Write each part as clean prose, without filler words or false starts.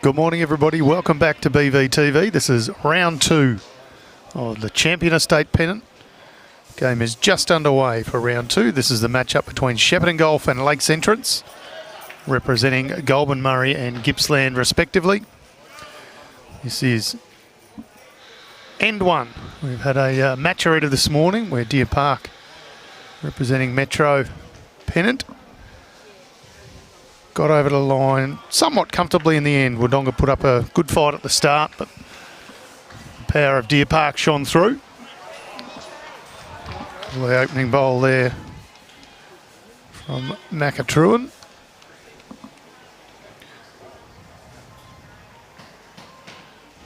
Good morning, everybody. Welcome back to BVTV. This is round 2 of the Champion Estate Pennant. Game is just underway for round 2. This is the matchup between Shepparton Golf and Lakes Entrance, representing Goulburn, Murray and Gippsland respectively. This is end 1. We've had a match already this morning where Deer Park, representing Metro Pennant, got over the line somewhat comfortably in the end. Wodonga put up a good fight at the start, but the power of Deer Park shone through. The opening bowl there from Macatruan.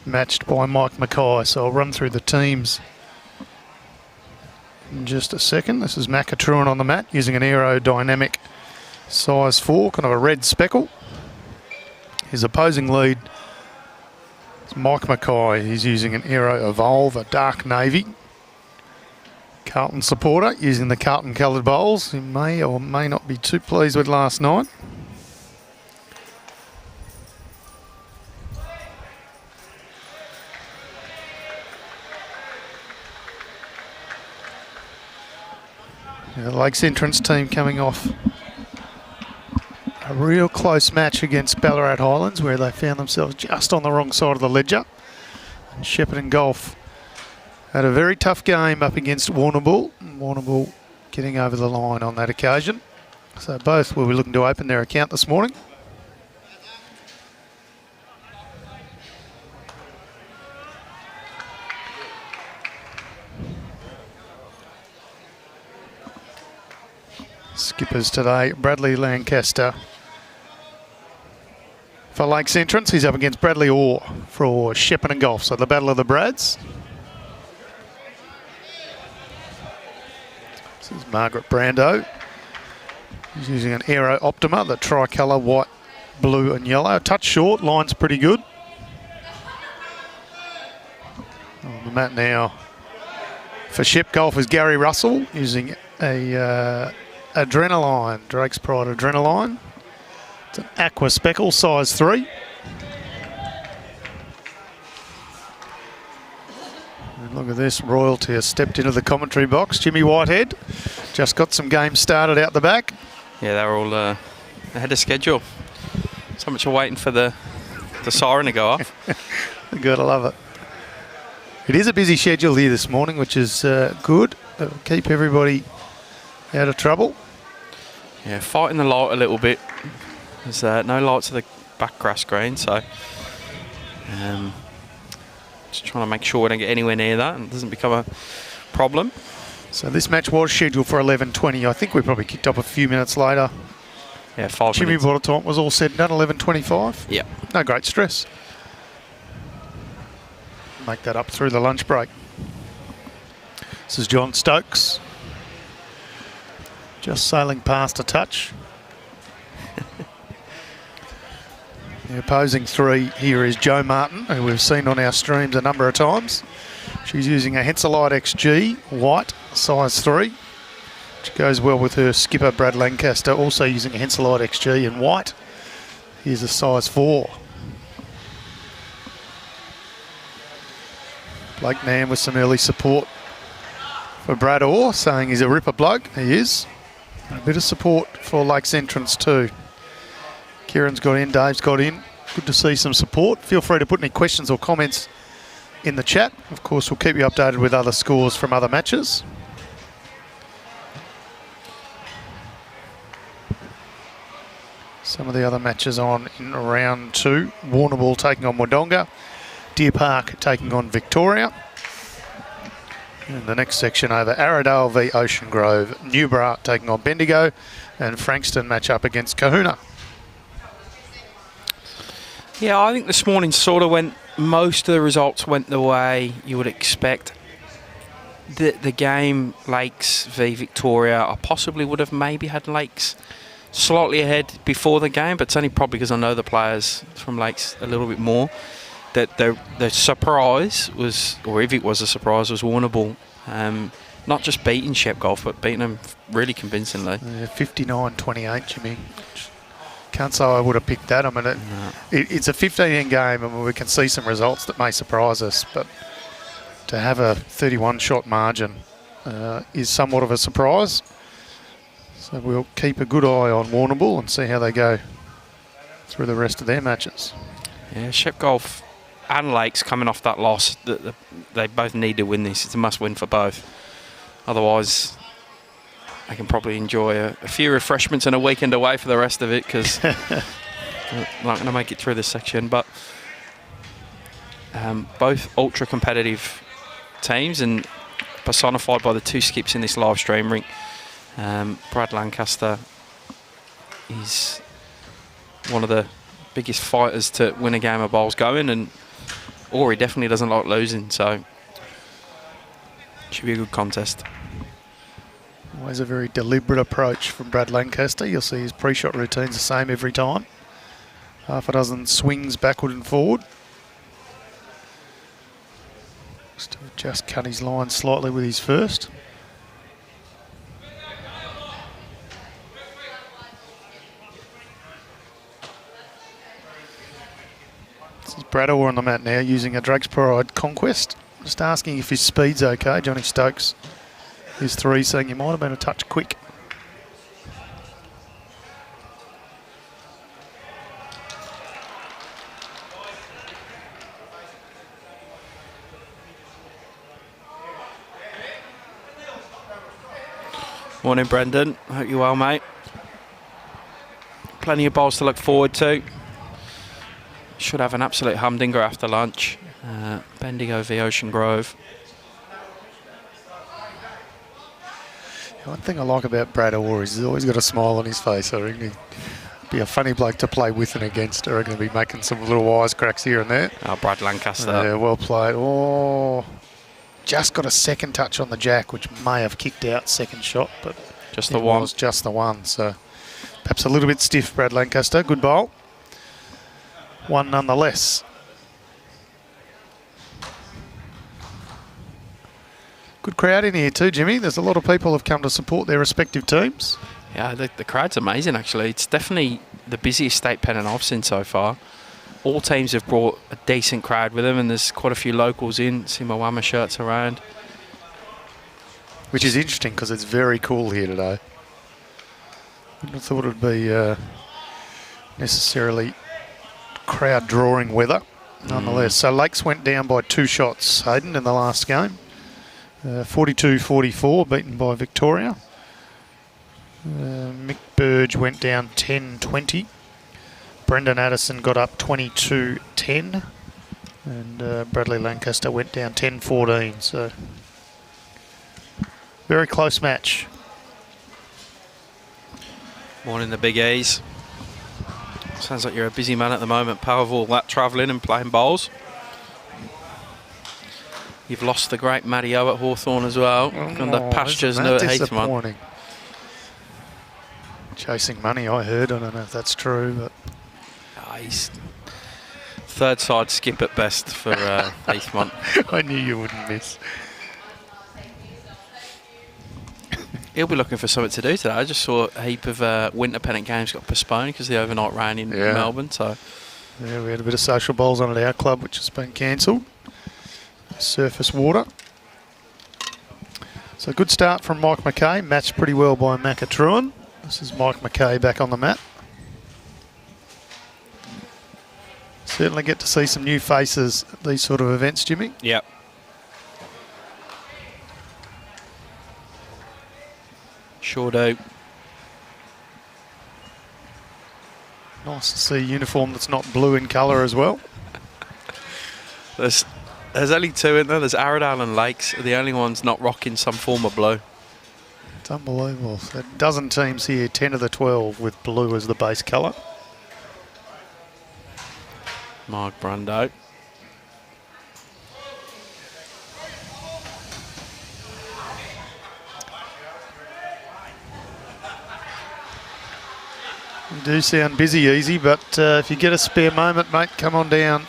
Matched by Mike Mackay, so I'll run through the teams in just a second. This is Macatruan on the mat using an aerodynamic size 4, kind of a red speckle. His opposing lead is Mike Mackay. He's using an Aero Evolve, a dark navy. Carlton supporter using the Carlton coloured bowls. He may or may not be too pleased with last night. The Lakes Entrance team coming off a real close match against Ballarat Highlands, where they found themselves just on the wrong side of the ledger. And Shepparton Golf had a very tough game up against Warrnambool. Warrnambool getting over the line on that occasion. So both will be looking to open their account this morning. Skippers today, Bradley Lancaster for Lakes Entrance. He's up against Bradley Orr for Shepparton Golf. So the battle of the Brads. This is Margaret Brando. He's using an Aero Optima, the tricolour white, blue and yellow. A touch short, line's pretty good. On the mat now for Shep Golf is Gary Russell using a Adrenaline, Drake's Pride Adrenaline. It's an aqua speckle, size 3. And look at this, royalty has stepped into the commentary box. Jimmy Whitehead just got some games started out the back. Yeah, they were all they had a schedule. So much for waiting for the siren to go off. You gotta love it. It is a busy schedule here this morning, which is good. It'll keep everybody out of trouble. Yeah, fighting the light a little bit. There's no lights at the back grass green, so just trying to make sure we don't get anywhere near that and it doesn't become a problem. So this match was scheduled for 11:20. I think we probably kicked off a few minutes later. Yeah, 5 Jimmy minutes. brought it time. Was all said and done, 11:25. Yeah. No great stress. Make that up through the lunch break. This is John Stokes. Just sailing past a touch. The opposing 3 here is Jo Martin, who we've seen on our streams a number of times. She's using a Henselite XG, white, size 3, which goes well with her skipper, Brad Lancaster, also using a Henselite XG in white. Here's a size 4. Blake Nam with some early support for Brad Orr, saying he's a ripper bloke. He is. A bit of support for Lakes Entrance too. Kieran's got in, Dave's got in. Good to see some support. Feel free to put any questions or comments in the chat. Of course, we'll keep you updated with other scores from other matches. Some of the other matches on in round 2. Warrnambool taking on Wodonga. Deer Park taking on Victoria. In the next section over, Arrowdale v Ocean Grove, Newborough taking on Bendigo, and Frankston match up against Kahuna. Yeah, I think this morning sort of went, most of the results went the way you would expect. The game, Lakes v Victoria, I possibly would have maybe had Lakes slightly ahead before the game, but it's only probably because I know the players from Lakes a little bit more. That the surprise was, or if it was a surprise, was Warrnambool. Not just beating Shep Golf, but beating them really convincingly. Yeah, 59-28, Jimmy. Can't say I would have picked that. I mean, it's a 15-end game, and we can see some results that may surprise us, but to have a 31-shot margin is somewhat of a surprise. So we'll keep a good eye on Warrnambool and see how they go through the rest of their matches. Yeah, Shep Golf and Lakes coming off that loss, they both need to win this. It's a must-win for both. Otherwise, I can probably enjoy a few refreshments and a weekend away for the rest of it, because I'm not going to make it through this section. But both ultra-competitive teams, and personified by the two skips in this live stream. Rink, Brad Lancaster is one of the biggest fighters to win a game of bowls going, and Ori definitely doesn't like losing, so should be a good contest. Always a very deliberate approach from Brad Lancaster. You'll see his pre-shot routine's the same every time. Half a dozen swings backward and forward. Just cut his line slightly with his first. This is Brad Orr on the mat now using a Drake's Pride Conquest. Just asking if his speed's okay. Johnny Stokes is 3, saying he might have been a touch quick. Morning, Brendan. Hope you're well, mate. Plenty of bowls to look forward to. Should have an absolute humdinger after lunch. Bendigo v Ocean Grove. One thing I like about Brad Orr is he's always got a smile on his face. I reckon he'd be a funny bloke to play with and against. I reckon he'll be making some little wisecracks here and there. Oh, Brad Lancaster. Yeah, well played. Oh, just got a second touch on the jack, which may have kicked out second shot, but just the one. Was just the one. So perhaps a little bit stiff, Brad Lancaster. Good bowl. One nonetheless. Good crowd in here too, Jimmy. There's a lot of people have come to support their respective teams. Yeah, the crowd's amazing, actually. It's definitely the busiest state pennant I've seen so far. All teams have brought a decent crowd with them, and there's quite a few locals in. See Moama shirts around. Which is interesting because it's very cool here today. Wouldn't have thought it would be necessarily crowd-drawing weather, nonetheless. So Lakes went down by 2 shots, Hayden, in the last game. 42-44, beaten by Victoria. Mick Burge went down 10-20. Brendan Addison got up 22-10. And Bradley Lancaster went down 10-14. So very close match. Morning, the Big E's. Sounds like you're a busy man at the moment, pal, of all that travelling and playing bowls. You've lost the great Matty O at Hawthorn as well. Gone to pastures new at Heathmont. Chasing money, I heard. I don't know if that's true, but he's third side skip at best for Heathmont. I knew you wouldn't miss. He'll be looking for something to do today. I just saw a heap of winter pennant games got postponed because of the overnight rain in Melbourne. So yeah, we had a bit of social bowls on at our club, which has been cancelled. Surface water. So good start from Mike McKay, matched pretty well by Macatruan. This is Mike McKay back on the mat. Certainly get to see some new faces at these sort of events, Jimmy. Yep. Sure do. Nice to see a uniform that's not blue in colour as well. There's only 2 in there. There's Aradale and Lakes are the only ones not rocking some form of blue. It's unbelievable. A dozen teams here, 10 of the 12 with blue as the base colour. Mark Brando. You do sound busy, Easy, but if you get a spare moment, mate, come on down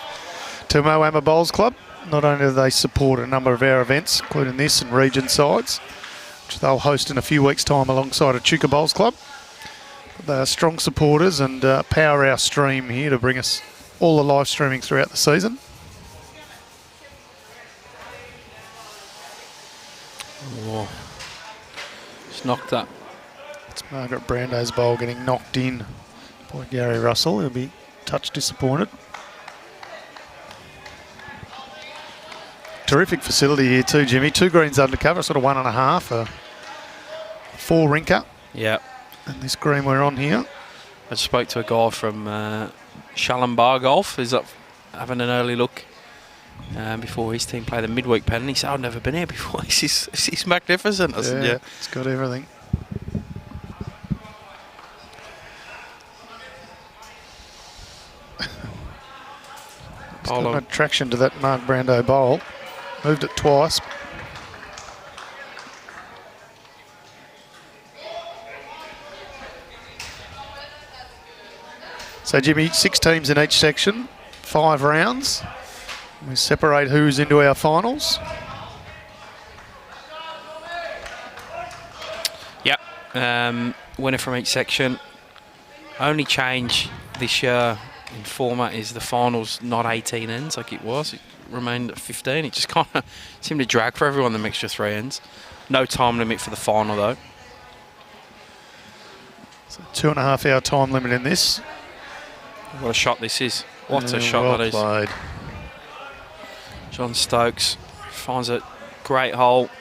to Moama Bowls Club. Not only do they support a number of our events, including this and region sides, which they'll host in a few weeks' time alongside Echuca Bowls Club, but They are strong supporters and power our stream here to bring us all the live streaming throughout the season. Oh. Just knocked that. It's Margaret Brando's bowl getting knocked in by Gary Russell. He'll be touch disappointed. Terrific facility here too, Jimmy. 2 greens undercover, sort of 1.5. 4 rinker. Yeah. And this green we're on here. I just spoke to a guy from Shallumbar Golf. He's up having an early look before his team play the midweek Pennant. He said, I've never been here before. It's magnificent. I said, yeah. It's got everything. It's got no traction to that Mark Brando bowl. Moved it twice. So, Jimmy, 6 teams in each section, 5 rounds. We separate who's into our finals. Yep. Winner from each section. Only change this year in format is the finals not 18 ends like it was. It remained at 15. It just kind of seemed to drag for everyone, the mixture 3 ends. No time limit for the final, though. So 2.5 hour time limit in this. What a shot this is. What a shot that is. Well played. John Stokes finds a great hole.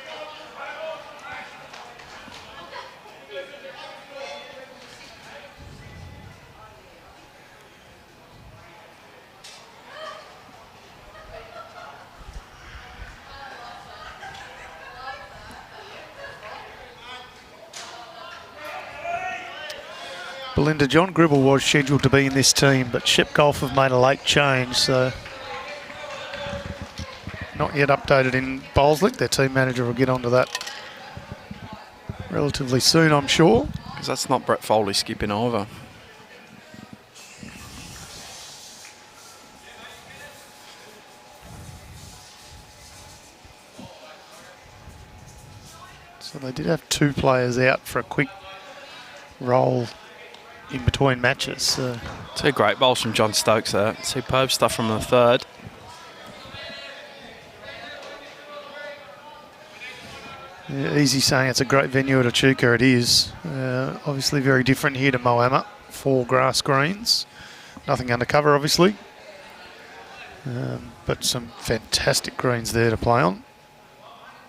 Belinda, John Gribble was scheduled to be in this team, but Shep Golf have made a late change, so not yet updated in Bowlslick. Their team manager will get onto that relatively soon, I'm sure. Because that's not Brett Foley skipping over. So they did have 2 players out for a quick roll in between matches. So. 2 great bowls from John Stokes there. Superb stuff from the 3rd. Yeah, easy saying it's a great venue at Echuca. It is. Obviously very different here to Moama. 4 grass greens. Nothing undercover, obviously. But some fantastic greens there to play on.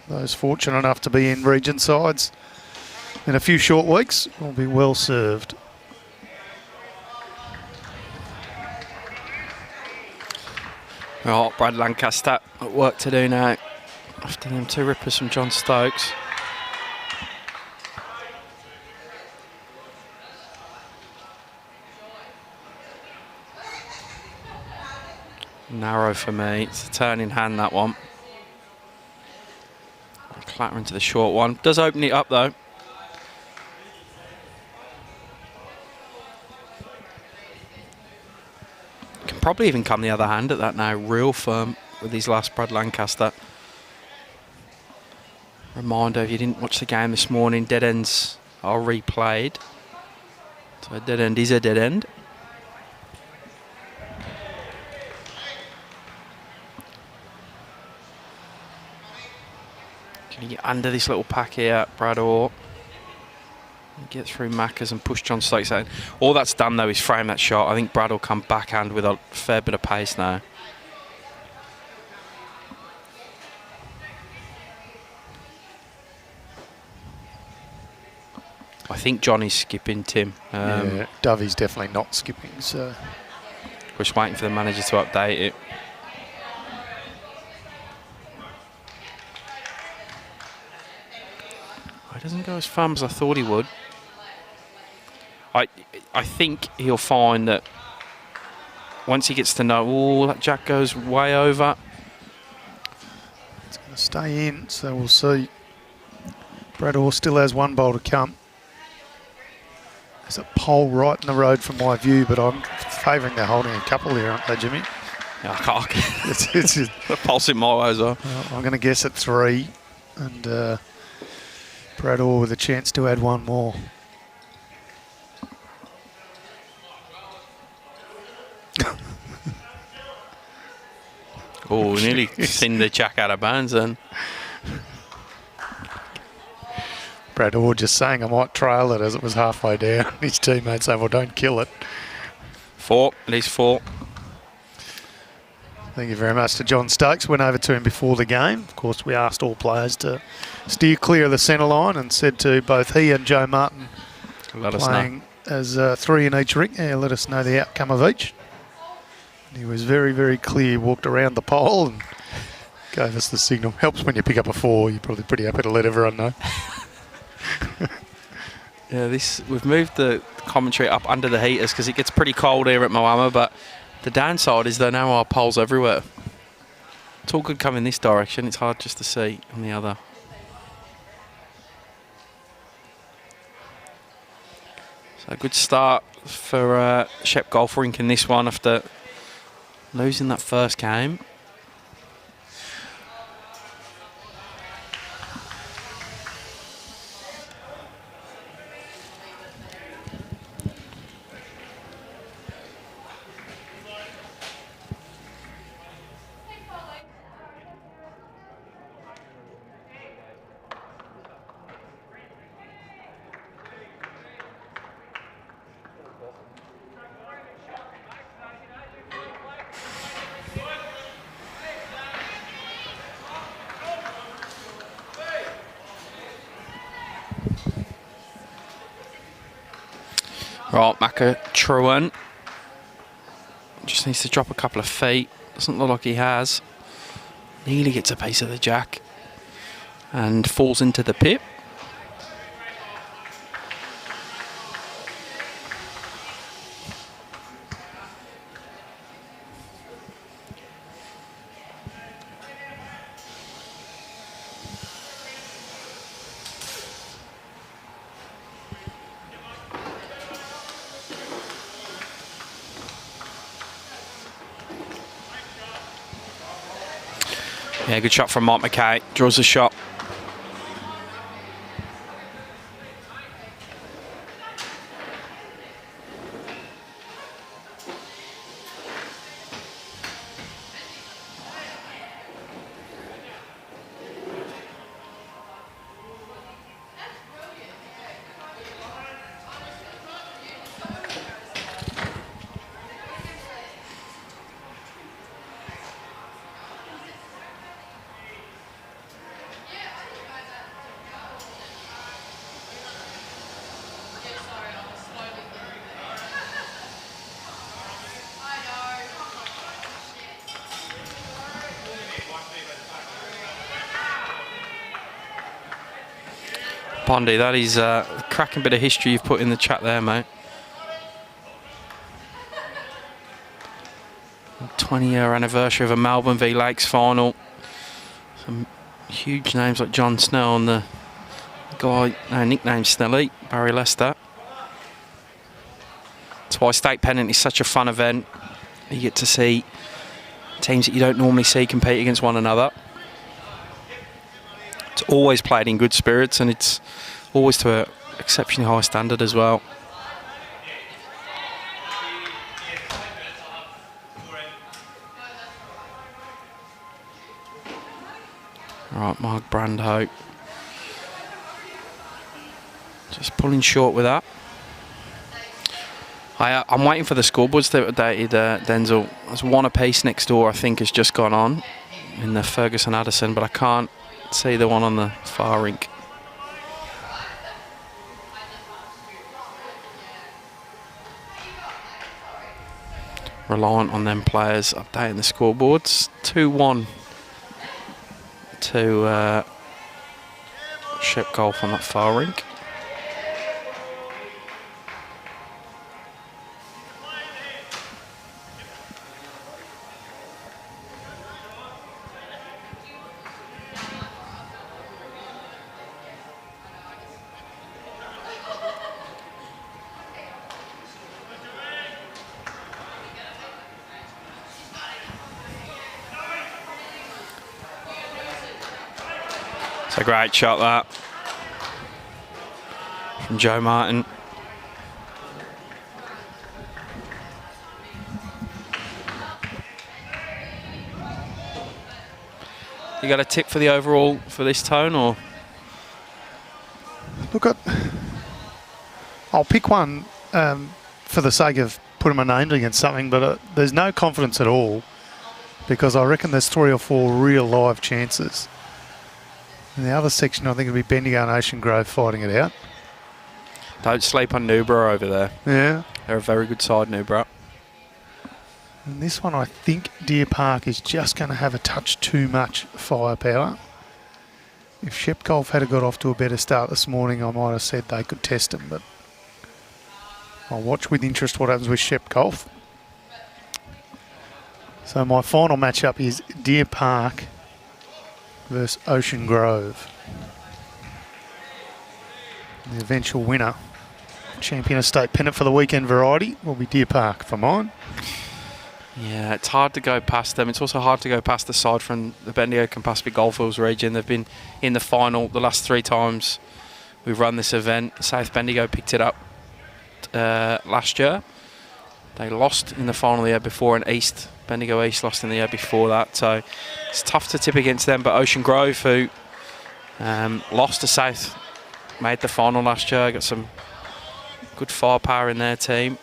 Those fortunate enough to be in region sides in a few short weeks will be well served. Oh, Brad Lancaster at work to do now after them 2 rippers from John Stokes. Narrow for me. It's a turn in hand, that one. Clatter into the short one. Does open it up though. Can probably even come the other hand at that now. Real firm with his last Brad Lancaster. Reminder, if you didn't watch the game this morning, dead ends are replayed. So a dead end is a dead end. Can he get under this little pack here, Brad Orr? Get through Maccas and push John Stokes out. All that's done though is frame that shot. I think Brad will come backhand with a fair bit of pace now. I think Johnny's skipping, Tim. Yeah, Dovey's definitely not skipping, so we're just waiting for the manager to update it. He doesn't go as far as I thought he would. I think he'll find that once he gets to know, oh, that jack goes way over. It's going to stay in, so we'll see. Brad Orr still has 1 bowl to come. There's a pole right in the road from my view, but I'm favouring they're holding a couple here, aren't they, Jimmy? Yeah, I can't. it's the pulse in my way as well. I'm going to guess at 3, and Brad Orr with a chance to add 1 more. Oh, nearly thinned the jack out of bounds then. Brad Orr just saying I might trail it as it was halfway down. His teammates saying, well, don't kill it. 4, at least 4. Thank you very much to John Stokes. Went over to him before the game. Of course, we asked all players to steer clear of the centre line and said to both he and Joe Martin, Let us playing as 3 in each ring, let us know the outcome of each. And he was very, very clear. He walked around the pole and gave us the signal. Helps when you pick up a 4. You're probably pretty happy to let everyone know. Yeah, we've moved the commentary up under the heaters because it gets pretty cold here at Moama, but the downside is there now are poles everywhere. It's all good coming this direction. It's hard just to see on the other. So a good start for Shep Golf Rink in this one after losing that first game. Right, Macca Truan just needs to drop a couple of feet. Doesn't look like he has. Nearly gets a piece of the jack and falls into the pit. Yeah, good shot from Mark McKay. Draws the shot. Pondy, that is a cracking bit of history you've put in the chat there, mate. 20-year anniversary of a Melbourne v Lakes final. Some huge names like John Snell and the guy nicknamed Snelly, Barry Lester. That's why State Pennant is such a fun event. You get to see teams that you don't normally see compete against one another. It's always played in good spirits and it's always to an exceptionally high standard as well. All right, Mark Brandhope just pulling short with that. I'm waiting for the scoreboards to be updated, Denzel. There's one apiece next door I think has just gone on in the Ferguson Addison, but I can't see the one on the far rink. Reliant on them players updating the scoreboards. 2-1 to Shep Golf on that far rink. It's a great shot, that, from Joe Martin. You got a tip for the overall for this tone, or? Look, I'll pick one for the sake of putting my name against something, but there's no confidence at all because I reckon there's 3 or 4 real live chances. In the other section, I think it'll be Bendigo and Ocean Grove fighting it out. Don't sleep on Newborough over there. Yeah. They're a very good side, Newborough. And this one, I think Deer Park is just going to have a touch too much firepower. If Shep Golf had got off to a better start this morning, I might have said they could test them, but I'll watch with interest what happens with Shep Golf. So my final matchup is Deer Park versus Ocean Grove. The eventual winner, champion of state pennant for the weekend variety, will be Deer Park for mine. Yeah, it's hard to go past them. It's also hard to go past the side from the Bendigo Campaspe Goldfields region. They've been in the final the last 3 times we've run this event. South Bendigo picked it up last year. They lost in the final the year before, and Bendigo East lost in the year before that. So it's tough to tip against them. But Ocean Grove, who lost to South, made the final last year. Got some good firepower in their team.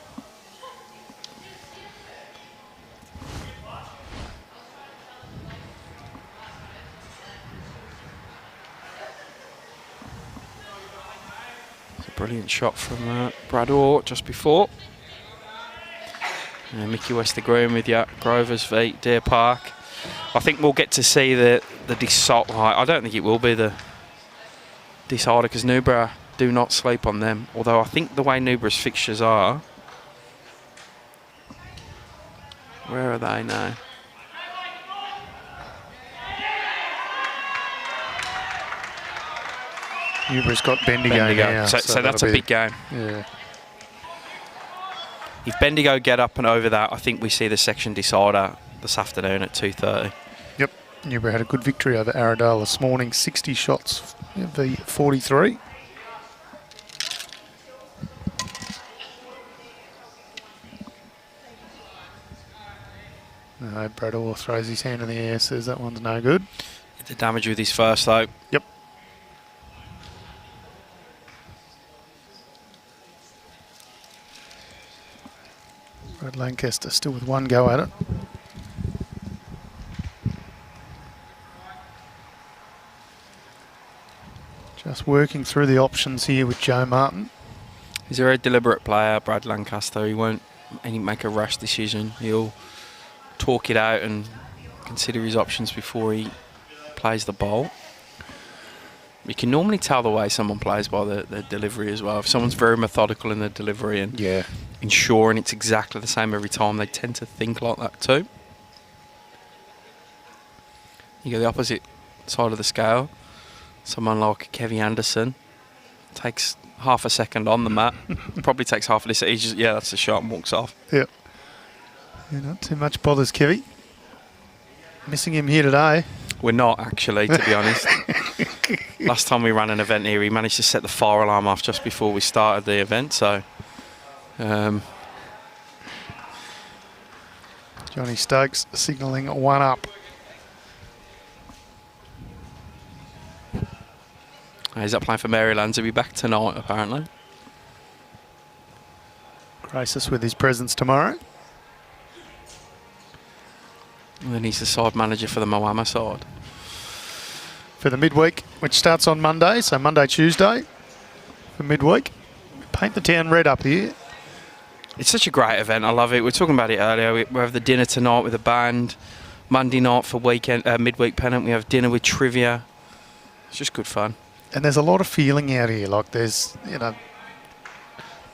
Brilliant shot from Brad Orr just before. Mickey West agreeing with you. Grovers v Deer Park. I think we'll get to see the decider. I don't think it will be the decider because Newborough do not sleep on them. Although I think the way Newborough's fixtures are. Where are they now? Newborough's got Bendigo now. So that's a big game. Yeah. If Bendigo get up and over that, I think we see the section decider this afternoon at 2:30. Yep. Newborough had a good victory over Arradale this morning, 60 shots v 43. No, Brad Orr throws his hand in the air, says that one's no good. Did the damage with his first though. Yep. Brad Lancaster still with one go at it. Just working through the options here with Joe Martin. He's a very deliberate player, Brad Lancaster. He won't make a rash decision. He'll talk it out and consider his options before he plays the bowl. You can normally tell the way someone plays by the delivery as well. If someone's very methodical in their delivery and ensuring it's exactly the same every time, they tend to think like that too. You go the opposite side of the scale. Someone like Kevin Anderson takes half a second on the mat. Probably takes half of this. He just, that's a shot and walks off. Yep. Yeah, not too much bothers Kevy. Missing him here today. We're not actually, to be honest. Last time we ran an event here, he managed to set the fire alarm off just before we started the event. So, Johnny Stokes signalling one up. He's up playing for Marylands. He'll be back tonight, apparently. Grace us with his presence tomorrow. And then he's the side manager for the Moama side. For the midweek, which starts on Monday, so Monday, Tuesday for midweek. Paint the town red up here. It's such a great event. I love it. We were talking about it earlier. We have the dinner tonight with a band. Monday night for midweek pennant. We have dinner with trivia. It's just good fun. And there's a lot of feeling out here. Like there's,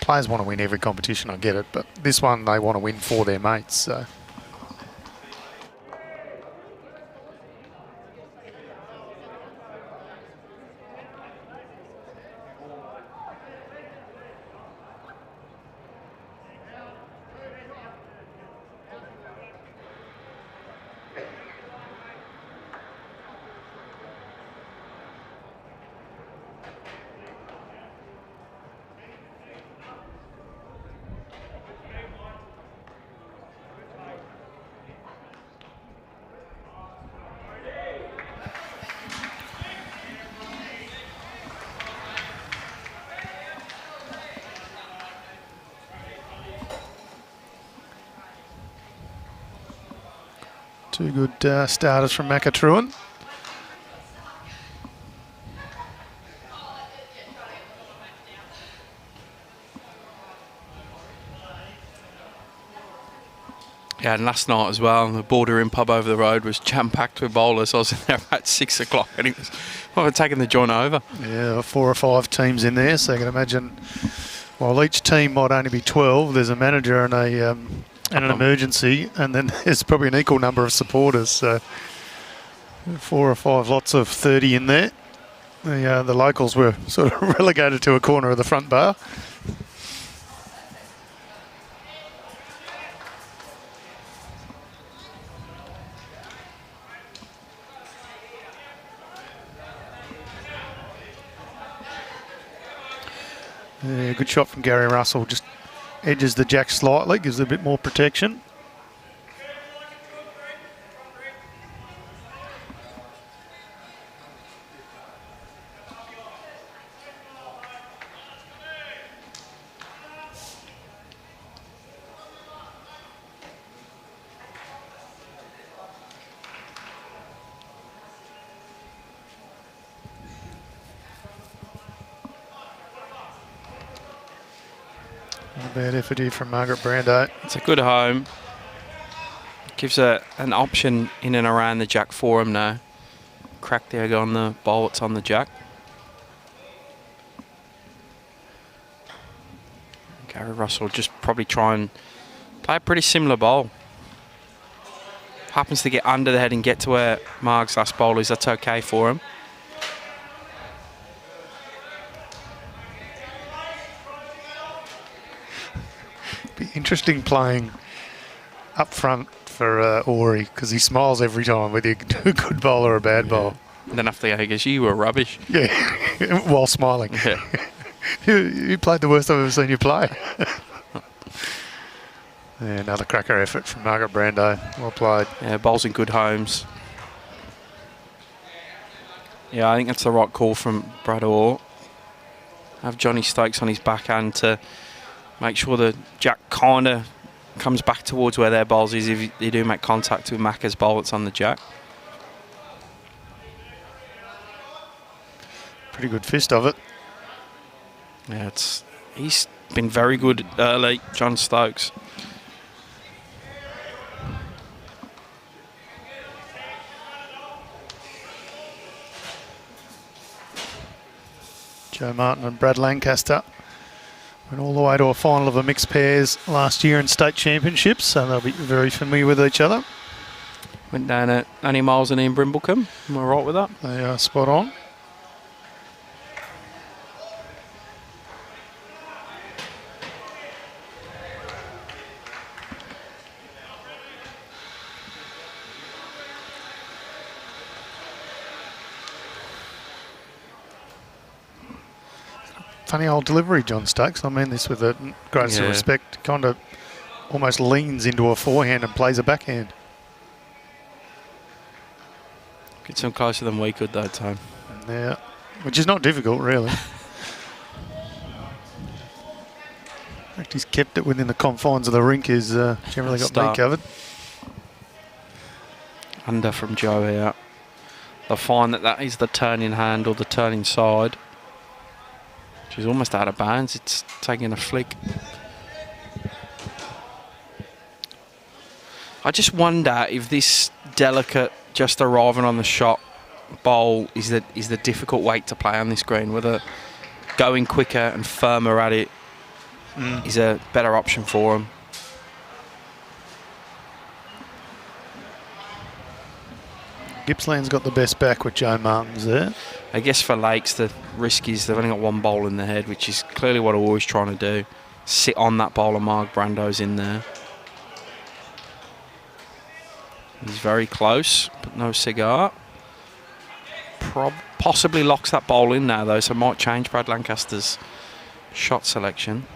players want to win every competition, I get it. But this one, they want to win for their mates, so. Two good starters from Macatruan. Yeah, and last night as well, the Border Inn pub over the road was jam-packed with bowlers. I was in there about 6 o'clock and it was taking the joint over. Yeah, 4 or 5 teams in there, so you can imagine, while each team might only be 12, there's a manager and an emergency, and then there's probably an equal number of supporters. So 4 or 5 lots of 30 in there. The locals were sort of relegated to a corner of the front bar. Yeah, good shot from Gary Russell. Just edges the jack slightly, gives it a bit more protection. Not a bad effort here from Margaret Brando. It's a good home. Gives an option in and around the jack for him now. Crack the egg on the bowl, it's on the jack. Gary Russell just probably try and play a pretty similar bowl. Happens to get under the head and get to where Marg's last bowl is, that's okay for him. Be interesting playing up front for Ori, because he smiles every time, whether you do a good bowl or a bad bowl. And then after he goes, you were rubbish. Yeah, while smiling. Yeah. You played the worst I've ever seen you play. Yeah, another cracker effort from Margaret Brando. Well played. Yeah, bowls in good homes. Yeah, I think that's the right call from Brad Orr. Have Johnny Stokes on his backhand to make sure the jack kind of comes back towards where their bowls is if you do make contact with Macca's bowl that's on the jack. Pretty good fist of it. Yeah, he's been very good early, John Stokes. Joe Martin and Brad Lancaster went all the way to a final of a mixed pairs last year in state championships, so they'll be very familiar with each other. Went down at Annie Miles and Ian Brimblecombe. Am I right with that? They are spot on. Funny old delivery, John Stokes. I mean this with the greatest of respect. Kind of almost leans into a forehand and plays a backhand. Gets him closer than we could that time. Yeah, which is not difficult, really. In fact, he's kept it within the confines of the rink. Is generally got me covered. Under from Joe here. They'll find that is the turning hand or the turning side. She's almost out of bounds. It's taking a flick. I just wonder if this delicate, just arriving on the shot bowl is the difficult weight to play on this green. Whether going quicker and firmer at it is a better option for him. Gippsland's got the best back with Joe Martin's there. I guess for Lakes, the risk is they've only got one bowl in the head, which is clearly what I'm always trying to do. Sit on that bowl of Mark Brando's in there. He's very close, but no cigar. Possibly locks that bowl in now, though, so might change Brad Lancaster's shot selection.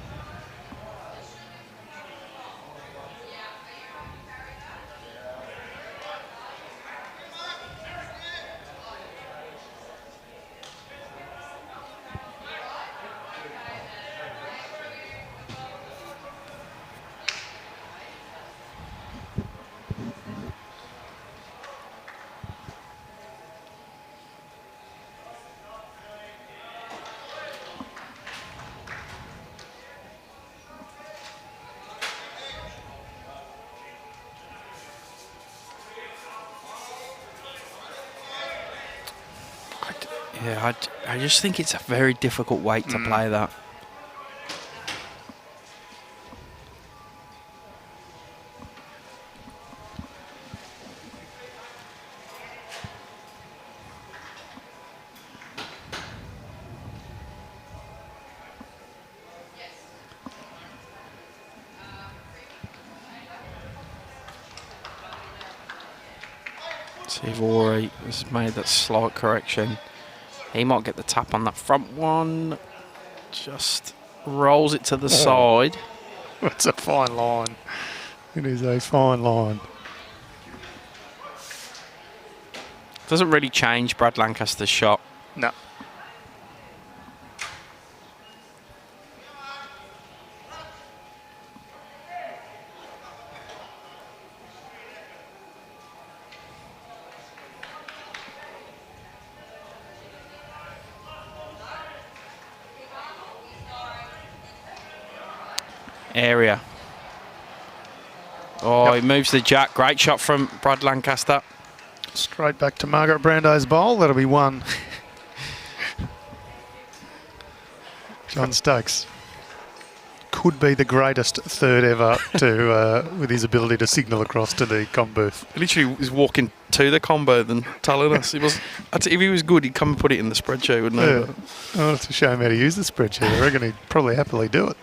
Yeah, I just think it's a very difficult weight to play that. Ivori has made that slight correction. He might get the tap on that front one. Just rolls it to the side. That's a fine line. It is a fine line. Doesn't really change Brad Lancaster's shot. No. Area. Oh, he moves the jack. Great shot from Brad Lancaster. Straight back to Margaret Brando's bowl. That'll be one. John Stokes could be the greatest third ever to with his ability to signal across to the comm booth. He literally was walking to the combo and telling us. If he was good, he'd come and put it in the spreadsheet, wouldn't he? Yeah. Oh, it's a shame how to use the spreadsheet. I reckon he'd probably happily do it.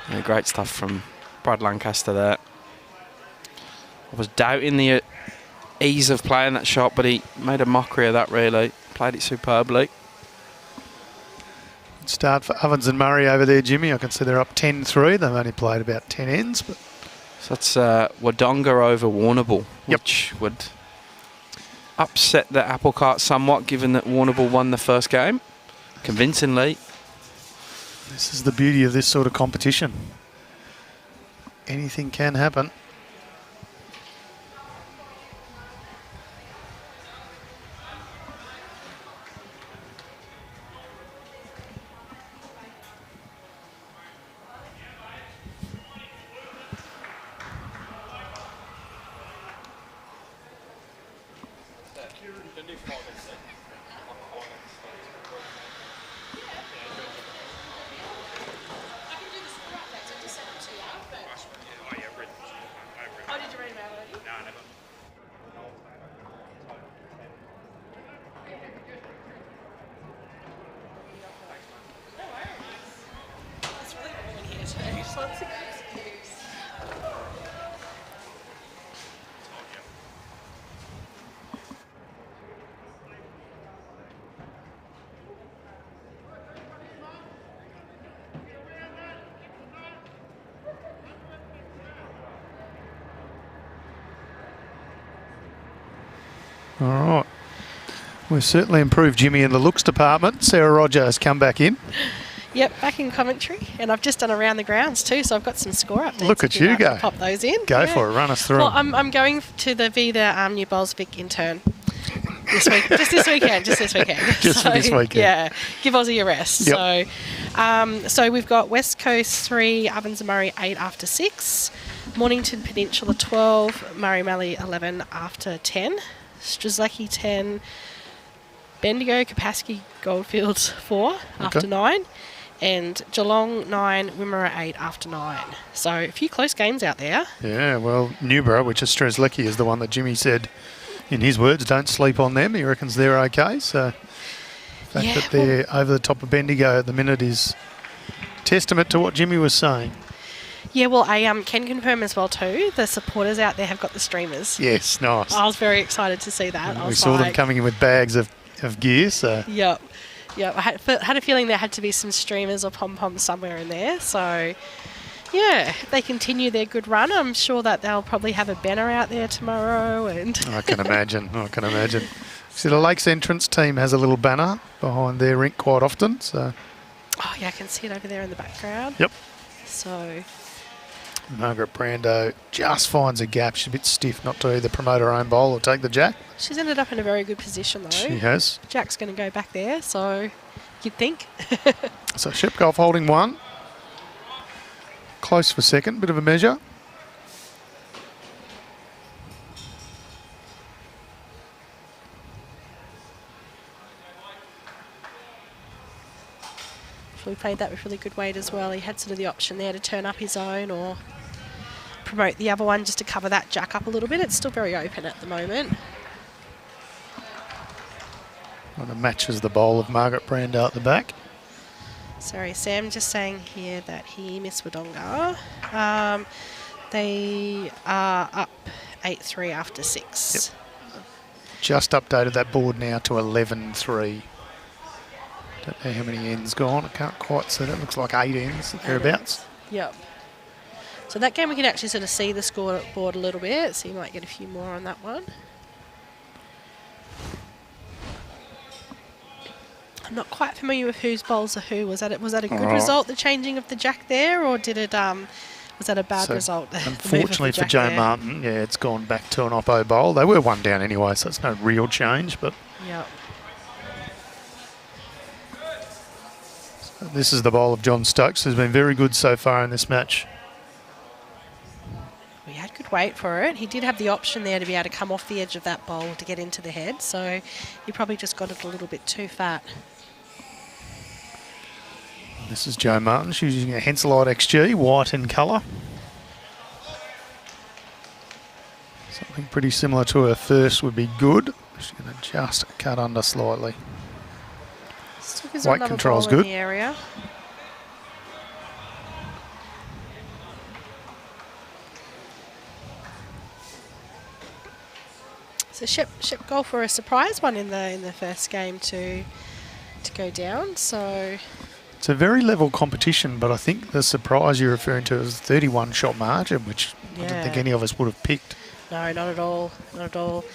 Yeah, great stuff from Brad Lancaster there. I was doubting the ease of playing that shot, but he made a mockery of that, really. Played it superbly. Start for Ovens and Murray over there, Jimmy. I can see they're up 10-3. They've only played about 10 ends. But So that's Wodonga over Warrnambool, which would upset the apple cart somewhat, given that Warrnambool won the first game convincingly. this is the beauty of this sort of competition. Anything can happen. All right. We've certainly improved Jimmy in the looks department. Sarah Roger has come back in. Yep, back in commentary, and I've just done around the grounds too, so I've got some score updates. Look at you go. Pop those in. Go for it. Run us through. Well, them. I'm going to the New Bolsvik intern this week. Just this weekend. Just this weekend. Just for this weekend. Yeah, give Aussie a rest. Yep. So we've got West Coast 3, Ovens and Murray 8 after 6, Mornington Peninsula 12, Murray Mallee 11 after 10, Strzelecki 10, Bendigo, Kapasky, Goldfields 4 after 9, and Geelong 9, Wimmera 8 after 9. So a few close games out there. Yeah, well, Newborough, which is Strzelecki, is the one that Jimmy said, in his words, don't sleep on them. He reckons they're okay. So the fact that they're over the top of Bendigo at the minute is testament to what Jimmy was saying. Yeah, well, I can confirm as well too, the supporters out there have got the streamers. Yes, nice. I was very excited to see that. We saw them coming in with bags of gear. So Yep. I had a feeling there had to be some streamers or pom-poms somewhere in there. So, yeah, if they continue their good run, I'm sure that they'll probably have a banner out there tomorrow. And I can imagine. See, the Lakes entrance team has a little banner behind their rink quite often. So, oh yeah, I can see it over there in the background. Yep. So, Margaret Brando just finds a gap. She's a bit stiff not to either promote her own bowl or take the jack. she's ended up in a very good position though. She has. Jack's going to go back there, so you'd think. So Shep Golf holding one. Close for second, bit of a measure. We played that with really good weight as well. He had sort of the option there to turn up his own or promote the other one just to cover that jack up a little bit. It's still very open at the moment. And it matches the bowl of Margaret Brand out the back. Sorry, Sam, just saying here that he missed Wodonga. They are up 8-3 after 6. Yep. Just updated that board now to 11-3. Don't know how many ends gone. I can't quite see it. Looks like 8 ends, thereabouts. Yep. So that game we can actually sort of see the scoreboard a little bit, so you might get a few more on that one. I'm not quite familiar with whose bowls are who. Was that a good result, the changing of the jack there, or did it was that a bad result? Unfortunately for Joe Martin, yeah, it's gone back to an oppo bowl. They were 1 down anyway, so it's no real change. But yep. So this is the bowl of John Stokes, who's been very good so far in this match. We had good weight for it. He did have the option there to be able to come off the edge of that bowl to get into the head, so he probably just got it a little bit too fat. This is Joe Martin. She's using a Henselite XG, white in colour. Something pretty similar to her first would be good. She's going to just cut under slightly. Weight control's good. In the area. So Shep Golf were a surprise one in the first game to go down. So it's a very level competition, but I think the surprise you're referring to is 31 shot margin, which I don't think any of us would have picked. No, not at all. Not at all.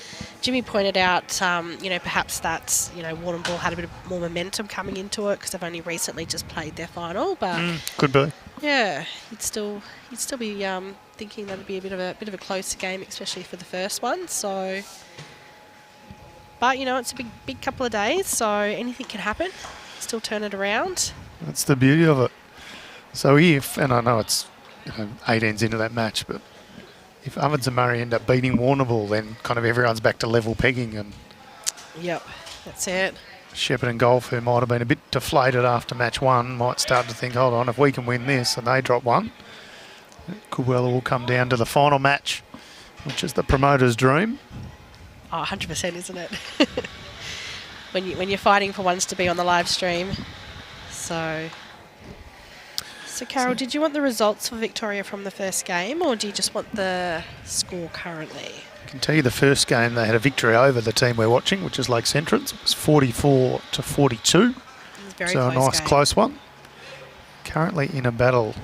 Jimmy pointed out, perhaps that's, Warrnambool had a bit of more momentum coming into it because they've only recently just played their final. But could be. Yeah, he'd still be thinking that it'd be a bit of a closer game, especially for the first one. So, but it's a big couple of days, so anything can happen. Still turn it around. That's the beauty of it. So and I know it's 8 ends into that match, but if Ovens and Murray end up beating Warrnambool, then kind of everyone's back to level pegging. And yep, that's it. Shepparton Golf, who might have been a bit deflated after match 1, might start to think, hold on, if we can win this and they drop 1, it could well all come down to the final match, which is the promoter's dream. Oh, 100%, isn't it? when you're fighting for ones to be on the live stream. So Carol, did you want the results for Victoria from the first game, or do you just want the score currently? I can tell you the first game they had a victory over the team we're watching, which is Lakes Entrance. It was 44-42. So a nice close one. Currently in a battle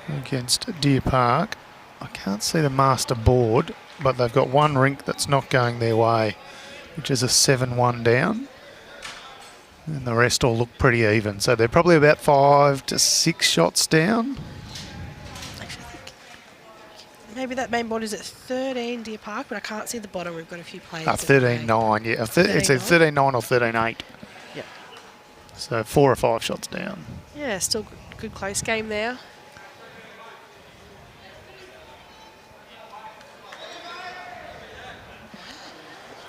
against Deer Park. I can't see the master board, but they've got one rink that's not going their way, which is a 7-1 down. And the rest all look pretty even. So they're probably about 5 to 6 shots down. Actually, I think maybe that main board is at 13 Deer Park, but I can't see the bottom. We've got a few players. 13-9, yeah. It's at 13-9 or 13-8. Yep. So 4 or 5 shots down. Yeah, still good close game there.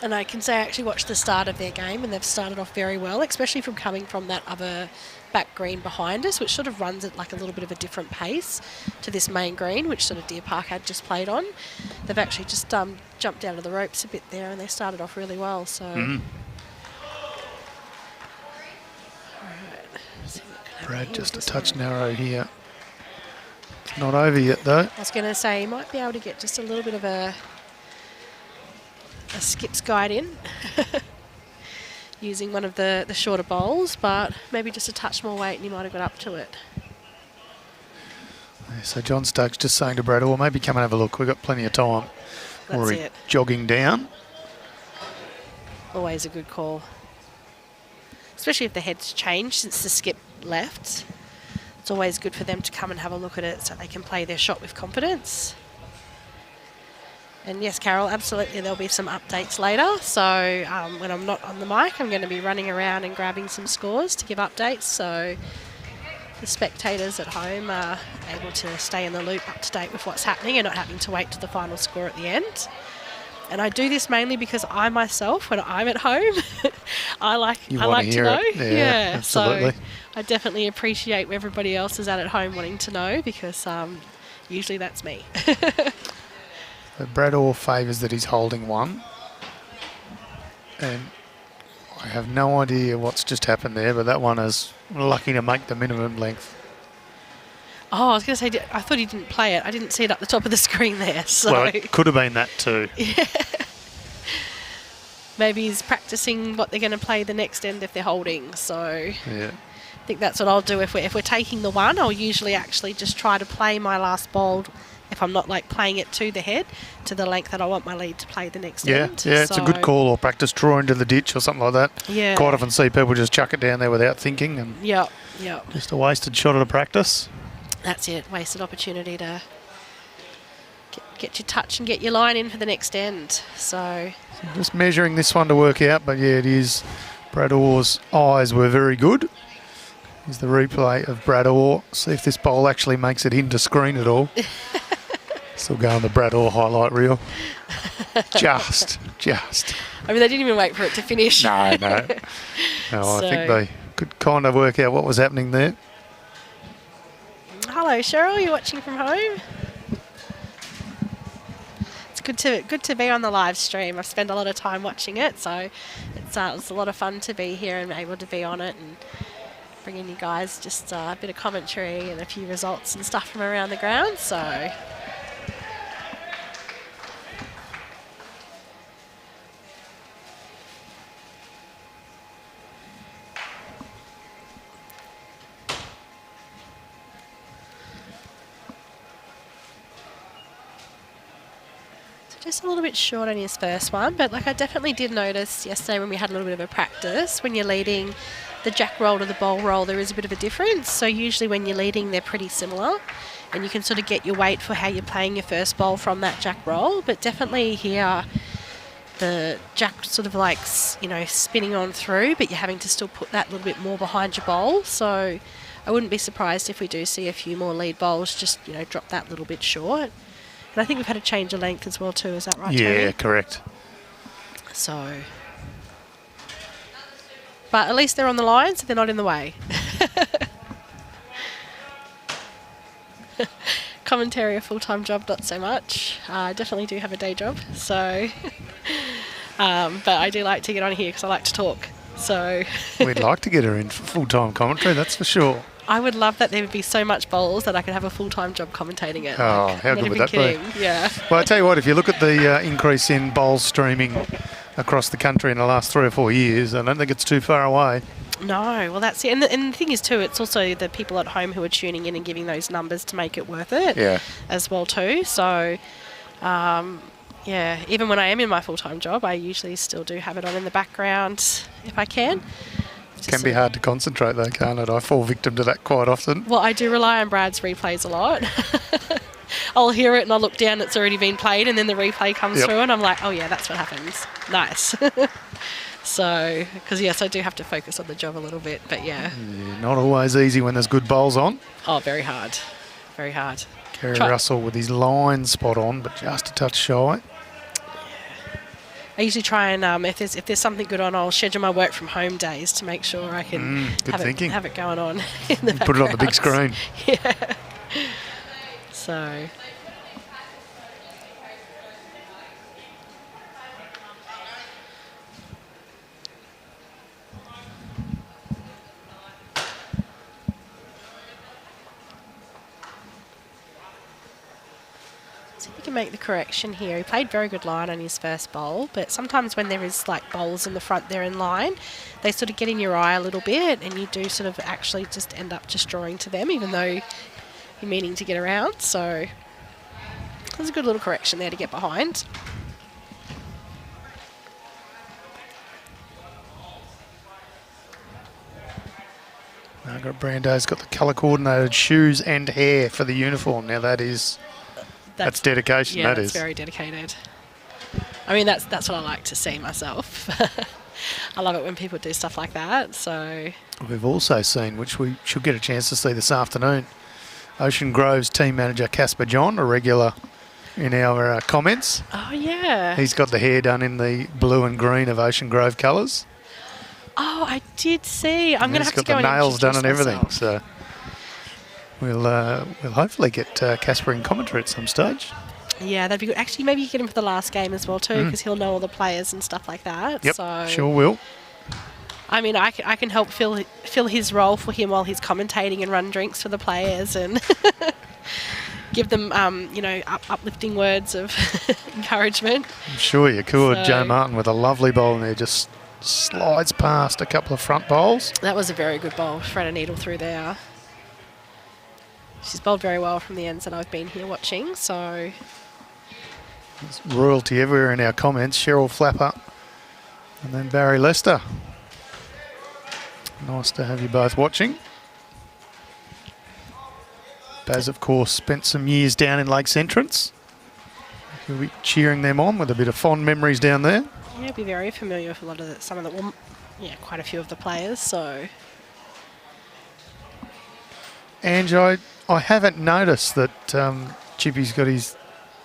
And I can say I actually watched the start of their game, and they've started off very well, especially from coming from that other back green behind us, which sort of runs at like a little bit of a different pace to this main green, which sort of Deer Park had just played on. They've actually just jumped down to the ropes a bit there, and they started off really well. So, Alright. Brad just a touch narrow here. It's not over yet though. I was going to say, he might be able to get just a little bit of a skip's guide in using one of the shorter bowls, but maybe just a touch more weight and he might have got up to it. So John Stokes just saying to Brad, well, maybe come and have a look. We've got plenty of time. That's it. Jogging down. Always a good call. Especially if the head's changed since the skip left. It's always good for them to come and have a look at it so they can play their shot with confidence. And yes, Carol, absolutely, there'll be some updates later. So when I'm not on the mic, I'm going to be running around and grabbing some scores to give updates. So the spectators at home are able to stay in the loop, up to date with what's happening and not having to wait to the final score at the end. And I do this mainly because I myself, when I'm at home, I like to know. Yeah, absolutely. So I definitely appreciate where everybody else is at home wanting to know, because usually that's me. So Brad Orr favours that he's holding one. And I have no idea what's just happened there, but that one is lucky to make the minimum length. Oh, I was going to say, I thought he didn't play it. I didn't see it up the top of the screen there. So. Well, it could have been that too. Yeah. Maybe he's practicing what they're going to play the next end if they're holding. So yeah. I think that's what I'll do. If we're taking the one, I'll usually actually just try to play my last ball, if I'm not like playing it to the head, to the length that I want my lead to play the next end. Yeah, it's a good call. Or practice draw into the ditch or something like that. Yeah. Quite often see people just chuck it down there without thinking. And Yep. just a wasted shot at a practice. That's it. Wasted opportunity to get your touch and get your line in for the next end. So just measuring this one to work out, but yeah, it is. Brad Orr's eyes were very good. Here's the replay of Brad Orr. See if this bowl actually makes it into screen at all. Still going the Brad Orr highlight reel. Just. I mean, they didn't even wait for it to finish. No. I think they could kind of work out what was happening there. Hello, Cheryl. You're watching from home? It's good to be on the live stream. I've spent a lot of time watching it, so it's a lot of fun to be here and able to be on it and bringing you guys just a bit of commentary and a few results and stuff from around the ground. So. Just a little bit short on his first one, but like I definitely did notice yesterday when we had a little bit of a practice, when you're leading the jack roll to the bowl roll, there is a bit of a difference. So usually when you're leading, they're pretty similar, and you can sort of get your weight for how you're playing your first bowl from that jack roll. But definitely here, the jack sort of like, spinning on through, but you're having to still put that little bit more behind your bowl. So I wouldn't be surprised if we do see a few more lead bowls just, drop that little bit short. And I think we've had a change of length as well too, is that right, Tony? Yeah, correct. So, but at least they're on the line, so they're not in the way. Commentary, a full-time job, not so much. I definitely do have a day job, so. But I do like to get on here because I like to talk, so. We'd like to get her in for full-time commentary, that's for sure. I would love that there would be so much bowls that I could have a full-time job commentating it. Oh, how good would that be? Yeah. Well, I tell you what, if you look at the increase in bowls streaming across the country in the last 3 or 4 years, I don't think it's too far away. No, well, that's it. And the thing is, too, it's also the people at home who are tuning in and giving those numbers to make it worth it as well, too. So, even when I am in my full-time job, I usually still do have it on in the background if I can. It can be hard to concentrate though, can't it? I fall victim to that quite often. Well, I do rely on Brad's replays a lot. I'll hear it and I'll look down, it's already been played, and then the replay comes through and I'm like, oh yeah, that's what happens. Nice. So, because yes, I do have to focus on the job a little bit, but yeah. Not always easy when there's good bowls on. Oh, very hard. Very hard. Kerry Russell with his line spot on, but just a touch shy. I usually try and, if there's something good on, I'll schedule my work from home days to make sure I can have it going on in the background. Put it on the big screen. Yeah. So. See if we can make the correction here. He played very good line on his first bowl, but sometimes when there is like bowls in the front there in line, they sort of get in your eye a little bit, and you do sort of actually just end up just drawing to them, even though you're meaning to get around. So there's a good little correction there to get behind. Margaret Brando's got the colour-coordinated shoes and hair for the uniform. Now that's dedication, yeah, that is. That's very dedicated. I mean, that's what I like to see myself. I love it when people do stuff like that. So we've also seen, which we should get a chance to see this afternoon, Ocean Grove's team manager Casper John, a regular in our comments. Oh, yeah. He's got the hair done in the blue and green of Ocean Grove colours. Oh, I did see. I'm going to have to He's got go the and nails done and introduce everything. myself. So we'll hopefully get Casper in commentary at some stage. Yeah, that'd be good. Actually, maybe you get him for the last game as well too, because he'll know all the players and stuff like that. Yep, so, sure will. I mean, I can help fill his role for him while he's commentating and run drinks for the players and give them, uplifting words of encouragement. I'm sure you could. So- Joe Martin with a lovely bowl in there, just slides past a couple of front bowls. That was a very good bowl. Thread a needle through there. She's bowled very well from the ends that I've been here watching, so... There's royalty everywhere in our comments. Cheryl Flapper and then Barry Lester. Nice to have you both watching. Baz, of course, spent some years down in Lakes Entrance. He'll be cheering them on with a bit of fond memories down there. Yeah, be very familiar with quite a few of the players, so... Ange, I haven't noticed that Chippy's got his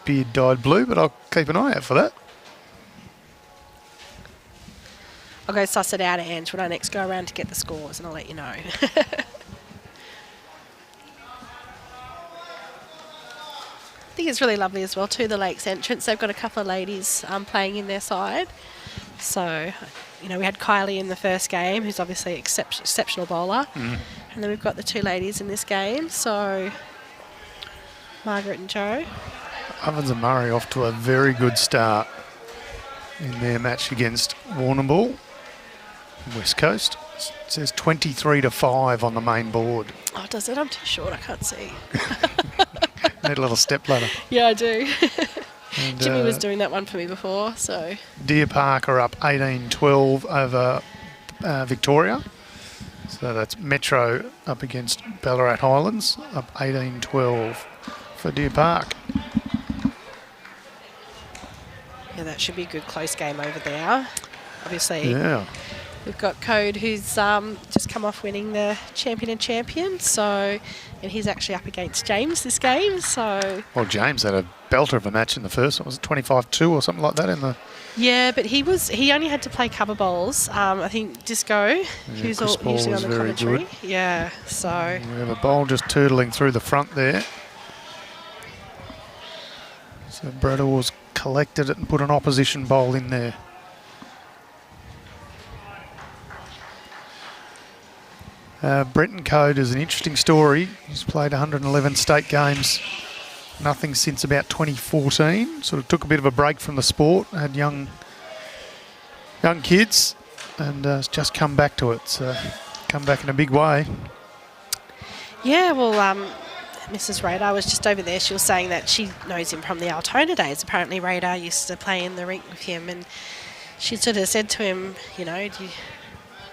beard dyed blue, but I'll keep an eye out for that. I'll go suss it out, Ange, when I next go around to get the scores, and I'll let you know. I think it's really lovely as well, too, the Lakes entrance. They've got a couple of ladies playing in their side. So, we had Kylie in the first game, who's obviously an exceptional bowler. And then we've got the two ladies in this game, so Margaret and Jo. Ovens and Murray off to a very good start in their match against Warrnambool, West Coast. It says 23-5 on the main board. Oh, does it? I'm too short, I can't see. Need a little step ladder. Yeah, I do. And, Jimmy was doing that one for me before, so... Deer Park are up 18-12 over Victoria. So that's Metro up against Ballarat Highlands, up 18-12 for Deer Park. Yeah, that should be a good close game over there. Obviously, Yeah. we've got Code, who's just come off winning the champion, so... And he's actually up against James this game, so... Well, James had a belter of a match in the first one. Was it 25-2 or something like that in the... Yeah, but he only had to play cover bowls. I think Disco, who's Chris Ball usually on was the very commentary. good. Yeah, so... We have a bowl just turtling through the front there. So Brad Orr's collected it and put an opposition bowl in there. Brenton Code is an interesting story. He's played 111 state games, nothing since about 2014. Sort of took a bit of a break from the sport, had young kids, and has just come back to it. So come back in a big way. Yeah, well, Mrs. Radar was just over there. She was saying that she knows him from the Altona days. Apparently Radar used to play in the rink with him, and she sort of said to him,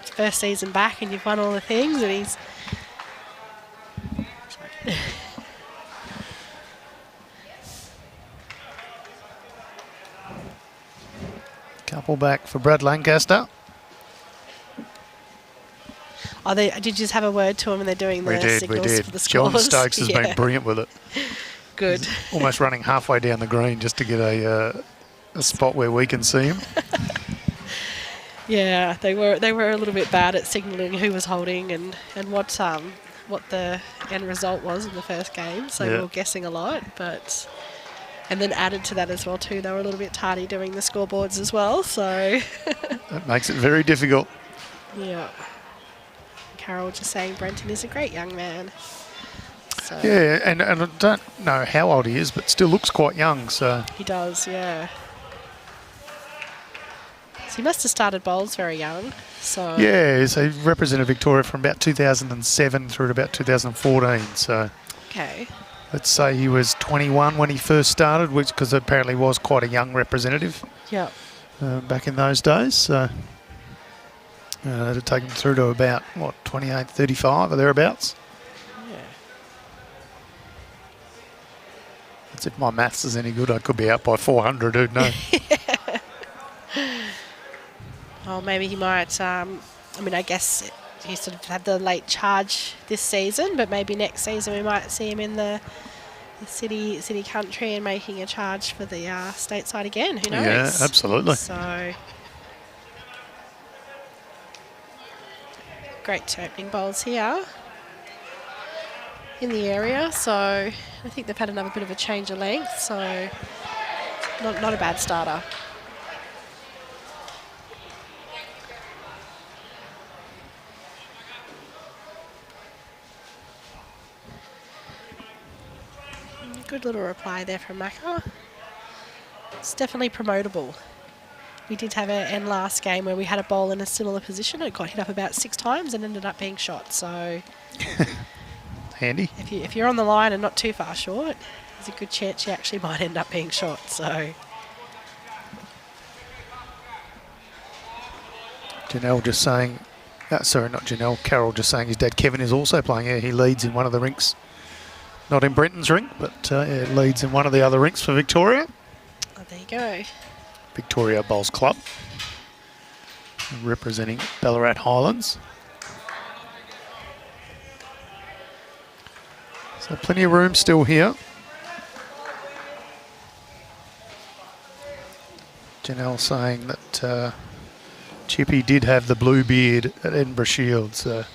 first season back and you've won all the things, and he's... Sorry. Couple back for Brad Lancaster. Did you just have a word to him and they're doing the We signals did. for the John scores? Stokes has been brilliant with it. Good. Almost running halfway down the green just to get a spot where we can see him. Yeah, they were a little bit bad at signalling who was holding and what the end result was in the first game. So we were guessing a lot, but and then added to that as well too, they were a little bit tardy doing the scoreboards as well. So That makes it very difficult. yeah. Carol just saying Brenton is a great young man. So Yeah, and I don't know how old he is, but still looks quite young. So he does, yeah. So he must have started bowls very young. So yeah, so he represented Victoria from about 2007 through to about 2014. So okay. let's say he was 21 when he first started, which because apparently was quite a young representative Yeah. back in those days. So it'd take him through to about 28, 35 or thereabouts. Yeah. That's if my maths is any good. I could be out by 400. Who'd know? Oh, maybe he might. I guess he sort of had the late charge this season, but maybe next season we might see him in the the city country and making a charge for the stateside again. Who knows? Yeah, absolutely. So great opening bowls here in the area. So I think they've had another bit of a change of length. So not a bad starter. Good little reply there from Macca. It's definitely promotable. We did have an end last game where we had a bowl in a similar position. It got hit up about 6 times and ended up being shot. So Handy. if you're on the line and not too far short, there's a good chance you actually might end up being shot. So Janelle just saying, sorry, not Janelle, Carol just saying his dad Kevin is also playing. Yeah, he leads in one of the rinks. Not in Brenton's rink, but it leads in one of the other rinks for Victoria. oh, there you go. Victoria Bowls Club, representing Ballarat Highlands. So plenty of room still here. Janelle saying that Chippy did have the blue beard at Edinburgh Shield, so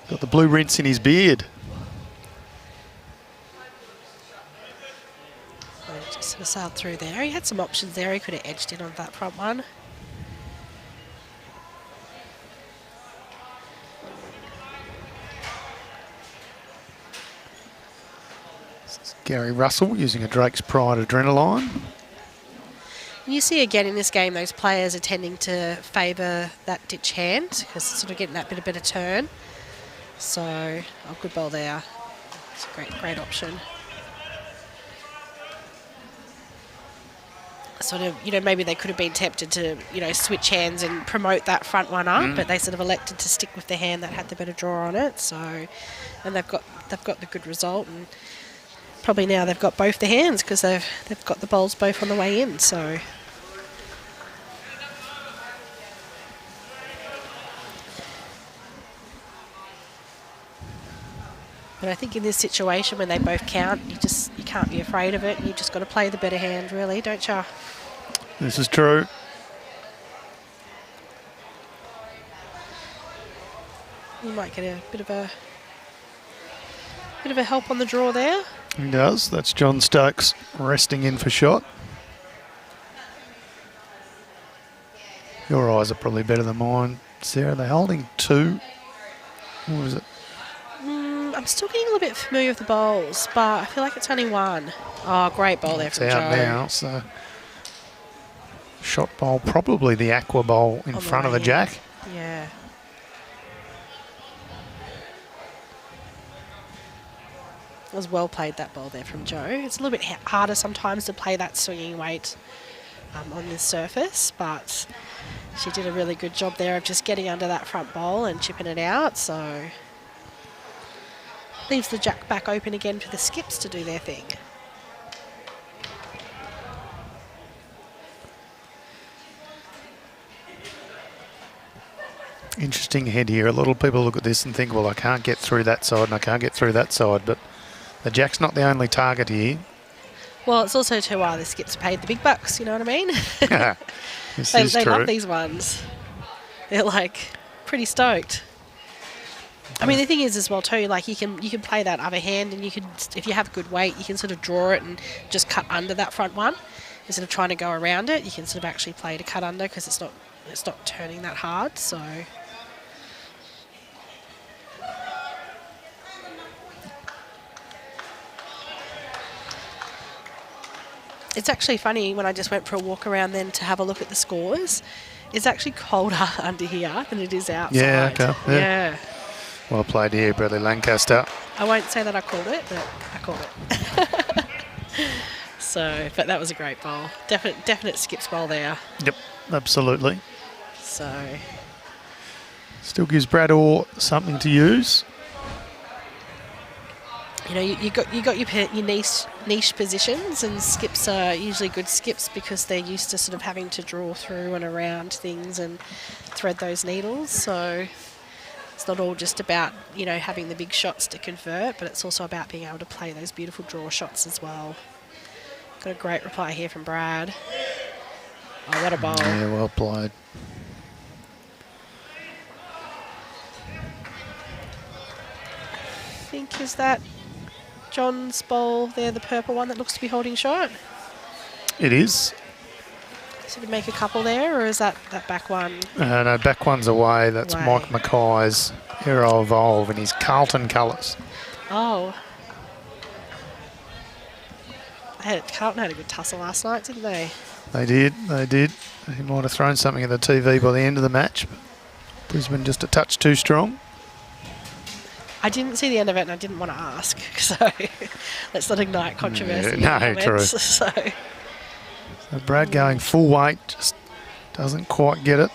got the blue rinse in his beard. Just sort of sailed through there. He had some options there. He could have edged in on that front one. This is Gary Russell using a Drake's Pride Adrenaline. You see again in this game, those players are tending to favour that ditch hand because it's sort of getting that bit of turn. So, oh, good ball there. It's a great option. Sort of, maybe they could have been tempted to, switch hands and promote that front one up, but they sort of elected to stick with the hand that had the better draw on it. So, and they've got the good result, and probably now they've got both the hands because they've got the bowls both on the way in. So, but I think in this situation when they both count, you can't be afraid of it. You just got to play the better hand, really, don't you? This is true. You might get a bit of a help on the draw there. He does. That's John Stokes resting in for shot. Your eyes are probably better than mine, Sarah. They're holding 2. What is it? I'm still getting a little bit familiar with the bowls, but I feel like it's only 1. Oh, great bowl there from Joe. It's out now, so shot bowl, probably the aqua bowl in front of the jack. Yeah. It was well played, that ball there from Joe. It's a little bit harder sometimes to play that swinging weight on this surface, but she did a really good job there of just getting under that front bowl and chipping it out, so leaves the jack back open again for the skips to do their thing. Interesting head here. A lot of people look at this and think, well, I can't get through that side and I can't get through that side, but the jack's not the only target here. Well, it's also too why the skips paid the big bucks, you know what I mean? This is they true. love these ones. They're like pretty stoked. I mean, the thing is as well too, like you can play that other hand, and you can, if you have good weight, you can sort of draw it and just cut under that front one instead of trying to go around it. You can sort of actually play to cut under because it's not turning that hard. So. It's actually funny, when I just went for a walk around then to have a look at the scores, it's actually colder under here than it is outside. Yeah, okay. Yeah. Well played here, Bradley Lancaster. I won't say that I called it, but I called it. So, but that was a great bowl. Definite skips bowl there. Yep, absolutely. So. Still gives Brad Orr something to use. You got your niche positions, and skips are usually good skips because they're used to sort of having to draw through and around things and thread those needles. So It's not all just about, having the big shots to convert, but it's also about being able to play those beautiful draw shots as well. Got a great reply here from Brad. Oh, what a bowl. Yeah, well played. I think, is that John's bowl there, the purple one that looks to be holding short? It is. Should we make a couple there, or is that back one? No, back one's away. That's Away. Mike Mackay's Hero Evolve in his Carlton colours. Oh. Carlton had a good tussle last night, didn't they? They did. He might have thrown something at the TV by the end of the match. But Brisbane just a touch too strong. I didn't see the end of it, and I didn't want to ask, so let's not ignite controversy. Yeah, no, in the comments, true. So Brad going full weight, just doesn't quite get it.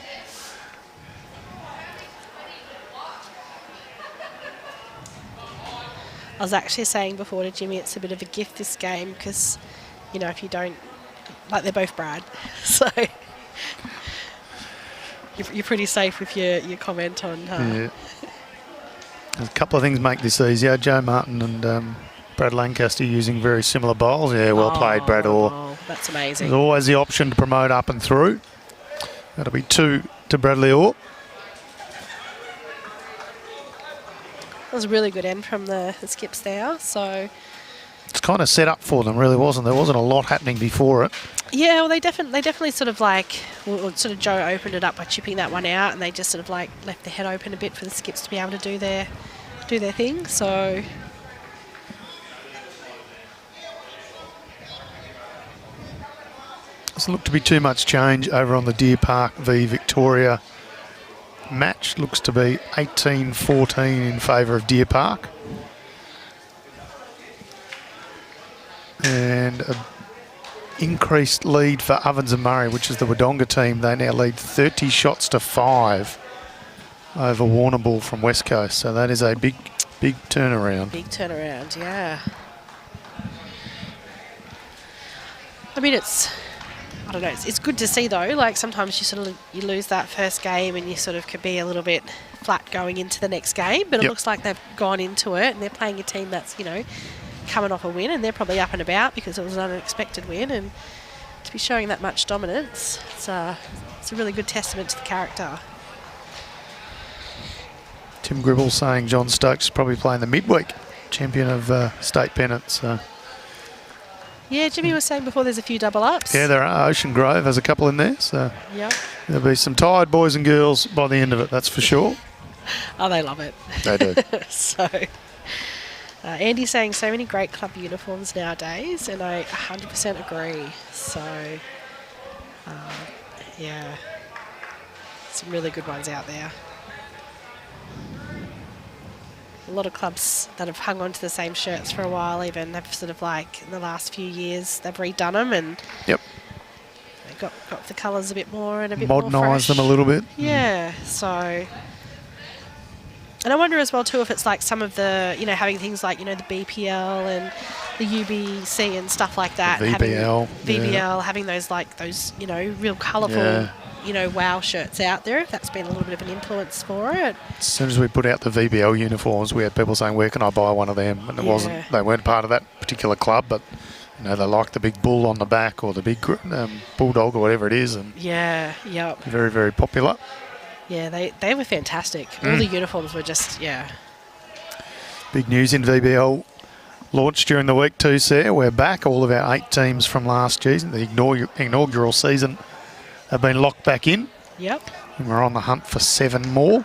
I was actually saying before to Jimmy, it's a bit of a gift, this game, because, if you don't, like, they're both Brad, so you're pretty safe with your comment on... Yeah. There's a couple of things make this easier. Joe Martin and Brad Lancaster using very similar bowls. Yeah, well played, Brad Orr. Oh, that's amazing. There's always the option to promote up and through. That'll be 2 to Bradley Orr. That was a really good end from the skips there, so... It's kind of set up for them, really, wasn't there? Wasn't a lot happening before it. Yeah, well, they definitely sort of sort of Joe opened it up by chipping that one out, and they just sort of left the head open a bit for the skips to be able to do their thing. So Doesn't look to be too much change over on the Deer Park v Victoria match. Looks to be 18-14 in favour of Deer Park. And an increased lead for Ovens and Murray, which is the Wodonga team. They now lead 30 shots to 5 over Warrnambool from West Coast. So that is a big turnaround. big turnaround, yeah. I mean, I don't know, it's good to see though. Like, sometimes you lose that first game and you sort of could be a little bit flat going into the next game, but it looks like they've gone into it and they're playing a team that's, coming off a win, and they're probably up and about because it was an unexpected win, and to be showing that much dominance, it's a really good testament to the character. Tim Gribble saying John Stokes is probably playing the midweek champion of state pennant. So. Yeah, Jimmy was saying before there's a few double ups. Yeah, there are. Ocean Grove has a couple in there, so yep. There'll be some tired boys and girls by the end of it, that's for sure. Oh, they love it. They do. So, Andy's saying so many great club uniforms nowadays, and I 100% agree. So, yeah, some really good ones out there. A lot of clubs that have hung on to the same shirts for a while, even have sort of in the last few years, they've redone them and Yep. they got the colours a bit more and a bit more fresh. Modernised them a little bit. Yeah, so... And I wonder as well too if it's like some of the, having things like, the BPL and the UBC and stuff like that. The VBL. Having those real colourful, wow shirts out there, if that's been a little bit of an influence for it. As soon as we put out the VBL uniforms, we had people saying, where can I buy one of them? And they weren't part of that particular club, but, they like the big bull on the back or the big bulldog or whatever it is. And yeah, yep. Very, very popular. Yeah, they were fantastic. All the uniforms were just, Big news in VBL launched during the week too, Sarah. We're back. All of our 8 teams from last season, the inaugural season, have been locked back in. Yep. And we're on the hunt for 7 more.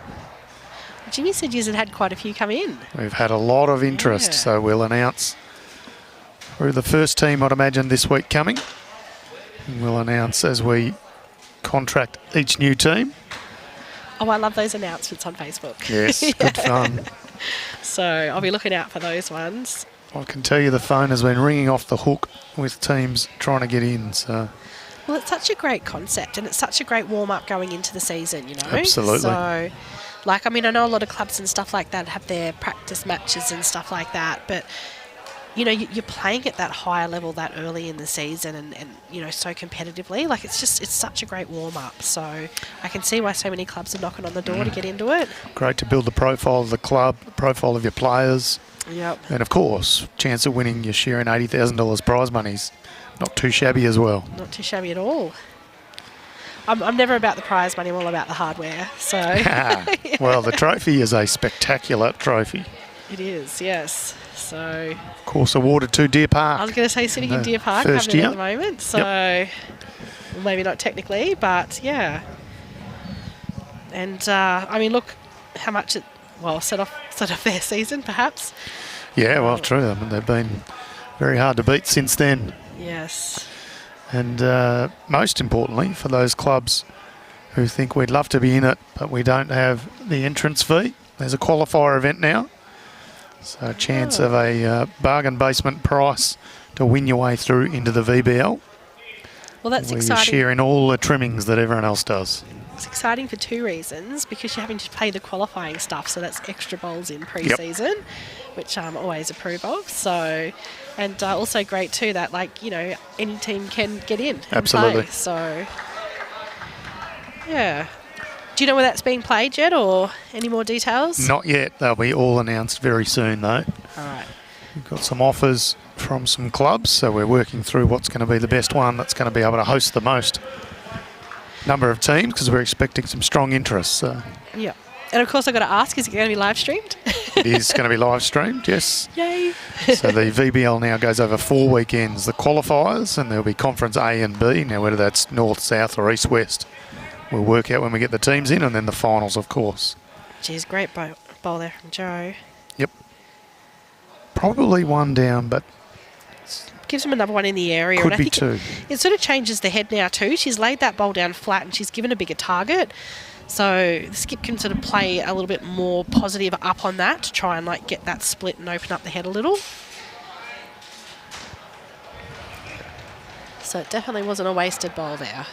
Jimmy said you had quite a few come in. We've had a lot of interest, so we'll announce through the first team, I'd imagine, this week coming. And we'll announce as we contract each new team. Oh, I love those announcements on Facebook. Yes, good fun. So I'll be looking out for those ones. I can tell you the phone has been ringing off the hook with teams trying to get in. So. Well, it's such a great concept and it's such a great warm-up going into the season, Absolutely. So, I know a lot of clubs and stuff like that have their practice matches and stuff like that, but you're playing at that higher level that early in the season and so competitively. Like, it's such a great warm-up. So I can see why so many clubs are knocking on the door to get into it. Great to build the profile of the club, the profile of your players. Yep. And, of course, chance of winning your share in $80,000 prize money's not too shabby as well. Not too shabby at all. I'm never about the prize money, I'm all about the hardware. So Well, the trophy is a spectacular trophy. It is, yes. So, Of course, awarded to Deer Park. I was going to say sitting in Deer Park first having it year. at the moment. So well, maybe not technically, but yeah. And I mean, look how much it set off their season, perhaps. Yeah, well, true. I mean, they've been very hard to beat since then. Yes. And most importantly, for those clubs who think we'd love to be in it, but we don't have the entrance fee, there's a qualifier event now. So a chance of a bargain basement price to win your way through into the VBL. Well, that's where exciting. You're sharing all the trimmings that everyone else does. It's exciting for two reasons, because you're having to pay the qualifying stuff, so that's extra bowls in pre-season, which I always approve of. So, and also great too that any team can get in and Absolutely. play. So, yeah. Do you know where that's being played yet, or any more details? Not yet. They'll be all announced very soon, though. All right. We've got some offers from some clubs, so we're working through what's going to be the best one that's going to be able to host the most number of teams, because we're expecting some strong interest. So Yeah. And of course, I've got to ask, is it going to be live streamed? it is going to be live streamed, yes. Yay. So the VBL now goes over 4 weekends. The qualifiers, and there'll be Conference A and B. Now, whether that's north, south or east, west, we'll work out when we get the teams in, and then the finals, of course. Geez, great bowl there from Joe. Yep. Probably one down, but Gives him another one in the area. could and I be think two. It sort of changes the head now too. She's laid that bowl down flat and she's given a bigger target. So the skip can sort of play a little bit more positive up on that to try and get that split and open up the head a little. So it definitely wasn't a wasted bowl there.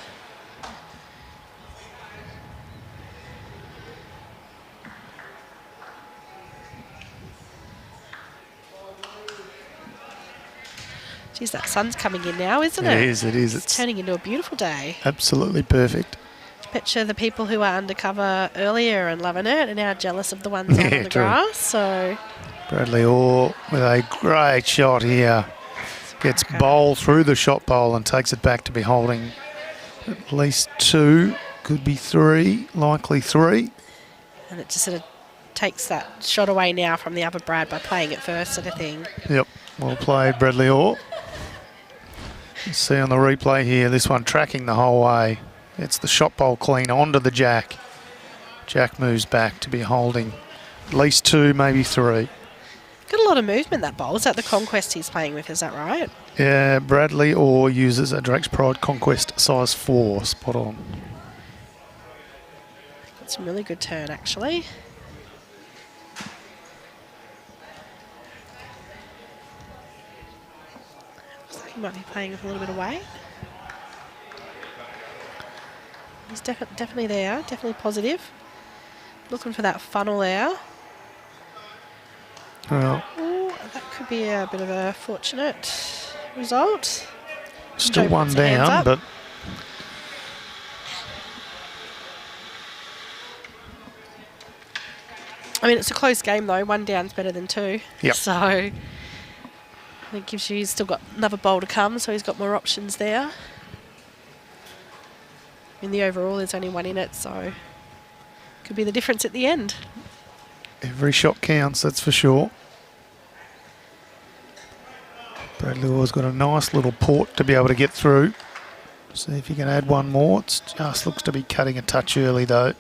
Geez, that sun's coming in now, isn't it? It is, it is. It's turning into a beautiful day. Absolutely perfect. Picture the people who were undercover earlier and loving it and now jealous of the ones out on the true. grass. So Bradley Orr with a great shot here. Gets bowl through the shot bowl and takes it back to be holding at least 2, could be 3, likely 3. and it just sort of takes that shot away now from the other Brad by playing it first, sort of thing. Yep, well played, Bradley Orr. You see on the replay here, this one tracking the whole way. It's the shot bowl clean onto the jack. Jack moves back to be holding at least 2, maybe 3. Got a lot of movement, that bowl. Is that the Conquest he's playing with, is that right? Yeah, Bradley Orr uses a Drake's Pride Conquest size 4, spot on. Got some really good turn, actually. Looks like he might be playing with a little bit of weight. He's definitely there, definitely positive. Looking for that funnel there. Well, Ooh, that could be a bit of a fortunate result. still Joe one puts her hands down, up. but I mean, it's a close game though. 1 down's better than 2. Yep. So it gives you, he's still got another bowl to come, so he's got more options there. In the overall, there's only 1 in it, so could be the difference at the end. every shot counts, that's for sure. Bradley Orr's got a nice little port to be able to get through. See if you can add one more. It just looks to be cutting a touch early though.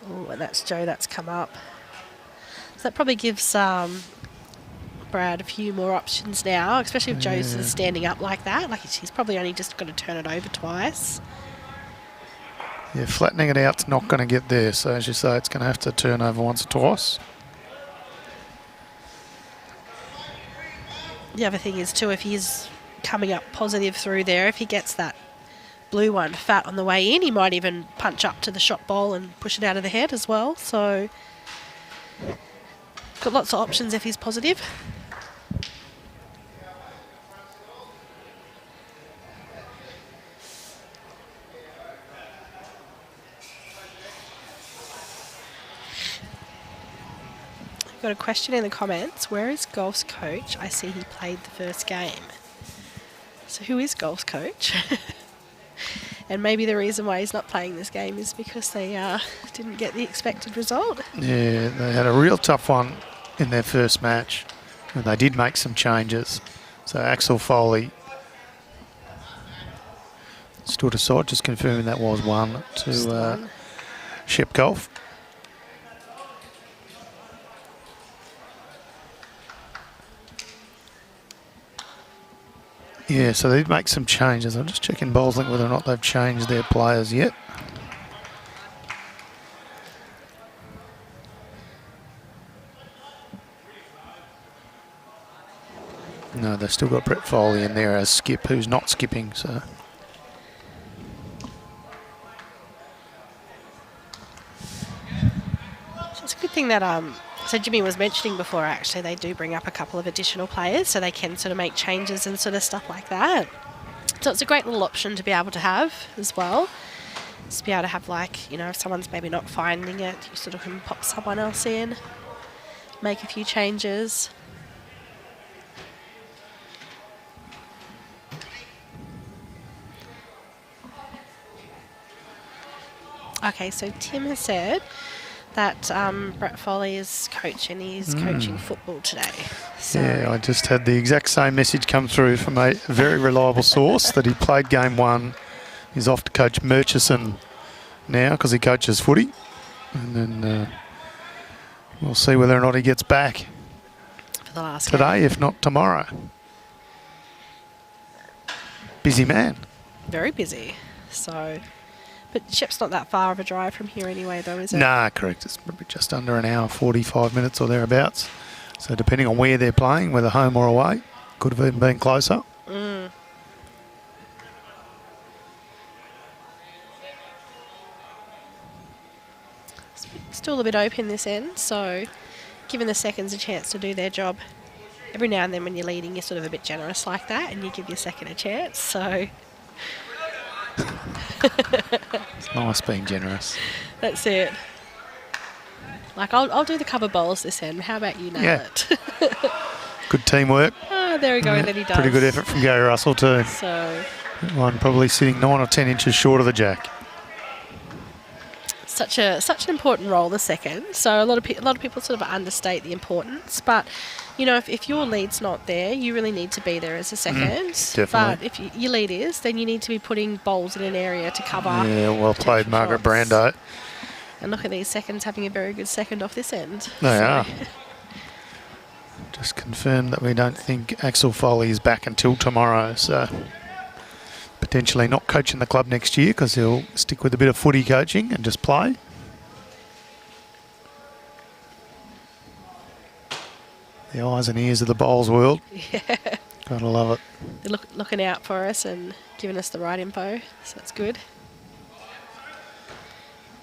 Oh, and that's Joe that's come up. So that probably gives Brad a few more options now, especially if Joe's sort of standing up like that. Like he's probably only just got to turn it over twice. Yeah, flattening it out's not going to get there. So as you say, it's going to have to turn over once or twice. The other thing is too, if he's coming up positive through there, if he gets that blue one fat on the way in, he might even punch up to the shot bowl and push it out of the head as well. So got lots of options if he's positive. got a question in the comments. Where is Golf's coach? I see he played the first game. So who is Golf's coach? And maybe the reason why he's not playing this game is because they didn't get the expected result. Yeah, they had a real tough one in their first match, and they did make some changes. So Axel Foley stood aside, just confirming that was 1 to Shep Golf. Yeah, so they did make some changes. I'm just checking Bowlslink whether or not they've changed their players yet. No, they've still got Brett Foley in there as skip, who's not skipping. So it's a good thing that so Jimmy was mentioning before, actually, they do bring up a couple of additional players so they can sort of make changes and sort of stuff like that. So it's a great little option to be able to have as well. Just to be able to have, like, you know, if someone's maybe not finding it, you sort of can pop someone else in, make a few changes. Okay, so Tim has said that Brett Foley is coaching. He's coaching football today. So yeah, I just had the exact same message come through from a very reliable source that he played game 1. He's off to coach Murchison now because he coaches footy. And then we'll see whether or not he gets back for the last today, game. if not tomorrow. Busy man. Very busy. So, but Shep's not that far of a drive from here anyway, though, is it? Nah, correct. It's probably just under an hour, 45 minutes or thereabouts. So depending on where they're playing, whether home or away, could have even been closer. Still a bit open this end, so giving the seconds a chance to do their job. Every now and then when you're leading, you're sort of a bit generous like that and you give your second a chance, so... It's nice being generous. That's it. Like, I'll do the cover bowls this end. How about you nail it? Good teamwork. Oh, there we go, and then he does. Pretty good effort from Gary Russell too. So... One probably sitting 9 or 10 inches short of the jack. Such an important role, the second. So a lot of people sort of understate the importance, but you know, if your lead's not there, you really need to be there as a second. Definitely. But if your lead is, then you need to be putting bowls in an area to cover. Yeah, well played, Margaret Brando. And look at these seconds having a very good second off this end. They are. Just confirm that we don't think Axel Foley is back until tomorrow, so potentially not coaching the club next year because he'll stick with a bit of footy coaching and just play. The eyes and ears of the bowls world. Yeah. Gotta love it. They're looking out for us and giving us the right info, so that's good.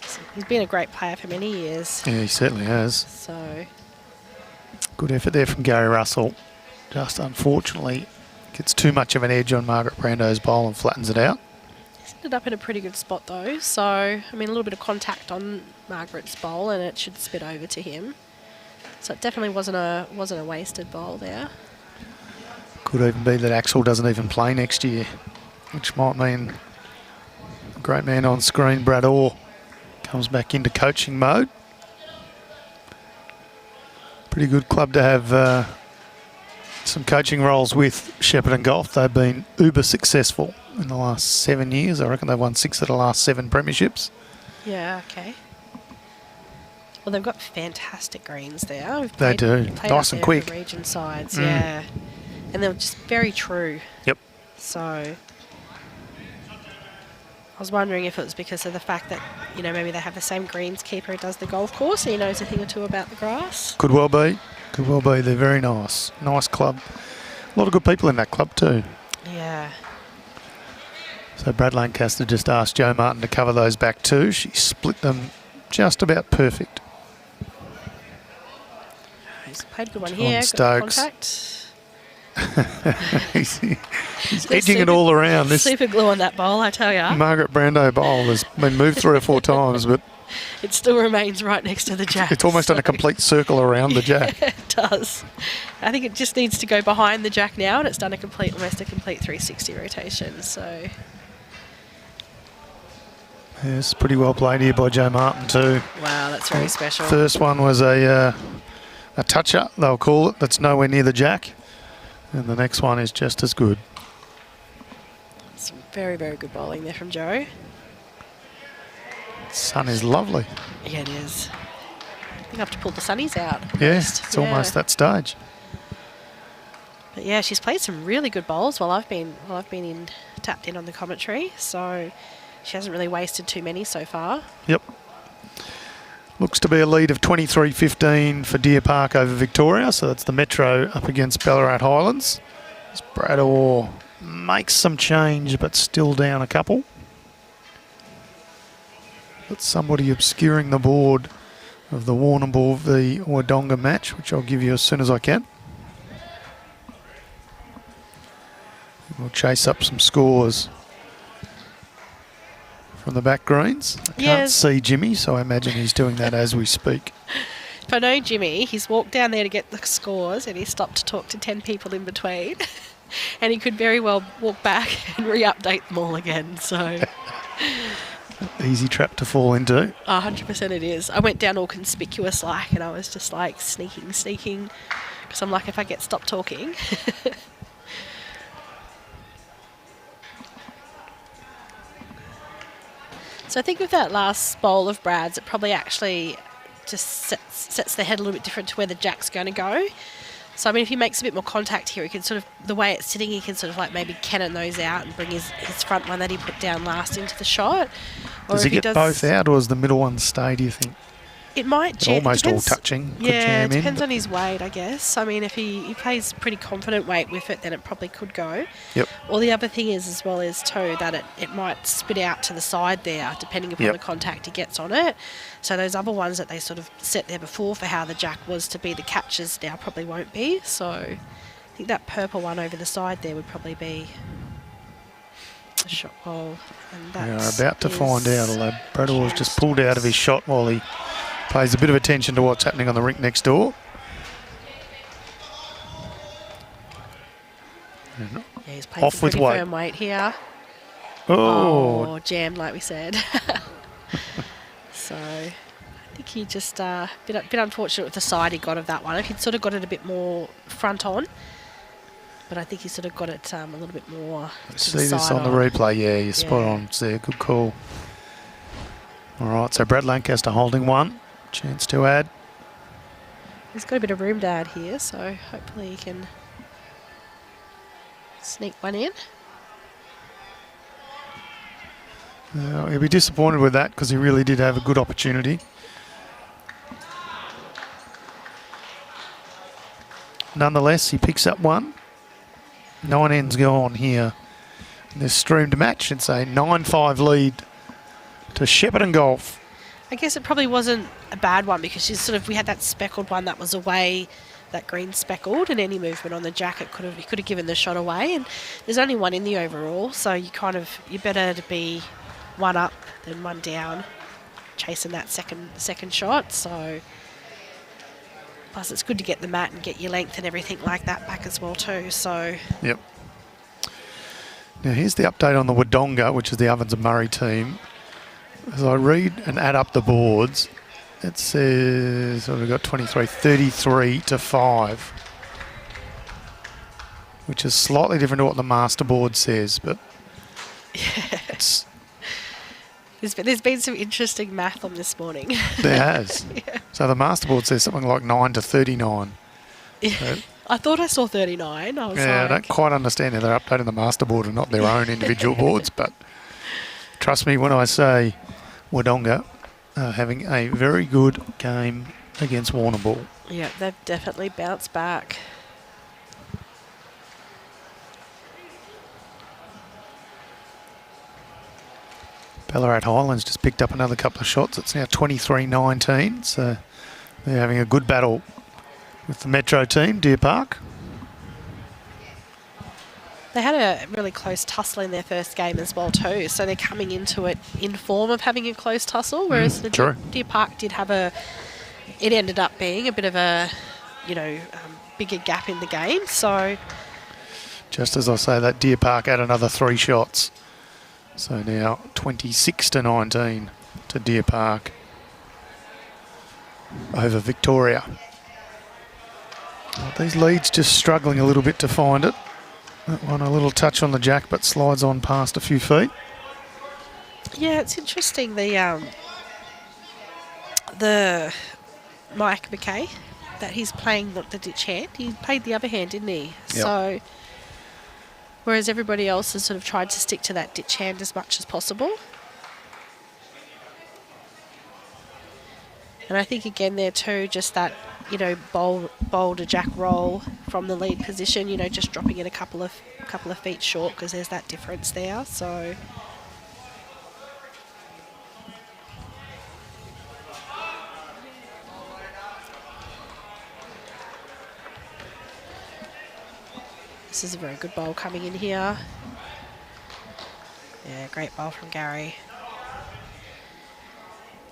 So he's been a great player for many years. Yeah, he certainly has. So Good effort there from Gary Russell. Just unfortunately gets too much of an edge on Margaret Brando's bowl and flattens it out. he's ended up in a pretty good spot though. So I mean, a little bit of contact on Margaret's bowl and it should spit over to him. So it definitely wasn't a wasted bowl there. Could even be that Axel doesn't even play next year, which might mean a great man on screen, Brad Orr, comes back into coaching mode. Pretty good club to have some coaching roles with Shepparton Golf. They've been uber successful in the last 7 years. I reckon they've won 6 of the last 7 premierships. Yeah, okay. Well, they've got fantastic greens there. They do. Played Nice up and there quick. for region sides, yeah. And they're just very true. Yep. So I was wondering if it was because of the fact that, you know, maybe they have the same greenskeeper who does the golf course and he knows a thing or two about the grass. Could well be. Could well be. They're very nice. Nice club. A lot of good people in that club too. Yeah. So Brad Lancaster just asked Jo Martin to cover those back too. She split them just about perfect. He's played a good one John here. Stokes. Got contact. he's edging it all around. This Super glue on that bowl, I tell ya. Margaret Brando bowl has been moved 3 or 4 times, but It still remains right next to the jack. it's almost done a complete circle around the jack. It does. I think it just needs to go behind the jack now, and it's done almost a complete 360 rotation. So Yes, pretty well played here by Joe Martin too. wow, that's very special. First one was a toucher, they'll call it, that's nowhere near the jack. And the next one is just as good. Some very, very good bowling there from Joe. Sun is lovely. Yeah, it is. You have to pull the sunnies out. Yeah, almost. it's almost that stage. But yeah, she's played some really good bowls while I've been tapped in on the commentary. So she hasn't really wasted too many so far. Yep. Looks to be a lead of 23-15 for Deer Park over Victoria. So that's the Metro up against Ballarat Highlands. As Brad Orr makes some change, but still down a couple. But somebody obscuring the board of the Warrnambool v Wodonga match, which I'll give you as soon as I can. We'll chase up some scores from the back greens. I can't see Jimmy, so I imagine he's doing that as we speak. If I know Jimmy, he's walked down there to get the scores and he stopped to talk to 10 people in between. And he could very well walk back and re-update them all again. So Easy trap to fall into. 100% it is. I went down all conspicuous like, and I was just like sneaking. Because I'm like, if I get stopped talking. So I think with that last bowl of Brad's, it probably actually just sets the head a little bit different to where the jack's going to go. So, I mean, if he makes a bit more contact here, he can sort of, the way it's sitting, he can sort of like maybe cannon those out and bring his front one that he put down last into the shot. Or Does he get both out, or does the middle one stay, do you think? It might jam. Almost all touching. Could Yeah, jam it depends in, on his weight, I guess. I mean, if he plays pretty confident weight with it, then it probably could go. Yep. Or the other thing is, as well as too, that it might spit out to the side there, depending upon the contact he gets on it. So those other ones that they sort of set there before for how the jack was to be the catches now probably won't be. So I think that purple one over the side there would probably be a shot hole. And we are about to find out, although Brad Orr's just pulled out of his shot while he pays a bit of attention to what's happening on the rink next door. Yeah, he's playing off some with pretty weight. firm weight here. Oh, jammed, like we said. So I think he just bit unfortunate with the side he got of that one. If he'd sort of got it a bit more front on, but I think he sort of got it a little bit more. See this on the replay. Yeah, you're spot on. It's there. Good call. All right, so Brad Lancaster holding one. Chance to add. He's got a bit of room to add here, so hopefully he can sneak one in. He'll be disappointed with that because he really did have a good opportunity. Nonetheless, he picks up one. 9 ends gone here in this streamed match. It's a 9-5 lead to Shepparton Golf. I guess it probably wasn't a bad one because we had that speckled one that was away, that green speckled, and any movement on the jacket he could have given the shot away. And there's only one in the overall, so you're better to be one up than one down, chasing that second shot. So plus it's good to get the mat and get your length and everything like that back as well too. So yep. Now here's the update on the Wodonga, which is the Ovens and Murray team. As I read and add up the boards, it says we've got 33-5, which is slightly different to what the master board says, but it's there's been some interesting math on this morning. There has. Yeah. So the master board says something like 9-39. Yeah. So, I thought I saw 39. I was I don't quite understand how they're updating the master board and not their own individual boards, but trust me when I say Wodonga having a very good game against Warrnambool. Yeah, they've definitely bounced back. Ballarat Highlands just picked up another couple of shots. It's now 23-19, so they're having a good battle with the Metro team, Deer Park. They had a really close tussle in their first game as well too, so they're coming into it in form of having a close tussle, whereas the Deer Park did have it ended up being a bit of a, bigger gap in the game, so... Just as I say that, Deer Park had another 3 shots. So now 26-19 to Deer Park over Victoria. Well, these leads just struggling a little bit to find it. That one a little touch on the jack, but slides on past a few feet. Yeah, it's interesting. The Mike McKay, that he's playing the ditch hand. He played the other hand, didn't he? Yep. So, whereas everybody else has sort of tried to stick to that ditch hand as much as possible. And I think again there too, just that, bowl to jack roll from the lead position, just dropping it a couple of feet short because there's that difference there. So this is a very good bowl coming in here. Yeah, great bowl from Gary.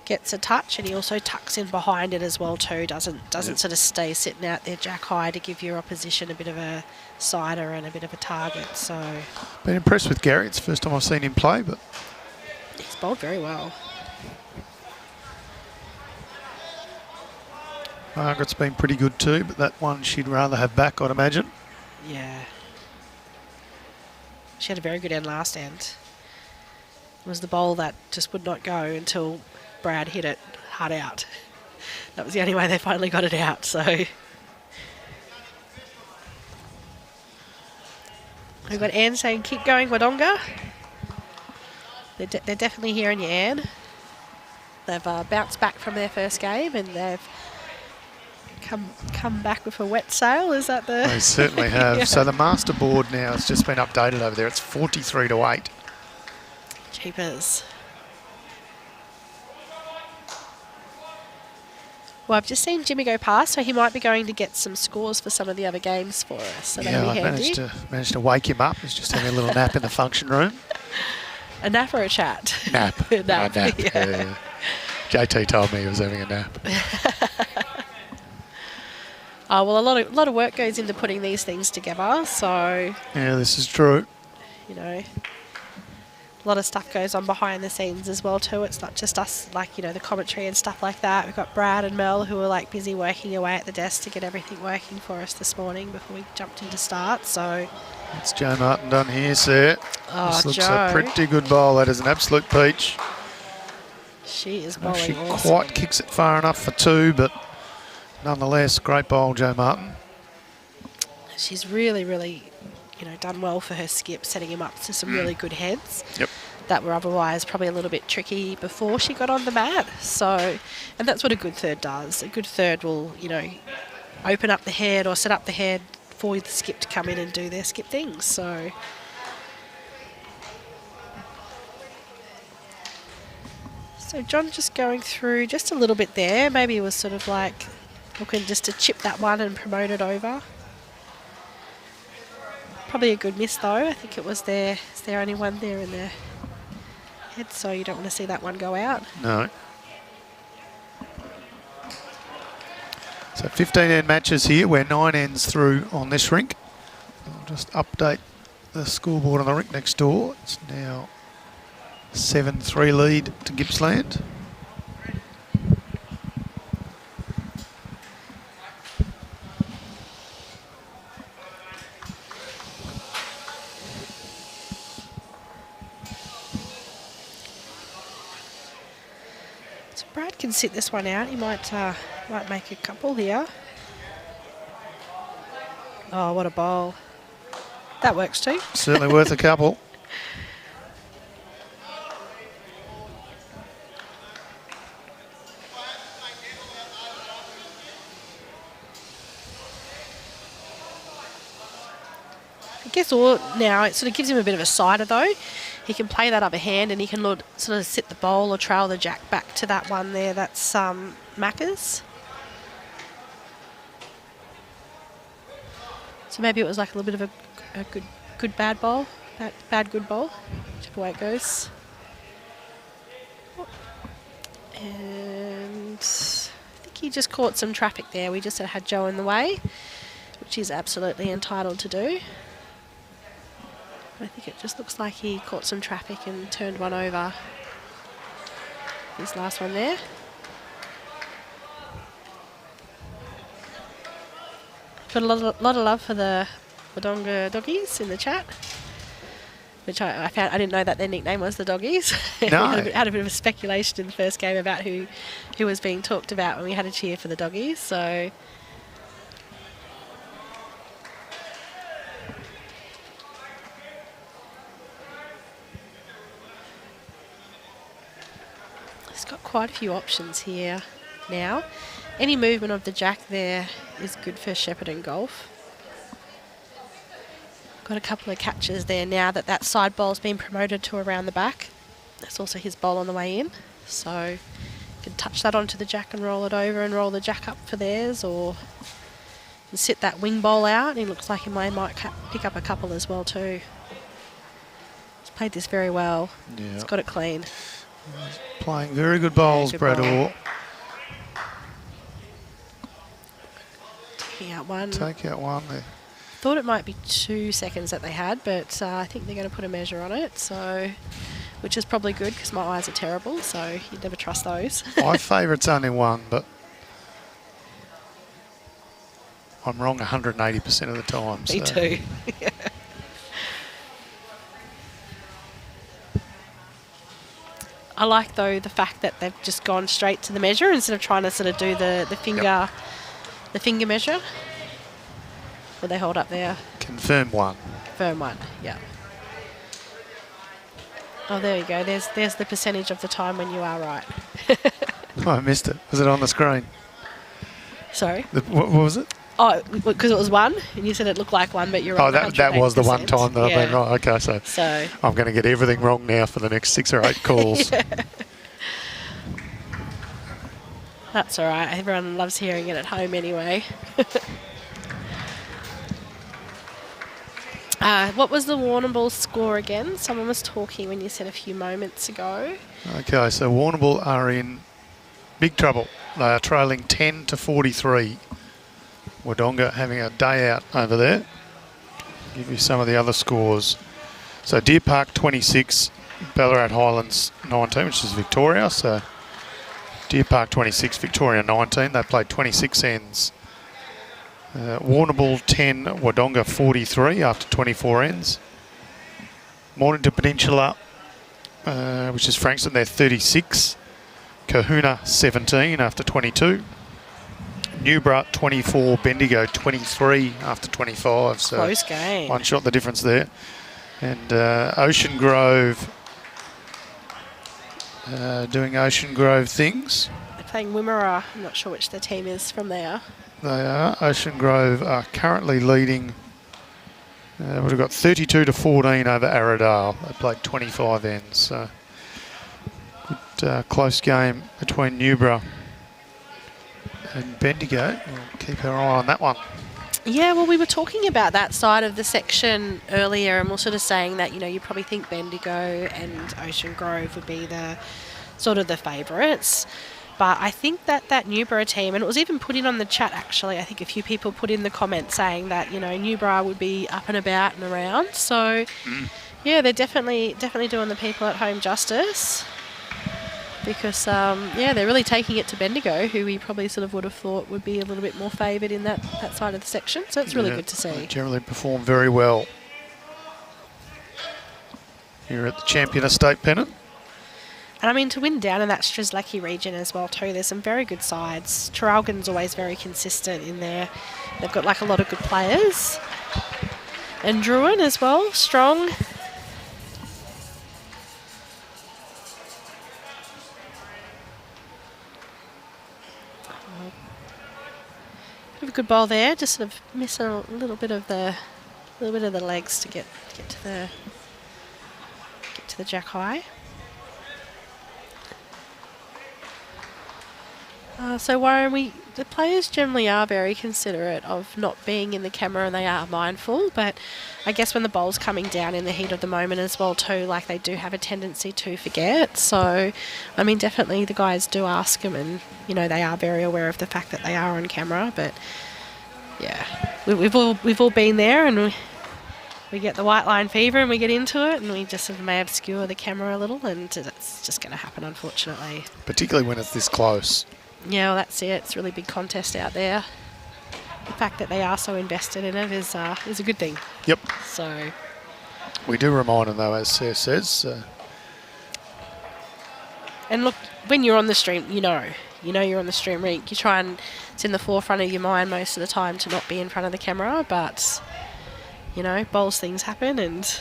Gets a touch, and he also tucks in behind it as well too. Doesn't sort of stay sitting out there jack high to give your opposition a bit of a cider and a bit of a target. So been impressed with Gary. It's the first time I've seen him play, but he's bowled very well. Margaret's been pretty good too, but that one she'd rather have back, I'd imagine. Yeah, she had a very good end last end. It was the bowl that just would not go until Brad hit it hard out. That was the only way they finally got it out, so... We've got Anne saying, keep going, Wodonga. They're definitely hearing you, Anne. They've bounced back from their first game and they've come back with a wet sail. Is that the... They certainly have. Yeah. So the master board now has just been updated over there. It's 43-8. Jeepers. Well, I've just seen Jimmy go past, so he might be going to get some scores for some of the other games for us. So Yeah, that'll I be handy. managed to wake him up. He's just having a little nap in the function room. A nap or a chat? Nap. Nap, A nap. yeah. Yeah. JT told me he was having a nap. Oh, well, a lot of work goes into putting these things together, so... Yeah, this is true. A lot of stuff goes on behind the scenes as well too. It's not just us, the commentary and stuff like that. We've got Brad and Mel who are busy working away at the desk to get everything working for us this morning before we jumped into start. So It's Joe Martin done here, sir. Oh, this looks Joe. a pretty good bowl. That is an absolute peach. She is bowling She awesome. quite kicks it far enough for 2, but nonetheless, great bowl, Joe Martin. She's really, really, done well for her skip, setting him up to some really good heads. Yep. That were otherwise probably a little bit tricky before she got on the mat. So, and that's what a good third does. A good third will, open up the head or set up the head for the skip to come in and do their skip things. So, John just going through just a little bit there. Maybe it was sort of looking just to chip that one and promote it over. Probably a good miss though. I think it was there. Is there only one there in the head? So you don't want to see that one go out. No. So 15 end matches here. We're 9 ends through on this rink. I'll just update the scoreboard on the rink next door. It's now 7-3 lead to Gippsland. So Brad can sit this one out. He might make a couple here. Oh, what a bowl. That works too. Certainly worth a couple. I guess now it sort of gives him a bit of a cider though. He can play that other hand and he can sort of sit the bowl or trail the jack back to that one there. That's Macca's. So maybe it was a little bit of a good good bad ball, bad good ball, whichever way it goes. And I think he just caught some traffic there. We just had Joe in the way, which he's absolutely entitled to do. I think it just looks like he caught some traffic and turned one over. His last one there. Got a lot of love for the Wodonga doggies in the chat, which I found. I didn't know that their nickname was the doggies. No. We had a bit of a speculation in the first game about who was being talked about when we had a cheer for the doggies. So. It's got quite a few options here now. Any movement of the jack there is good for Shepparton Golf. Got a couple of catches there now that side ball's been promoted to around the back. That's also his bowl on the way in. So you can touch that onto the jack and roll it over and roll the jack up for theirs, or sit that wing bowl out. He looks like he might pick up a couple as well too. He's played this very well. Yeah. He's got it clean. He's playing very good bowls, Good Brad bowl. Orr. Taking out one. Take out one there. Thought it might be 2 seconds that they had, but I think they're going to put a measure on it, so which is probably good because my eyes are terrible, so you'd never trust those. My favourite's only one, but I'm wrong 180% of the time. Me so. too. I like, though, the fact that they've just gone straight to the measure instead of trying to sort of do the finger the finger measure. Will they hold up there? Confirm one. Firm one, yeah. Oh, there you go. There's the percentage of the time when you are right. Oh, I missed it. Was it on the screen? Sorry? What was it? Oh, because it was one, and you said it looked like one, but you're Oh, wrong. that was the one 108%. time that I've been Yeah. right. Okay, so I'm going to get everything wrong now for the next 6 or 8 calls. Yeah. That's all right. Everyone loves hearing it at home anyway. What was the Warrnambool score again? Someone was talking when you said a few moments ago. Okay, so Warrnambool are in big trouble. They are trailing 10 to 43. Wodonga having a day out over there. Give you some of the other scores. So Deer Park 26, Ballarat Highlands 19, which is Victoria. So Deer Park 26, Victoria 19. They played 26 ends. Warrnambool 10, Wodonga 43 after 24 ends. Mornington Peninsula, which is Frankston, they're 36. Kahuna 17 after 22. Newborough 24, Bendigo 23 after 25. So Close game. one shot the difference there. And Ocean Grove doing Ocean Grove things. They're playing Wimmera. I'm not sure which the team is from there. They are. Ocean Grove are currently leading. We've got 32 to 14 over Arradale. They played 25 ends. So good, close game between Newborough and Bendigo. We'll keep our eye on that one. Yeah, well, we were talking about that side of the section earlier, and we're sort of saying that, you know, you probably think Bendigo and Ocean Grove would be the sort of the favourites. But I think that Newborough team, and it was even put in on the chat actually, I think a few people put in the comments saying that, you know, Newborough would be up and about and around. So, yeah, they're definitely doing the people at home justice. Because, yeah, they're really taking it to Bendigo, who we probably sort of would have thought would be a little bit more favoured in that side of the section. So it's really good to see. They generally perform very well here at the Champion Estate Pennant. And I mean, to win down in that Strzelecki region as well too, there's some very good sides. Traralgon's always very consistent in there. They've got like a lot of good players. And Druin as well, strong. Have a good ball there, just sort of missing a little bit of the legs to get to the jack high. So Warren, the players generally are very considerate of not being in the camera, and they are mindful, but I guess when the ball's coming down in the heat of the moment as well too, like they do have a tendency to forget. So, I mean, definitely the guys do ask them, and, you know, they are very aware of the fact that they are on camera, but yeah, we've all been there, and we get the white line fever and we get into it, and we just sort of may obscure the camera a little, and it's just going to happen, unfortunately. Particularly when it's this close. Yeah, well, that's it. It's a really big contest out there. The fact that they are so invested in it is a good thing. Yep. So We do remind them, though, as Sarah says. And look, when you're on the stream, you know you're on the stream rink. You try and it's in the forefront of your mind most of the time to not be in front of the camera, but, you know, bowls things happen, and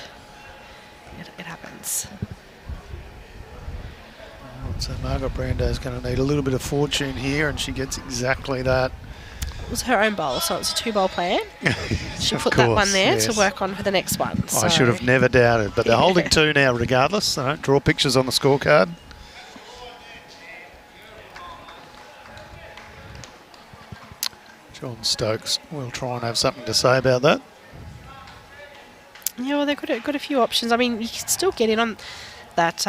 it happens. So Margaret Brando's going to need a little bit of fortune here, and she gets exactly that. It was her own bowl, so it's a 2-bowl plan. She Of put that course, one there yes. to work on for the next one. So. I should have never doubted, but they're holding 2 now regardless. They don't draw pictures on the scorecard. John Stokes will try and have something to say about that. Yeah, well, they've got a few options. I mean, you can still get in on that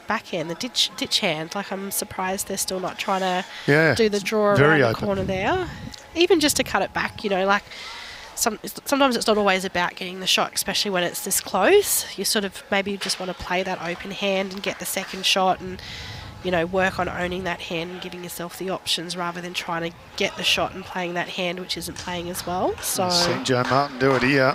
backhand, the ditch hand. Like, I'm surprised they're still not trying to do the draw around the corner there. Even just to cut it back, you know, like sometimes it's not always about getting the shot, especially when it's this close. You sort of maybe just want to play that open hand and get the second shot, and, you know, work on owning that hand and giving yourself the options rather than trying to get the shot and playing that hand which isn't playing as well. So I've seen Jo Martin do it here.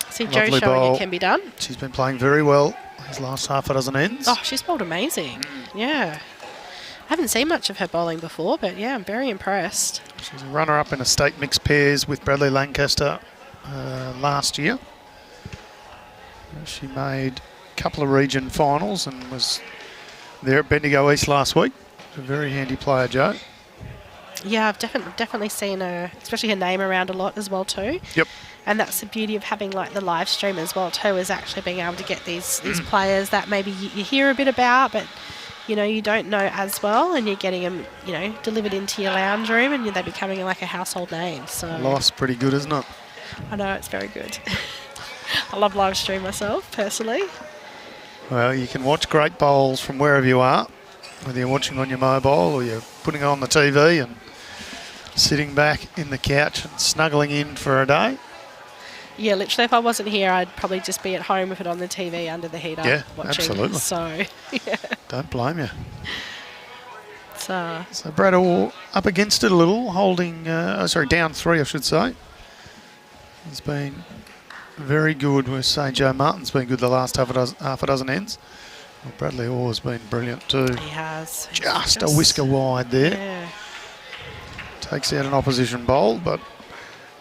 See Jo Lovely showing bowl. it can be done. She's been playing very well these last half a dozen ends. Oh, she's bowled amazing. Yeah. I haven't seen much of her bowling before, but yeah, I'm very impressed. She's a runner-up in a state mixed pairs with Bradley Lancaster last year. She made a couple of region finals and was there at Bendigo East last week. She's a very handy player, Jo. Yeah, I've definitely seen her, especially her name around a lot as well too. Yep. And that's the beauty of having like the live stream as well too, is actually being able to get these players that maybe you hear a bit about, but, you know, you don't know as well, and you're getting them, you know, delivered into your lounge room, and they're becoming like a household name. So Life's pretty good, isn't it? I know, it's very good. I love live stream myself personally. Well, you can watch great bowls from wherever you are, whether you're watching on your mobile or you're putting it on the TV and sitting back in the couch and snuggling in for a day. Yeah, literally, if I wasn't here, I'd probably just be at home with it on the TV under the heater watching. Absolutely. So, yeah. Don't blame you. So Brad Orr up against it a little, holding, down 3, I should say. He's been very good. We're saying Jo Martin's been good the last half a dozen ends. Well, Bradley Orr's been brilliant too. he has. Just a whisker wide there. Yeah. Takes out an opposition bowl, but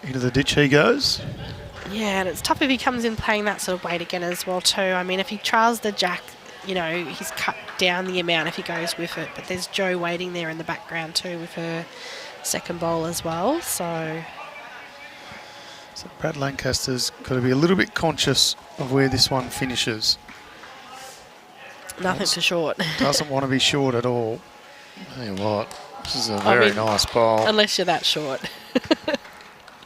into the ditch he goes. Yeah, and it's tough if he comes in playing that sort of weight again as well too. I mean, if he trials the jack, you know, he's cut down the amount if he goes with it. But there's Jo waiting there in the background too with her second bowl as well. So Brad Lancaster's got to be a little bit conscious of where this one finishes. nothing too short. Doesn't want to be short at all. Tell you what, this is a very nice bowl. Unless you're that short.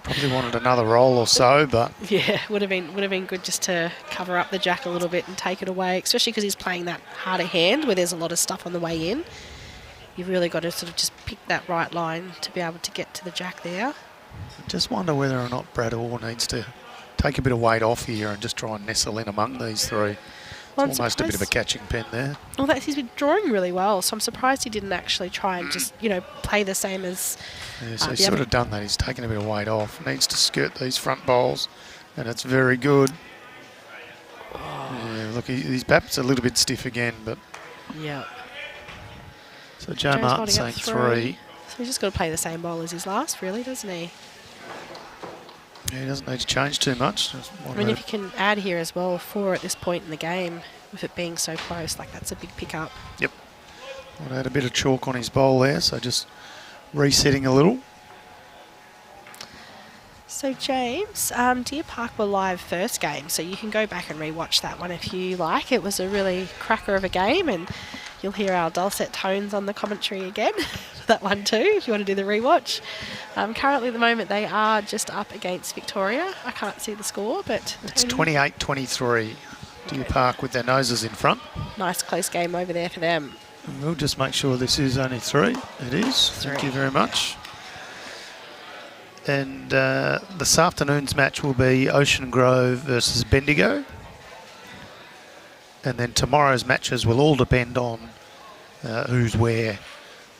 Probably wanted another roll or so, but Yeah, would have been good just to cover up the jack a little bit and take it away, especially because he's playing that harder hand where there's a lot of stuff on the way in. You've really got to sort of just pick that right line to be able to get to the jack there. I just wonder whether or not Brad Orr needs to take a bit of weight off here and just try and nestle in among these 3. Well, It's almost a bit of a catching pen there. Well, he's been drawing really well, so I'm surprised he didn't actually try and just, you know, play the same as... Yeah, so he's sort of done that. He's taken a bit of weight off. Needs to skirt these front bowls, and it's very good. Yeah, look, his bat's a little bit stiff again, but... Yeah. So Jo Martin's saying 3. So he's just got to play the same bowl as his last, really, doesn't he? Yeah, he doesn't need to change too much. I mean, if you can add here as well, 4 at this point in the game, with it being so close, like that's a big pickup. Yep. Well, had a bit of chalk on his bowl there, so just resetting a little. So James, Deer Park were live first game, so you can go back and rewatch that one if you like. It was a really cracker of a game, and You'll hear our dulcet tones on the commentary again. That one too, if you want to do the rewatch. Currently at the moment they are just up against Victoria. I can't see the score, but... It's 28-23. Deer Park with their noses in front. Nice close game over there for them. And we'll just make sure this is only 3. It is. Thank you very much. And this afternoon's match will be Ocean Grove versus Bendigo. And then tomorrow's matches will all depend on who's where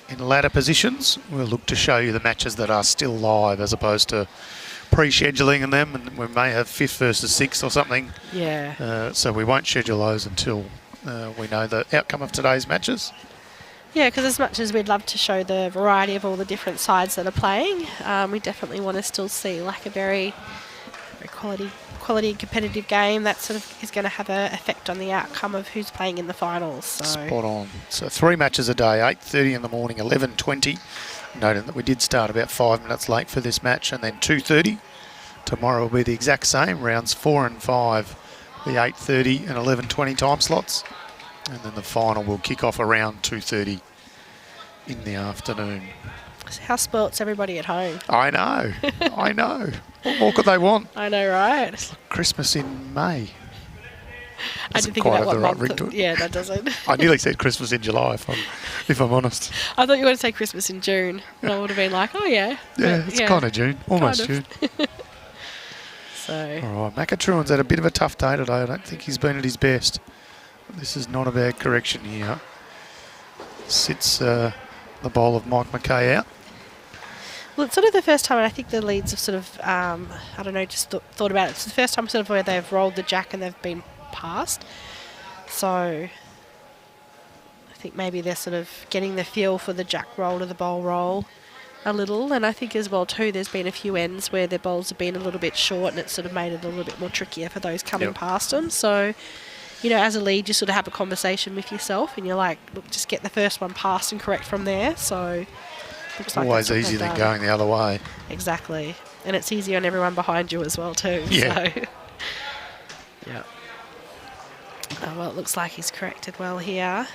in ladder positions. We'll look to show you the matches that are still live as opposed to pre-scheduling them, and we may have 5th versus 6th or something. Yeah. So we won't schedule those until we know the outcome of today's matches. Yeah, because as much as we'd love to show the variety of all the different sides that are playing, we definitely want to still see like a very quality competitive game that sort of is going to have an effect on the outcome of who's playing in the finals. So. Spot on. So 3 matches a day, 8:30 in the morning, 11:20. Noting that we did start about 5 minutes late for this match, and then 2:30. Tomorrow will be the exact same, rounds 4 and 5, the 8:30 and 11:20 time slots. And then the final will kick off around 2:30 in the afternoon. How spoilt's everybody at home? I know, I know. What more could they want? I know, right? It's like Christmas in May. I didn't think about what month. Yeah, that doesn't. I nearly said Christmas in July, if I'm honest. I thought you were going to say Christmas in June. And I would have been like, oh yeah. Yeah, it's kind of June, almost kind June. of. So. All right, Macatruan's had a bit of a tough day today. I don't think he's been at his best. This is not a bad correction here. Sits the bowl of Mike McKay out. Well, it's sort of the first time, and I think the leads have sort of, I don't know, just thought about it. It's the first time sort of where they've rolled the jack and they've been passed. So I think maybe they're sort of getting the feel for the jack roll to the bowl roll a little. And I think as well too, there's been a few ends where their bowls have been a little bit short, and it's sort of made it a little bit more trickier for those coming past them. So, you know, as a lead, you sort of have a conversation with yourself and you're like, look, just get the first one passed and correct from there. So looks like always easier than going the other way. Exactly. And it's easier on everyone behind you as well too. Yeah. So. Yeah. Oh, well, it looks like he's corrected well here.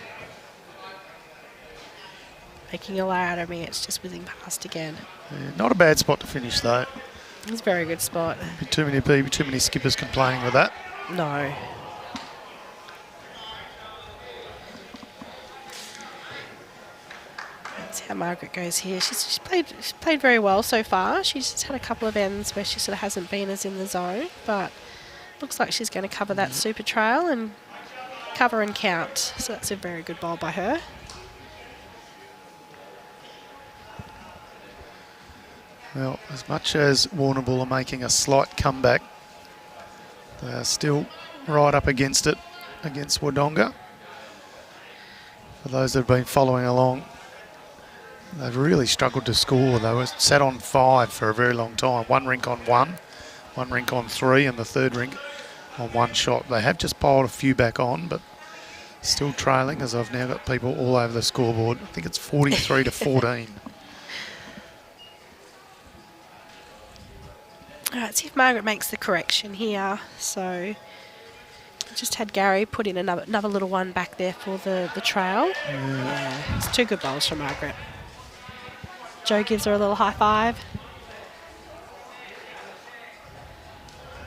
Making a lay out of me, it's just whizzing past again. Yeah, not a bad spot to finish though. It's a very good spot. Too many people, too many skippers complaining with that. No. That's how Margaret goes here. She's played very well so far. She's just had a couple of ends where she sort of hasn't been as in the zone, but looks like she's going to cover that super trail and cover and count. So that's a very good bowl by her. Well, as much as Warrnambool are making a slight comeback, they are still right up against it, against Wodonga. For those that have been following along, they've really struggled to score. They were sat on 5 for a very long time. One rink on 1, one rink on 3, and the third rink on 1 shot. They have just piled a few back on, but still trailing, as I've now got people all over the scoreboard. I think it's 43 to 14. All right, see if Margaret makes the correction here. So just had Gary put in another little one back there for the trail. Yeah, it's 2 good bowls from Margaret. Joe gives her a little high five.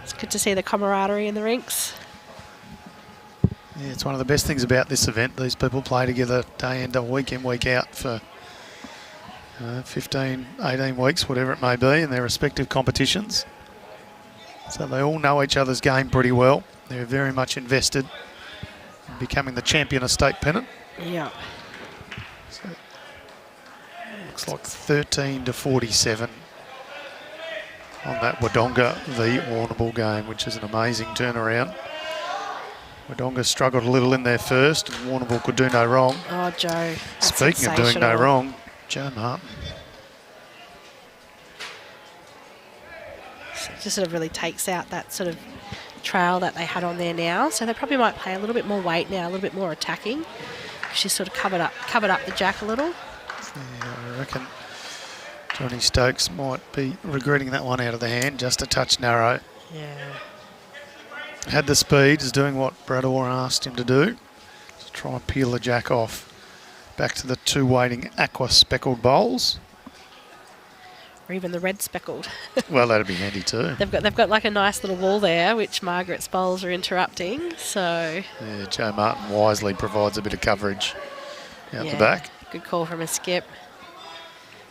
It's good to see the camaraderie in the rinks. Yeah, it's one of the best things about this event. These people play together day in, week in, week out for 15, 18 weeks, whatever it may be, in their respective competitions. So they all know each other's game pretty well. They're very much invested in becoming the champion of state pennant. Yeah. So looks like 13 to 47 on that Wodonga v Warrnambool game, which is an amazing turnaround. Wodonga struggled a little in there first, and Warrnambool could do no wrong. Oh, Joe. Speaking of doing no wrong, Joe Martin. So it just sort of really takes out that sort of trail that they had on there now. So they probably might play a little bit more weight now, a little bit more attacking. She's sort of covered up the jack a little. Yeah, I reckon Johnny Stokes might be regretting that one out of the hand, just a touch narrow. Yeah. Had the speed, is doing what Brad Orr asked him to do, to try and peel the jack off. Back to the two waiting aqua speckled bowls. Or even the red speckled. Well, that'd be handy too. They've got like a nice little wall there, which Margaret's bowls are interrupting. So Yeah, Joe Martin wisely provides a bit of coverage out the back. Good call from a skip.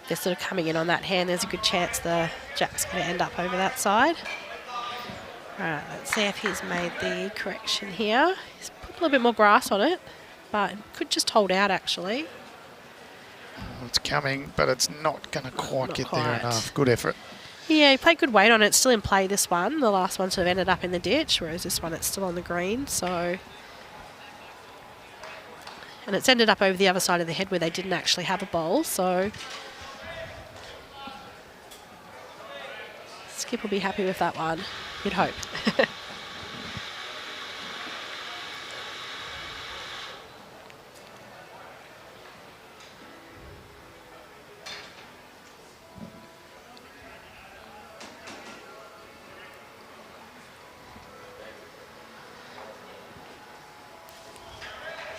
They're sort of coming in on that hand. There's a good chance the jack's going to end up over that side. All right, let's see if he's made the correction here. He's put a little bit more grass on it, but it could just hold out actually. It's coming, but it's not going to quite get there quite. enough. Good effort. Yeah, he played good weight on it. It's still in play, this one. The last one sort of ended up in the ditch, whereas this one it's still on the green. So, and it's ended up over the other side of the head where they didn't actually have a bowl. So Skip will be happy with that one, you'd hope.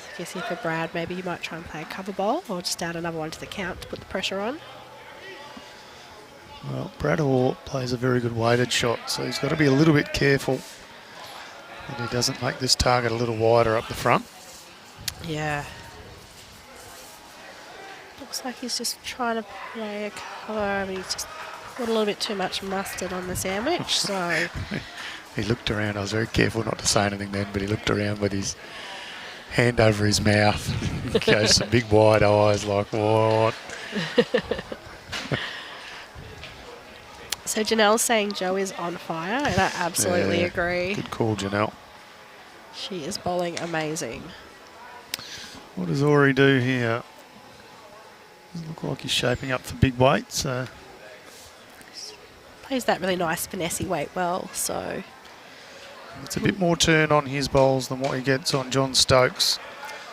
I guess here for Brad, maybe he might try and play a cover bowl or just add another one to the count to put the pressure on. Well, Brad Orr plays a very good weighted shot, so he's got to be a little bit careful that he doesn't make this target a little wider up the front. Yeah. Looks like he's just trying to play a cover, but he's just put a little bit too much mustard on the sandwich, so... He looked around. I was very careful not to say anything then, but he looked around with his hand over his mouth. He goes some big wide eyes like, what? So Janelle's saying Joe is on fire, and I absolutely agree. Good call, Janelle. She is bowling amazing. What does Ori do here? Doesn't look like he's shaping up for big weight, so... Plays that really nice finessey weight well, so... It's a bit more turn on his bowls than what he gets on John Stokes.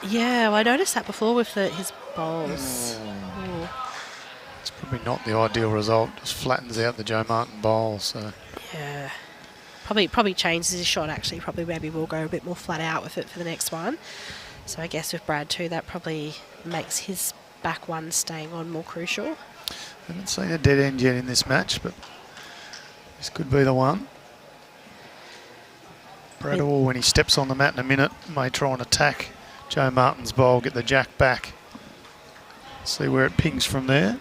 Yeah, well, I noticed that before with his bowls. Ooh. It's probably not the ideal result. Just flattens out the Joe Martin bowl, so... Yeah. Probably changes his shot, actually. Probably maybe we'll go a bit more flat out with it for the next one. So I guess with Brad too, that probably makes his back one staying on more crucial. I haven't seen a dead end yet in this match, but this could be the one. Brad Orr, when he steps on the mat in a minute, may try and attack Joe Martin's bowl, get the jack back. See where it pings from there.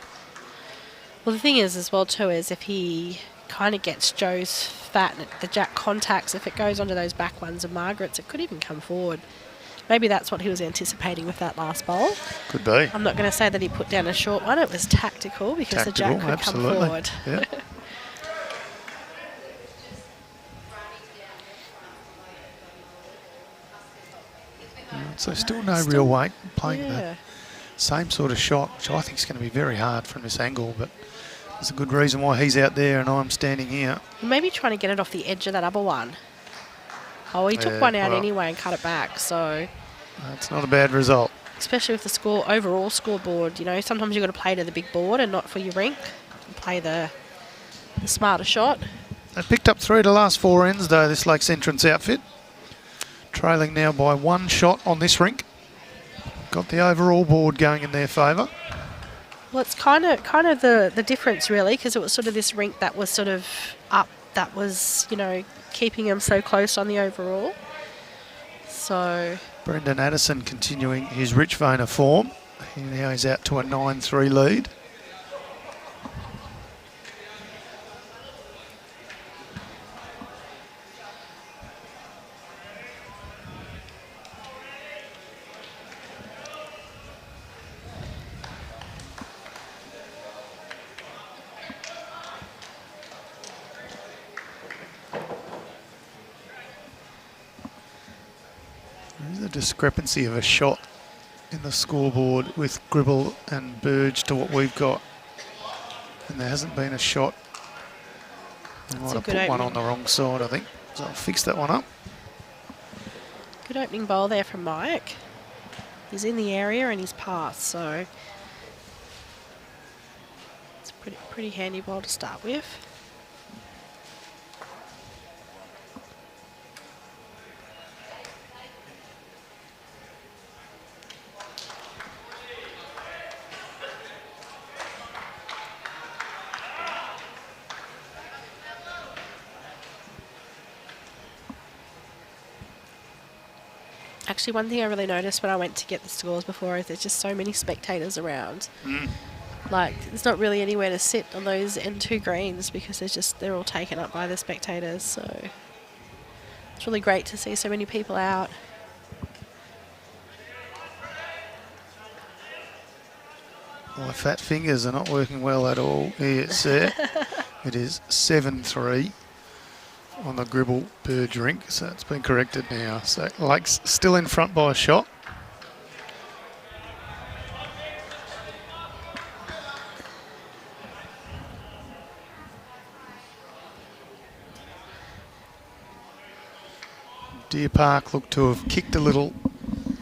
Well, the thing is as well too is if he kind of gets Joe's fat and the jack contacts, if it goes onto those back ones of Margaret's, it could even come forward. Maybe that's what he was anticipating with that last bowl. Could be. I'm not going to say that he put down a short one. It was tactical because the jack could come forward. Yeah. So still no real weight, playing the same sort of shot, which I think is going to be very hard from this angle, but there's a good reason why he's out there and I'm standing here. Maybe trying to get it off the edge of that other one. Oh, he took one out anyway and cut it back, so... That's not a bad result. Especially with the overall scoreboard, you know, sometimes you've got to play to the big board and not for your rink. Play the smarter shot. They picked up 3 of the last 4 ends, though, this Lakes Entrance outfit. Trailing now by 1 shot on this rink. Got the overall board going in their favour. Well, it's kind of the difference, really, because it was sort of this rink that was sort of up, that was, you know, keeping them so close on the overall. So... Brendan Addison continuing his rich vein of form. Now he's out to a 9-3 lead. There's a discrepancy of a shot in the scoreboard with Gribble and Burge to what we've got. And there hasn't been a shot. They might have put one on the wrong side, I think. So I'll fix that one up. Good opening bowl there from Mike. He's in the area and he's passed, so it's a pretty handy bowl to start with. Actually, one thing I really noticed when I went to get the scores before is there's just so many spectators around. Like, there's not really anywhere to sit on those N2 greens because they're all taken up by the spectators. So it's really great to see so many people out. My fat fingers are not working well at all. Here it's there. It is 7-3 on the Gribble Burge Rink, so it's been corrected now. So Lake's still in front by a shot. Deer Park look to have kicked a little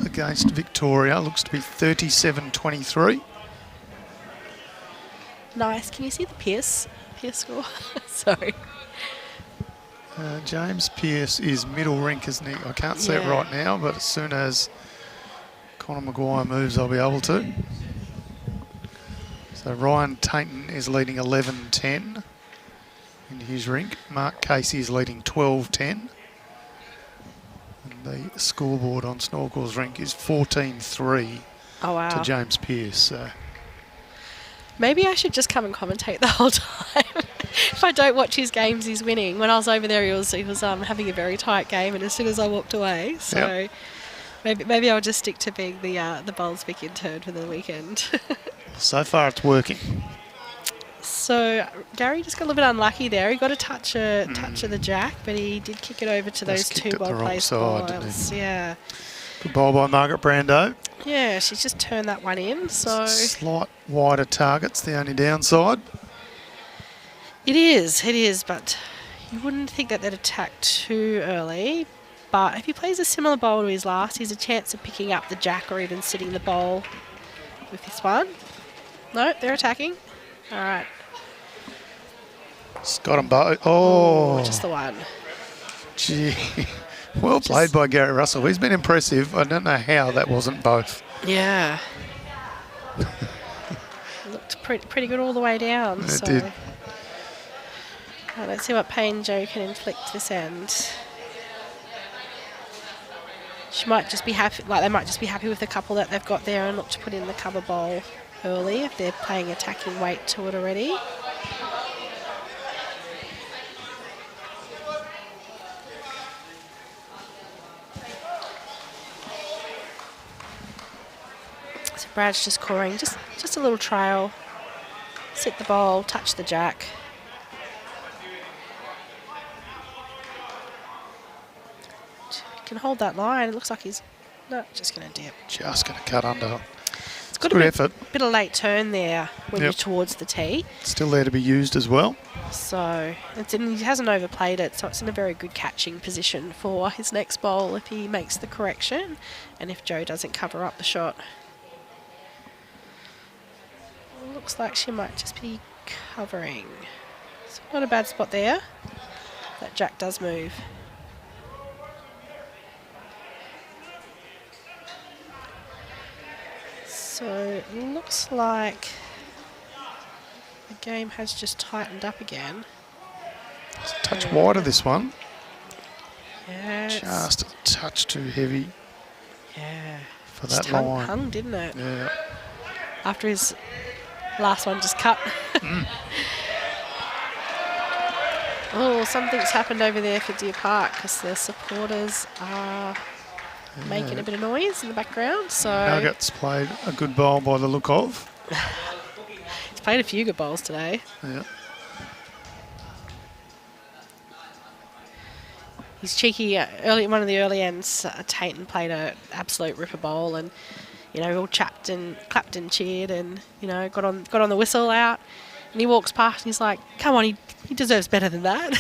against Victoria. Looks to be 37-23. Nice. Can you see the Pierce score? Sorry. James Pearce is middle rink, isn't he? I can't see it right now, but as soon as Conor Maguire moves, I'll be able to. So Ryan Tainton is leading 11-10 in his rink. Mark Casey is leading 12-10. And the scoreboard on Snorkel's rink is 14-3 to James Pearce. So maybe I should just come and commentate the whole time. If I don't watch his games, he's winning. When I was over there, he was having a very tight game, and as soon as I walked away, so maybe I'll just stick to being the Bowls Vic intern for the weekend. So far, it's working. So Gary just got a little bit unlucky there. He got a touch of the jack, but he did kick it over to those two well-placed balls. Yeah. Good ball by Margaret Brando. Yeah, she's just turned that one in. So slight wider target's the only downside. It is, but you wouldn't think that they'd attack too early. But if he plays a similar bowl to his last, he's a chance of picking up the jack or even sitting the bowl with this one. No, they're attacking. All right. It's got them both. Oh. Just the one. Gee. Well played by Gary Russell. He's been impressive. I don't know how that wasn't both. Yeah. Looked pretty good all the way down. It did. Right, let's see what pain Joe can inflict this end. She might just be happy, they might just be happy with the couple that they've got there and look to put in the cover bowl early if they're playing attacking weight to it already. So Brad's just coring, just a little trail. Sit the bowl, touch the jack. Can hold that line. It looks like he's just going to dip. Just going to cut under. It's got a bit of late turn there when you're towards the tee. Still there to be used as well. So he hasn't overplayed it, so it's in a very good catching position for his next bowl if he makes the correction and if Joe doesn't cover up the shot. Looks like she might just be covering. So not a bad spot there. That jack does move. So it looks like the game has just tightened up again. It's a touch wider, this one. Yeah. Just a touch too heavy. Yeah. For that line. Hung, didn't it? Yeah. After his last one just cut. Oh, something's happened over there for Deer Park because the supporters are making a bit of noise in the background. So Nugget's played a good bowl by the look of. He's played a few good bowls today. Yeah. He's cheeky. One of the early ends, Tainton played an absolute ripper bowl, and all chapped and clapped and cheered, and got on the whistle out, and he walks past and he's like, "Come on, he deserves better than that."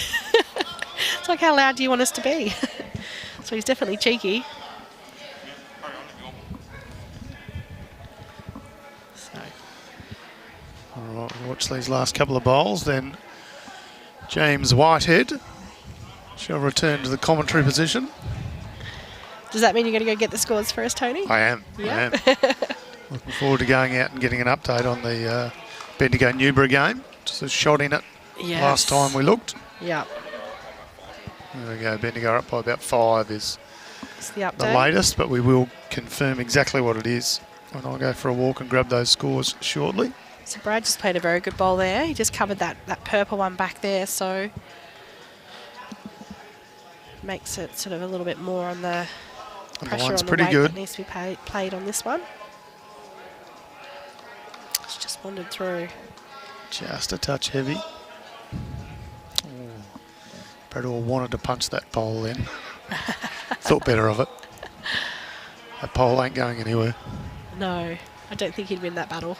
It's like, how loud do you want us to be? So he's definitely cheeky. All right, we'll watch these last couple of bowls. Then James Whitehead shall return to the commentary position. Does that mean you're going to go get the scores for us, Tony? I am. Yep. I am. Looking forward to going out and getting an update on the Bendigo-Newbury game. Just a shot in it last time we looked. Yeah. There we go. Bendigo up by about 5 is It's the update. the latest, but we will confirm exactly what it is when I go for a walk and grab those scores shortly. So Brad just played a very good ball there. He just covered that purple one back there, so makes it sort of a little bit more on the And pressure the line's on the pretty weight good. that needs to be played on this one. It's just wandered through. Just a touch heavy. Brad all wanted to punch that pole in. Thought better of it. That pole ain't going anywhere. No, I don't think he'd win that battle.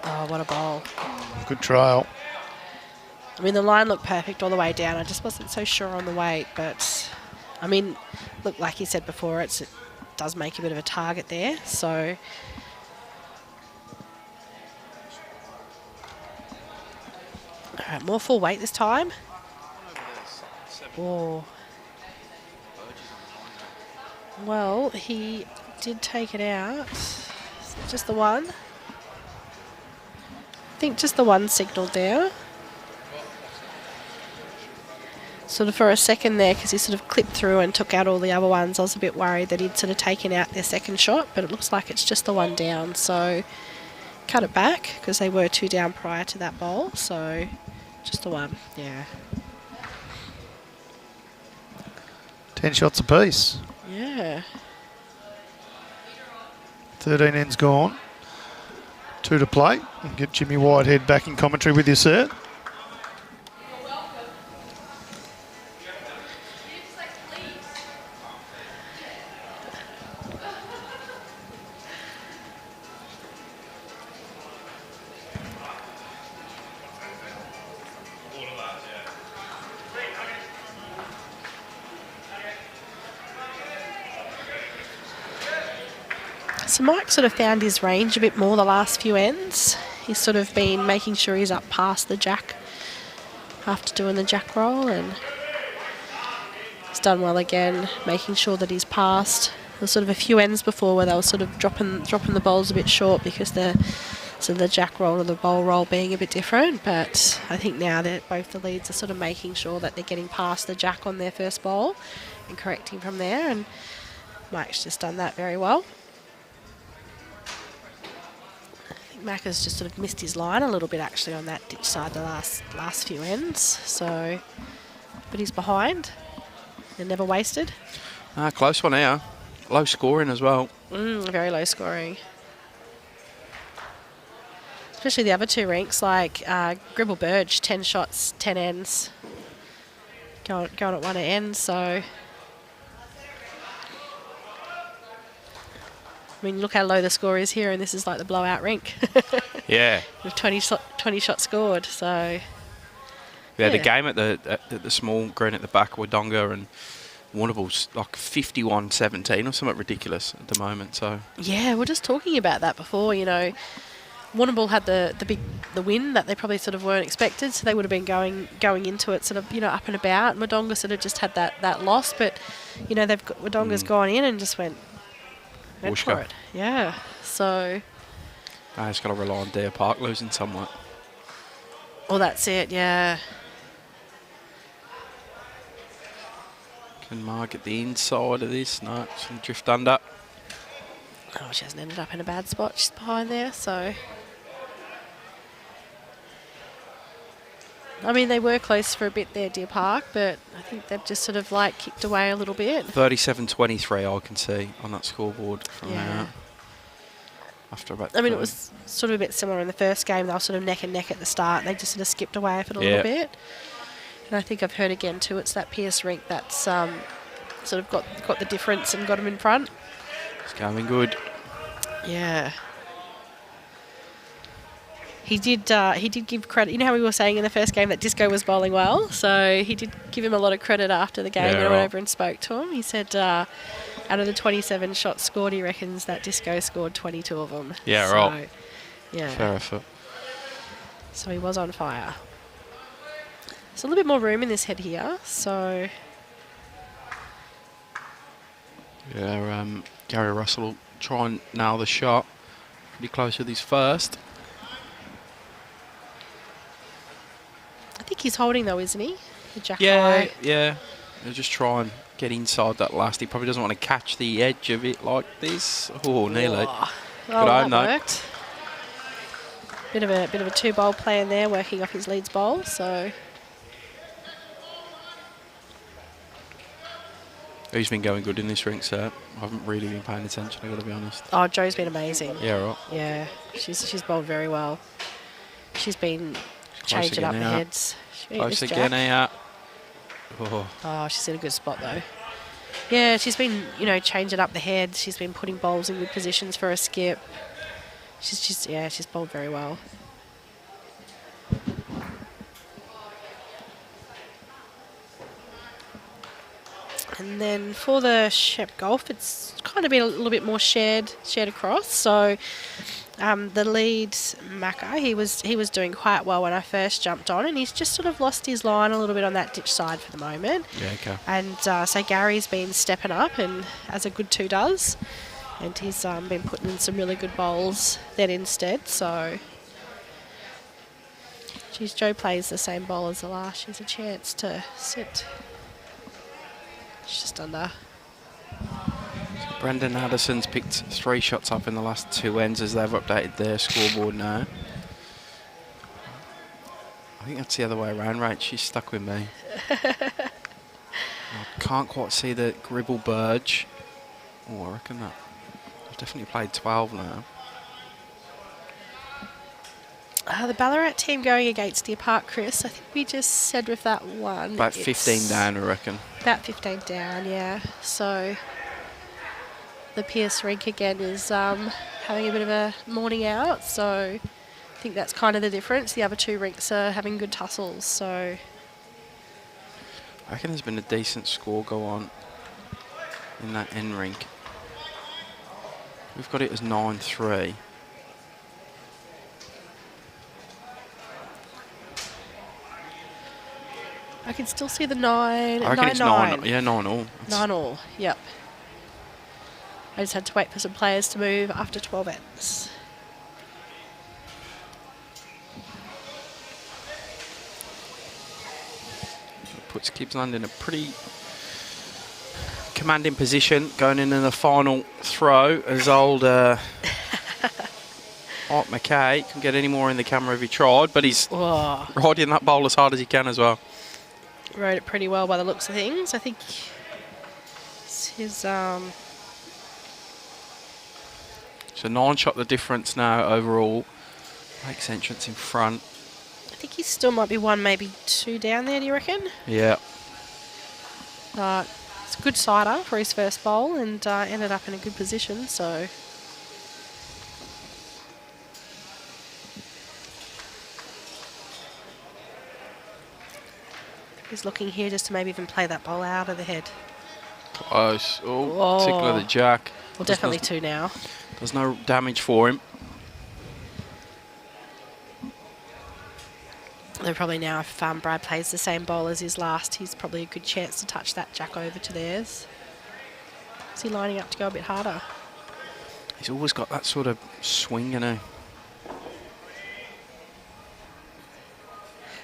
Oh, what a bowl. Good trial. I mean, the line looked perfect all the way down. I just wasn't so sure on the weight, but I mean, look, like you said before, it does make a bit of a target there. So, all right, more full weight this time. Oh, well, he did take it out. Just the one. I think just the one signalled there. Sort of for a second there, because he sort of clipped through and took out all the other ones. I was a bit worried that he'd sort of taken out their second shot, but it looks like it's just the one down. So cut it back, because they were 2 down prior to that bowl. So just the one, yeah. 10 shots apiece. Yeah. 13 ends gone. 2 to play. And get Jimmy Whitehead back in commentary with you, sir. So Mike sort of found his range a bit more the last few ends. He's sort of been making sure he's up past the jack after doing the jack roll, and he's done well again, making sure that he's passed. There was sort of a few ends before where they were sort of dropping the bowls a bit short because the jack roll and the bowl roll being a bit different, but I think now that both the leads are sort of making sure that they're getting past the jack on their first bowl and correcting from there, and Mike's just done that very well. Mac has just sort of missed his line a little bit actually on that ditch side the last few ends. So, but he's behind and never wasted. Close one here. Low scoring as well. Very low scoring. Especially the other two rinks like Gribble Burge, 10 shots, 10 ends. Going at one end, so. I mean, look how low the score is here, and this is like the blowout rink. Yeah. With 20 shots scored, so... Yeah, the game at the small green at the back, Wodonga and Warrnambool's like 51-17 or something ridiculous at the moment, so... Yeah, we're just talking about that before, you know. Warrnambool had the win that they probably sort of weren't expected, so they would have been going into it sort of, you know, up and about. And Wodonga sort of just had that loss, but, you know, Wodonga's gone in and just went for it. Yeah, so... I just got to rely on Deer Park losing somewhat. Well, that's it, yeah. Can Mar get the inside of this? No, it's going to drift under. Oh, she hasn't ended up in a bad spot. She's behind there, so... I mean, they were close for a bit there, Deer Park, but I think they've just sort of, like, kicked away a little bit. 37-23 I can see on that scoreboard from there. After about... I mean, it was sort of a bit similar in the first game. They were sort of neck and neck at the start. They just sort of skipped away for it a little bit. And I think I've heard again, too, it's that Pierce Rink that's sort of got the difference and got them in front. It's going good. Yeah. He did give credit. You know how we were saying in the first game that Disco was bowling well? So he did give him a lot of credit after the game. I went over and spoke to him. He said out of the 27 shots scored, he reckons that Disco scored 22 of them. Yeah, so, right. Yeah. Fair effort. So he was on fire. There's a little bit more room in this head here. So... Yeah, Gary Russell will try and nail the shot. Pretty close with his first. I think he's holding though, isn't he? The jack Yeah, high. yeah. He'll just try and get inside that last. He probably doesn't want to catch the edge of it like this. Oh, nearly. Oh, Good that aim, though. worked. Bit of a two-bowl play in there, working off his leads bowl. So Who's been going good in this rink, sir? I haven't really been paying attention, I've got to be honest. oh, Joe's been amazing. Yeah, right. Yeah, she's bowled very well. She's been changing up the again, heads. Close again here. Oh, she's in a good spot though. Yeah, she's been, changing up the heads. She's been putting bowls in good positions for a skip. She's bowled very well. And then for the Shep Golf, it's kind of been a little bit more shared across. So the lead Macca, he was doing quite well when I first jumped on, and he's just sort of lost his line a little bit on that ditch side for the moment. Yeah, okay. And so Gary's been stepping up, and as a good two does, and he's been putting in some really good bowls then instead. So, geez, Joe plays the same bowl as the last. She has a chance to sit. She's just under. Brendan Addison's picked 3 shots up in the last 2 ends as they've updated their scoreboard now. I think that's the other way around, right? She's stuck with me. I can't quite see the Gribble Burge. Oh, I reckon that. I've definitely played 12 now. The Ballarat team going against Deer Park, Chris. I think we just said with that one. About 15 down, I reckon. About 15 down, yeah. So the Pierce Rink again is having a bit of a morning out. So I think that's kind of the difference. The other 2 rinks are having good tussles. So I reckon there's been a decent score go on in that end rink. We've got it as 9-3. I can still see the 9. I reckon it's 9. Yeah, 9 all. 9 all, yep. I just had to wait for some players to move after 12 ends. Puts Gippsland in a pretty commanding position going in the final throw as old Art McKay can get any more in the camera if he tried, but he's riding that bowl as hard as he can as well. Rode it pretty well by the looks of things. I think his So 9 shot the difference now overall. Makes entrance in front. I think he still might be 1, maybe 2 down there, do you reckon? Yeah. It's a good sider for his first bowl, and ended up in a good position, so he's looking here just to maybe even play that bowl out of the head. Close. Oh, tickler the jack. Well, definitely 2 now. There's no damage for him. Though probably now if Brad plays the same bowl as his last, he's probably a good chance to touch that jack over to theirs. Is he lining up to go a bit harder? He's always got that sort of swing, you know.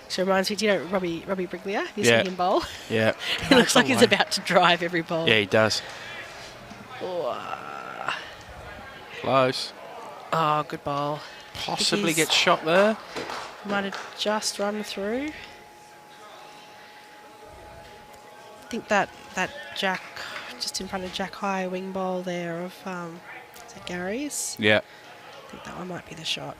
So it reminds me, do you know Robbie Briglia? You Yeah. see him bowl? Yeah. He looks like he's about to drive every bowl. Yeah, he does. Oh, Close. good bowl. Possibly gets shot there. Might have just run through. I think that jack, just in front of Jack High wing bowl there of is it Gary's? Yeah. I think that one might be the shot.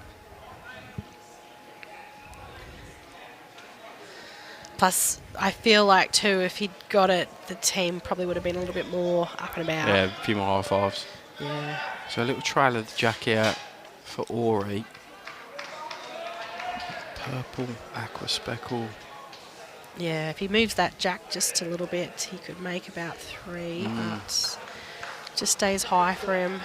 Plus, I feel like too, if he'd got it, the team probably would have been a little bit more up and about. Yeah, a few more high fives. Yeah. So a little trail of the jack here for Ori. Purple, aqua speckle. Yeah, if he moves that jack just a little bit, he could make about 3, but just stays high for him.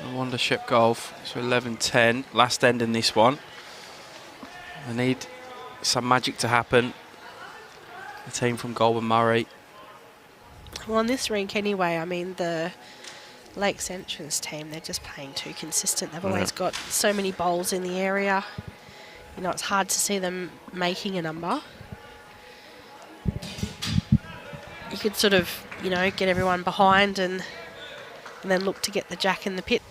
No wonder Shep Golf. So 11-10, last end in this one. They need some magic to happen. the team from Goulburn Murray. Well, on this rink anyway, I mean, the Lakes Entrance team, they're just playing too consistent. They've always got so many bowls in the area. You know, it's hard to see them making a number. You could sort of, you know, get everyone behind and then look to get the jack in the pit,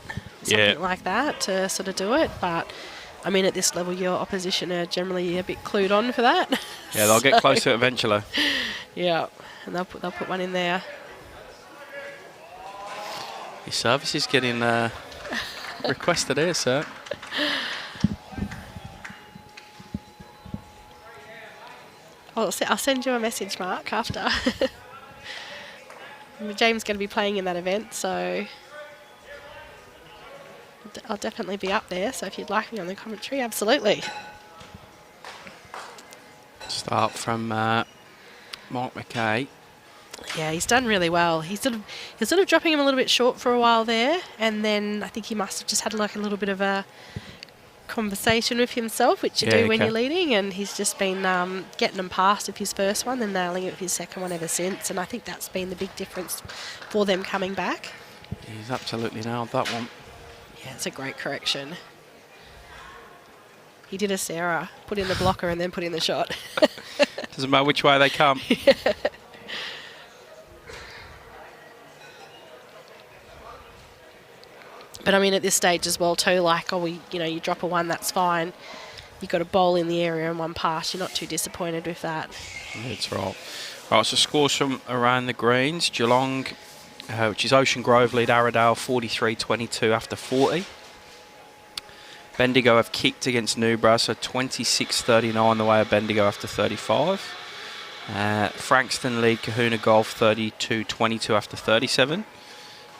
something like that to sort of do it. But, I mean, at this level, your opposition are generally a bit clued on for that. Yeah, they'll get closer eventually. Yeah, and they'll put one in there. Your service is getting requested here, sir. I'll send you a message, Mark, after. James is going to be playing in that event, so I'll definitely be up there. So if you'd like me on the commentary, absolutely. Start from Mark McKay. Yeah, he's done really well. He's sort of dropping him a little bit short for a while there, and then I think he must have just had like a little bit of a conversation with himself, which you do when you're leading, and he's just been getting them past with his first one and nailing it with his second one ever since, and I think that's been the big difference for them coming back. He's absolutely nailed that one. Yeah, it's a great correction. He did a Sarah, put in the blocker and then put in the shot. Doesn't matter which way they come. But I mean, at this stage as well too, like, you drop a one, that's fine. You've got a bowl in the area and one pass. You're not too disappointed with that. That's right. Right, so scores from around the greens. Geelong, which is Ocean Grove, lead Arrowdale 43-22 after 40. Bendigo have kicked against Newborough, so 26-39 the way of Bendigo after 35. Frankston lead Kahuna Golf 32-22 after 37.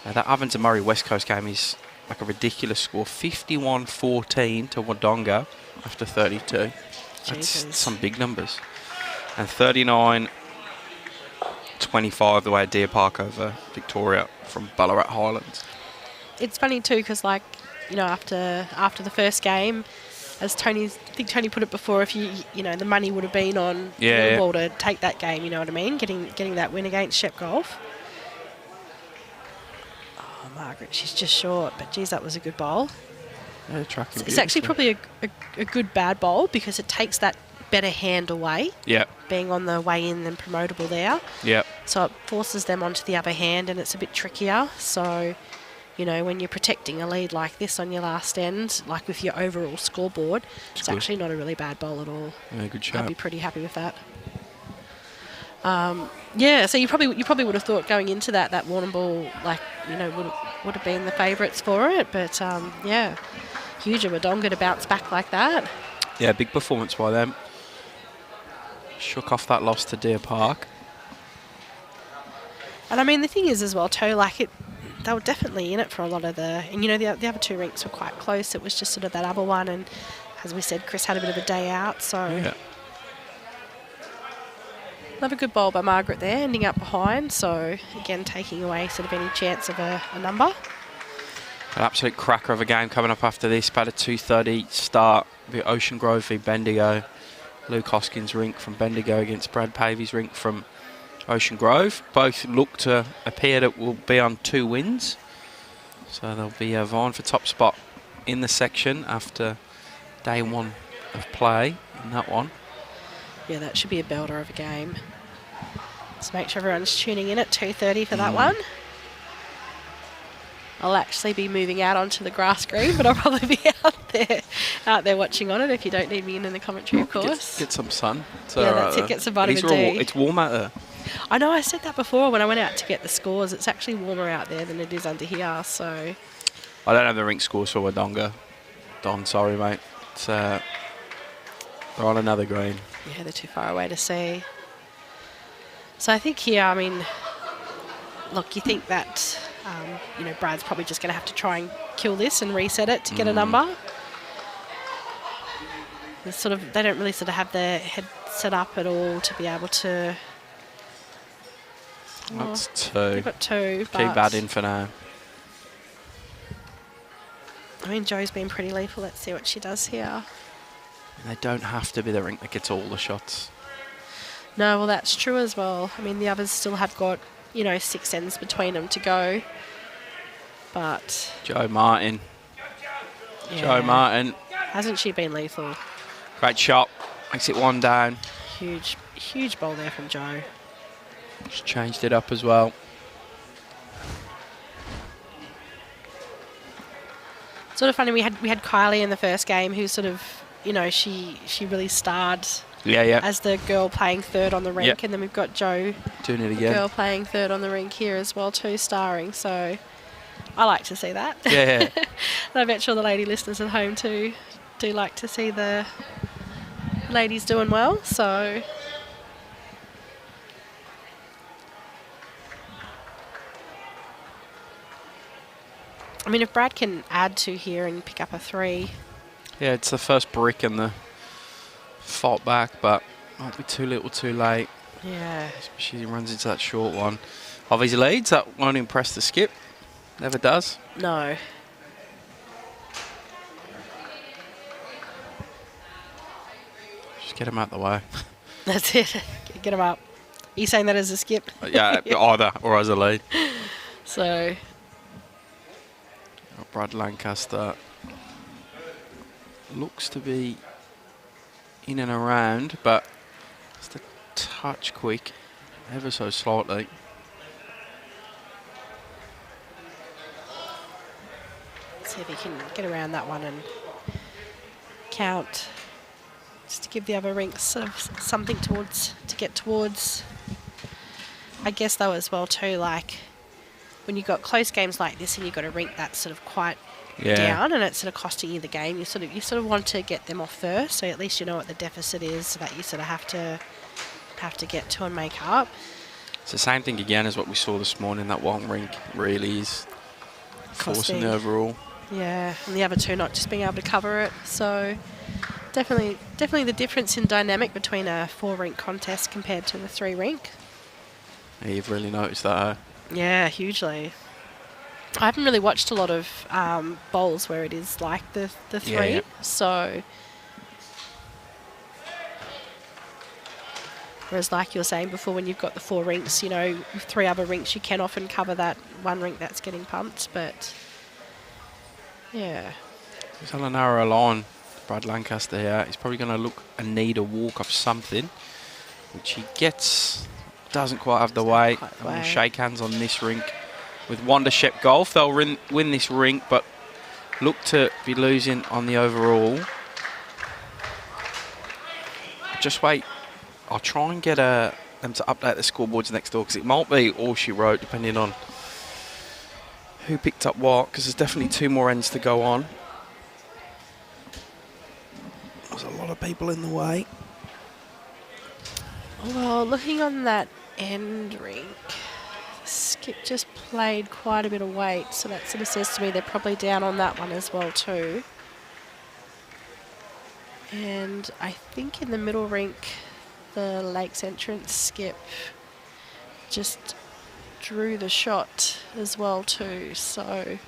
That Ovens and Murray West Coast game is like a ridiculous score, 51-14 to Wodonga after 32. That's some big numbers. And 39-25 the way of Deer Park over Victoria from Ballarat Highlands. It's funny too, because like, you know, after the first game, as I think Tony put it before, if you the money would have been on Millwall to take that game, you know what I mean, getting that win against Shep Golf. Oh, Margaret, she's just short, but geez, that was a good bowl. Yeah, tracking it's actually probably a good bad bowl, because it takes that better hand away. Yeah. Being on the way in than promotable there. Yeah. So it forces them onto the other hand, and it's a bit trickier. So, you know, when you're protecting a lead like this on your last end, like with your overall scoreboard, it's actually not a really bad bowl at all. Yeah, good shot. I'd be pretty happy with that. Yeah, so you probably would have thought going into that Warrnambool, like, you know, would have been the favourites for it, but yeah, huge of Wodonga to bounce back like that. Yeah, big performance by them. Shook off that loss to Deer Park. And I mean, the thing is as well too, like they were definitely in it for a lot of and you know, the other two rinks were quite close. It was just sort of that other one, and as we said, Chris had a bit of a day out, so. Yeah. Another good bowl by Margaret there, ending up behind, so again taking away sort of any chance of a number. An absolute cracker of a game coming up after this. About a 2:30 start. The Ocean Grove v Bendigo. Luke Hoskins' rink from Bendigo against Brad Pavey's rink from Ocean Grove. Both look to appear that will be on 2 wins. So they'll be vying for top spot in the section after day 1 of play in that one. Yeah, that should be a belter of a game. Let's make sure everyone's tuning in at 2:30 for that one. I'll actually be moving out onto the grass green, but I'll probably be out there watching on it if you don't need me in the commentary, of course. Get some sun. Yeah, that's it. Get some vitamin D. It's warm out there. I know, I said that before when I went out to get the scores. It's actually warmer out there than it is under here, so. I don't have the rink scores for Wodonga. Don, sorry, mate. It's, they're on another green. Yeah, they're too far away to see. So I think here, I mean, look, you think that, you know, Brad's probably just going to have to try and kill this and reset it to get a number. It's sort of, they don't really sort of have their head set up at all to be able to. That's 2. They've got 2. Keep that in for now. I mean, Joe's been pretty lethal. Let's see what she does here. They don't have to be the rink that gets all the shots. No, well, that's true as well. I mean, the others still have got, 6 ends between them to go. But... Joe Martin. yeah, Joe Martin. hasn't she been lethal? Great shot. Makes it 1 down. Huge, huge bowl there from Joe. Just changed it up as well. Sort of funny, we had Kylie in the first game who sort of, she really starred Yeah. as the girl playing third on the rink. Yep. And then we've got Joe, Doing it the again. girl playing third on the rink here as well too, starring. So I like to see that. Yeah. And I bet sure the lady listeners at home too do like to see the ladies doing well. So I mean, if Brad can add to here and pick up a 3. Yeah, it's the first brick in the fault back, but might be too little too late. Yeah. Especially he runs into that short one. Of his leads, that won't impress the skip. Never does. No. Just get him out the way. That's it. Get him up. Are you saying that as a skip? Yeah, either or as a lead. So, Brad Lancaster looks to be in and around, but just a touch quick, ever so slightly. see if he can get around that one and count. Just to give the other rinks sort of something to get towards. I guess though as well too, like when you've got close games like this and you've got a rink that's sort of quite down and it's sort of costing you the game, you sort of want to get them off first, so at least you know what the deficit is, so that you sort of have to get to and make up. It's the same thing again as what we saw this morning. That one rink really is forcing the overall. Yeah, and the other two not just being able to cover it. So definitely the difference in dynamic between a 4 rink contest compared to the 3 rink. Yeah, you've really noticed that, huh? Yeah, hugely. I haven't really watched a lot of bowls where it is like the 3. Yeah. So whereas like you were saying before, when you've got the 4 rinks, you know, with 3 other rinks, you can often cover that 1 rink that's getting pumped. But yeah. He's on a narrow line, Brad Lancaster here. He's probably going to look and need a walk of something, which he gets. Doesn't quite have the weight. And we'll shake hands on this rink with Wanda Shep Golf. They'll win this rink, but look to be losing on the overall. Just wait. I'll try and get them to update the scoreboards next door, because it might be all she wrote, depending on who picked up what, because there's definitely 2 more ends to go on. There's a lot of people in the way. Well, looking on that end rink, Skip just played quite a bit of weight, so that sort of says to me they're probably down on that one as well too. And I think in the middle rink, the Lakes entrance Skip just drew the shot as well too, so I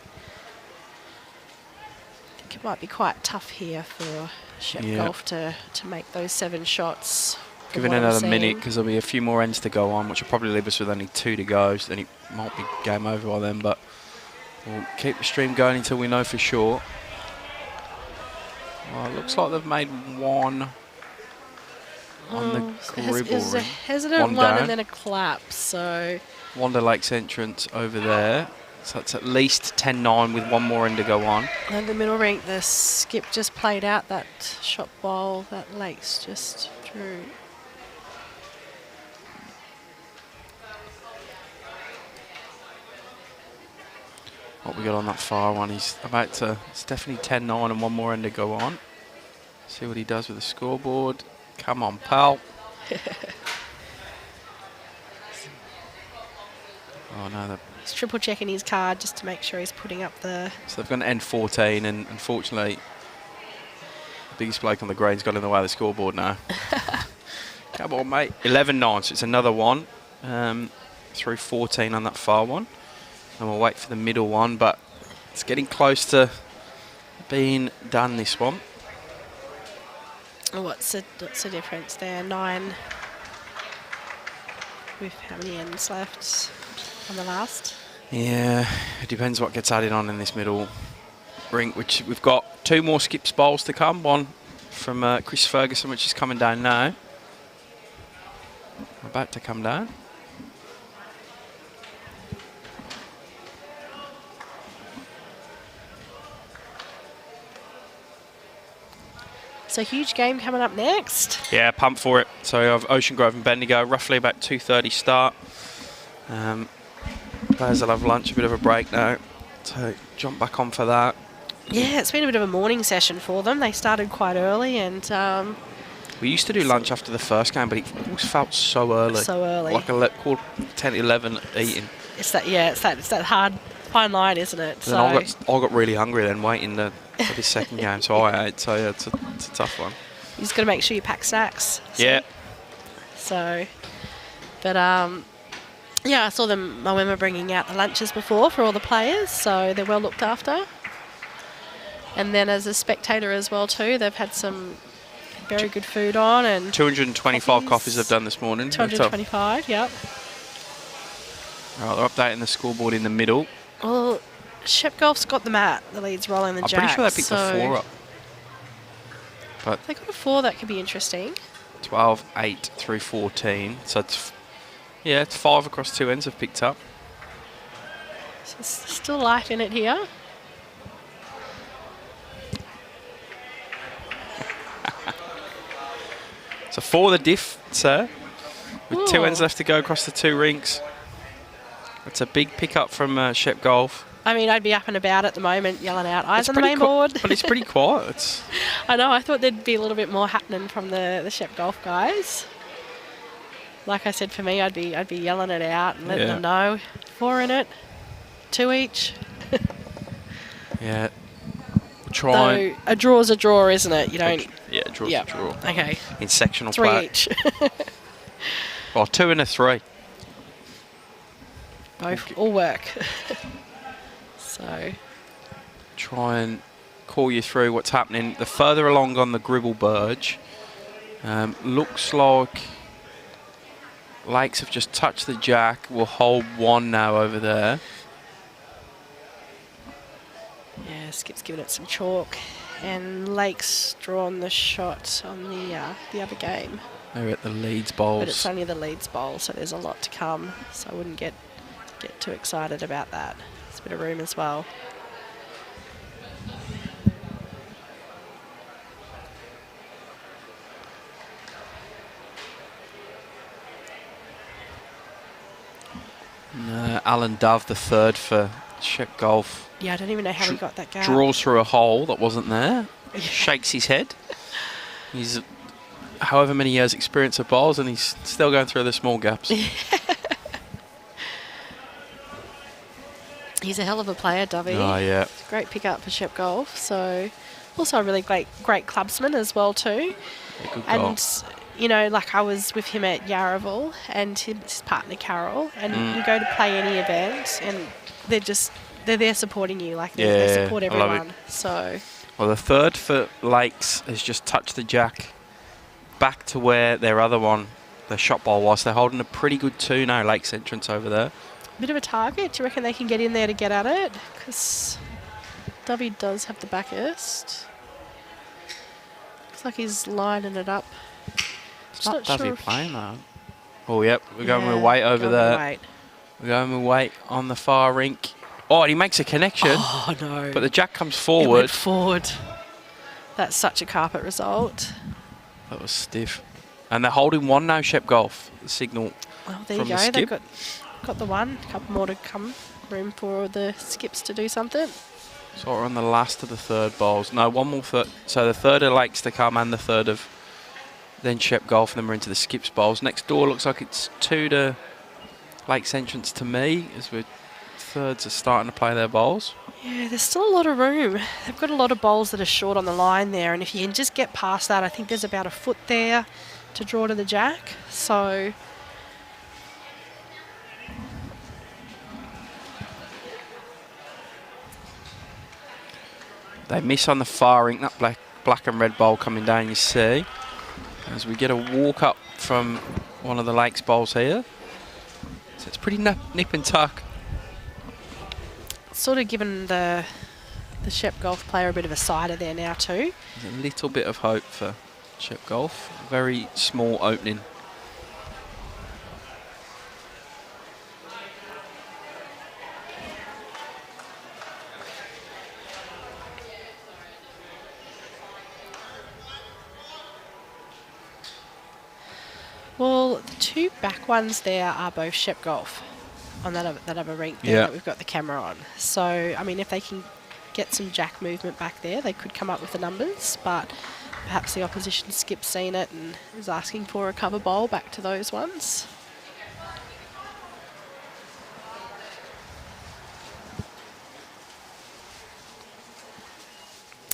think it might be quite tough here for Shep Golf to make those 7 shots. Give it another minute, because there'll be a few more ends to go on, which will probably leave us with only 2 to go, so then it might be game over by then, but we'll keep the stream going until we know for sure. Well, it looks like they've made 1 on the Gribble It was a ring. hesitant one and then a collapse, so Wanda Lakes entrance over there. So it's at least 10-9 with 1 more end to go on. And the middle rink, the Skip just played out that shot ball that Lakes just drew. What we got on that far one, he's about to, it's definitely 10-9 and 1 more end to go on. See what he does with the scoreboard. Come on, pal. Oh no, He's triple checking his card just to make sure he's putting up the... so they've gone to end 14, and unfortunately the biggest bloke on the green's got in the way of the scoreboard now. Come on, mate. 11-9, so it's another one. Through 14 on that far one. And we'll wait for the middle one, but it's getting close to being done, this one. What's the difference there? 9. with how many ends left on the last. Yeah, it depends what gets added on in this middle rink, which we've got 2 more skips bowls to come. One from Chris Ferguson, which is coming down now. About to come down. So huge game coming up next. Yeah, pumped for it. So we have Ocean Grove and Bendigo, roughly about 2:30 start. Players will have lunch, a bit of a break now. So jump back on for that. Yeah, it's been a bit of a morning session for them. They started quite early and... we used to do lunch after the first game, but it always felt so early. So early. Like quarter 10, 11 eating. It's that hard, fine line, isn't it? So I got really hungry then waiting for this second game, so I ate. So yeah, it's a tough one. You just got to make sure you pack snacks. Yeah. So, but yeah, I saw them, Moama, bringing out the lunches before for all the players, so they're well looked after. And then as a spectator as well too, they've had some very good food on, and 225 coffees they've done this morning. 225, yep. Right, they're updating the scoreboard in the middle. Well, Shep Golf's got them at the leads rolling the I'm jacks. pretty sure they picked a 4 up. But they got a 4 that could be interesting. 12, 8 through 14. So it's 5 across 2 ends have picked up. So there's still life in it here. So for the diff, sir, with 2 Ooh. ends left to go across the 2 rinks. It's a big pickup from Shep Golf. I mean, I'd be up and about at the moment, yelling out, eyes on the main board. But it's pretty quiet. I know, I thought there'd be a little bit more happening from the Shep Golf guys. Like I said, for me, I'd be yelling it out and letting them know. 4 in it, 2 each. Yeah. Try. So a draw's a draw, isn't it? You don't. Yeah, a draw's a draw. Okay. In sectional 3 play. each. Well, 2 and a 3. Both all work. So. Try and call you through what's happening. The further along on the Gribble Burge, looks like Lakes have just touched the jack. We'll hold 1 now over there. Yeah, Skip's giving it some chalk, and Lake's drawn the shot on the other game. They're at the Leeds Bowls. But it's only the Leeds Bowl, so there's a lot to come. So I wouldn't get too excited about that. There's a bit of room as well. Alan Dove, the 3rd for Shep Golf. Yeah, I don't even know how he got that gap. Draws through a hole that wasn't there. Shakes his head. He's however many years experience of bowls, and he's still going through the small gaps. He's a hell of a player, Dovey. Oh, yeah. It's a great pickup for Shep Golf. So, also a really great clubsman as well too. Yeah, good goal. And you know, like I was with him at Yarraville and his partner Carol, and you go to play any event, and they're there supporting you. Like they support everyone. So. Well, the 3rd for Lakes has just touched the jack back to where their other one, the shot bowl, was. They're holding a pretty good 2 now, Lakes entrance over there. Bit of a target. Do you reckon they can get in there to get at it? Because Dovey does have the backest. Looks like he's lining it up. It's not Dovey playing though. Oh, yep. We're going with weight over going there. with weight. We're going with weight on the far rink. Oh, and he makes a connection. Oh, no. But the jack comes It forward. went forward. That's such a carpet result. That was stiff. And they're holding 1 now, Shep Golf. The signal. Well, there you from the go. skip. They've got the 1. A couple more to come. Room for the skips to do something. So we're on the last of the 3rd bowls. No, 1 more. So the 3rd of Lakes to come and the 3rd of then Shep Golf, and then we're into the skips bowls. Next door looks like it's 2 to Lakes entrance to me, as we're 3rds are starting to play their bowls. Yeah, there's still a lot of room. They've got a lot of bowls that are short on the line there, and if you can just get past that, I think there's about a foot there to draw to the jack. So they miss on the far rink, that black and red bowl coming down, you see. As we get a walk up from one of the Lakes bowls here. So it's pretty nip and tuck. Sort of given the Shep Golf player a bit of a sider there now too. There's a little bit of hope for Shep Golf. Very small opening. Well, the two back ones there are both Shep Golf on that other rink there that we've got the camera on. So, I mean, if they can get some jack movement back there, they could come up with the numbers, but perhaps the opposition skip's seen it and is asking for a cover bowl back to those ones.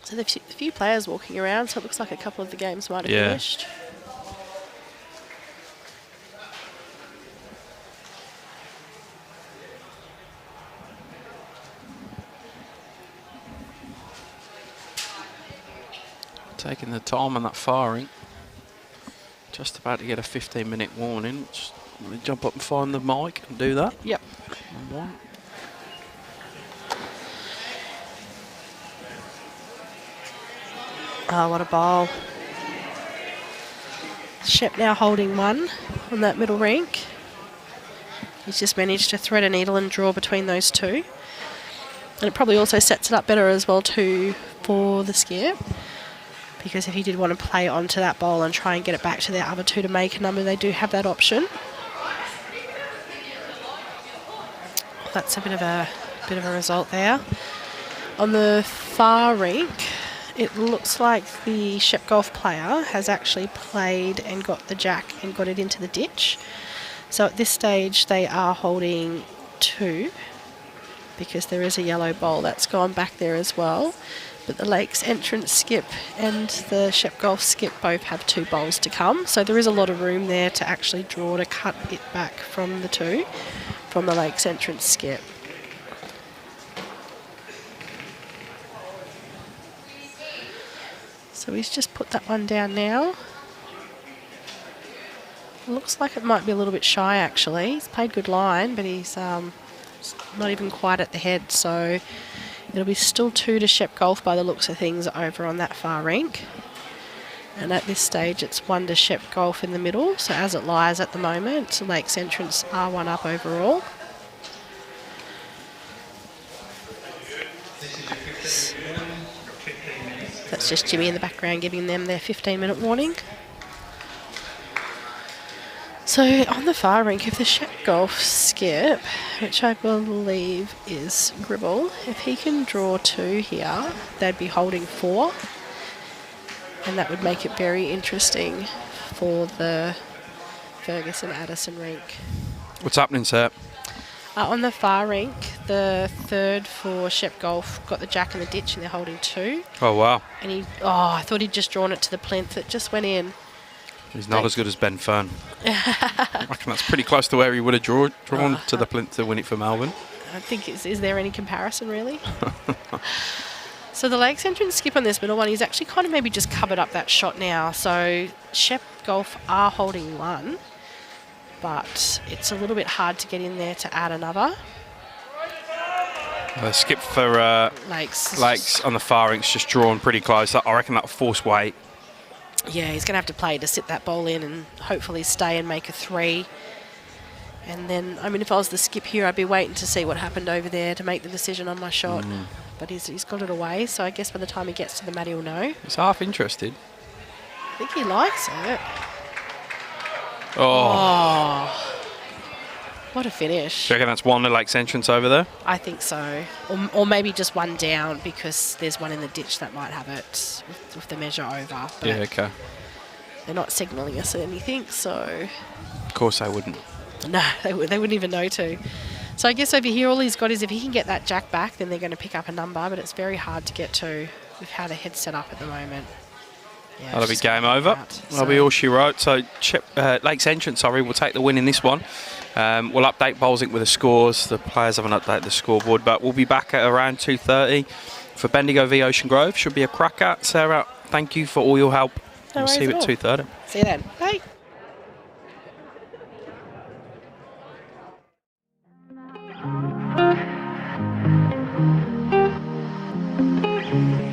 So there's a few players walking around, so it looks like a couple of the games might have finished. Taking the time on that firing. Just about to get a 15-minute warning. Just let me jump up and find the mic and do that. Yep. One. Oh, what a bowl. Shep now holding one on that middle rink. He's just managed to thread a needle and draw between those two. And it probably also sets it up better as well too for the skip. Because if he did want to play onto that bowl and try and get it back to their other two to make a number, they do have that option. That's a bit of a result there. On the far rink, it looks like the Shep Golf player has actually played and got the jack and got it into the ditch. So at this stage, they are holding two because there is a yellow bowl that's gone back there as well. But the Lakes entrance skip and the Shep Golf skip both have two bowls to come. So there is a lot of room there to actually draw to cut it back from the two, from the Lakes entrance skip. So he's just put that one down now. Looks like it might be a little bit shy actually. He's played good line, but he's not even quite at the head. So it'll be still two to Shep Golf by the looks of things over on that far rink. And at this stage, it's one to Shep Golf in the middle. So as it lies at the moment, Lakes entrance are one up overall. That's just Jimmy in the background giving them their 15-minute warning. So on the far rink, if the Shep Golf skip, which I believe is Gribble, if he can draw two here, they'd be holding four. And that would make it very interesting for the Ferguson-Addison rink. What's happening, sir? On the far rink, the third for Shep Golf got the jack in the ditch and they're holding two. Oh, wow. And I thought he'd just drawn it to the plinth. It just went in. He's not as good as Ben Fern. I reckon that's pretty close to where he would have drawn to the plinth to win it for Melbourne. I think, is there any comparison, really? So the Lakes entrance skip on this middle one, he's actually kind of maybe just covered up that shot now. So Shep Golf are holding one, but it's a little bit hard to get in there to add another. The skip for Lakes on the far rink's just drawn pretty close. I reckon that'll force weight. Yeah, he's going to have to play to sit that ball in and hopefully stay and make a three. And then, I mean, if I was the skip here, I'd be waiting to see what happened over there to make the decision on my shot. But he's got it away, so I guess by the time he gets to the mat, he'll know. He's half interested. I think he likes it. Oh. What a finish. Do you reckon that's one to Lakes entrance over there? I think so. Or maybe just one down because there's one in the ditch that might have it with the measure over. But yeah, okay. They're not signalling us anything, so... Of course they wouldn't. No, they wouldn't even know to. So I guess over here all he's got is if he can get that jack back, then they're going to pick up a number, but it's very hard to get to with how the head's set up at the moment. Yeah, that'll be game over. That'll be all she wrote. So Lakes entrance, will take the win in this one. We'll update Bolsink with the scores. The players haven't updated the scoreboard, but we'll be back at around 2:30 for Bendigo v Ocean Grove. Should be a cracker. Sarah, thank you for all your help. No we'll see you at 2:30. See you then. Bye. Bye.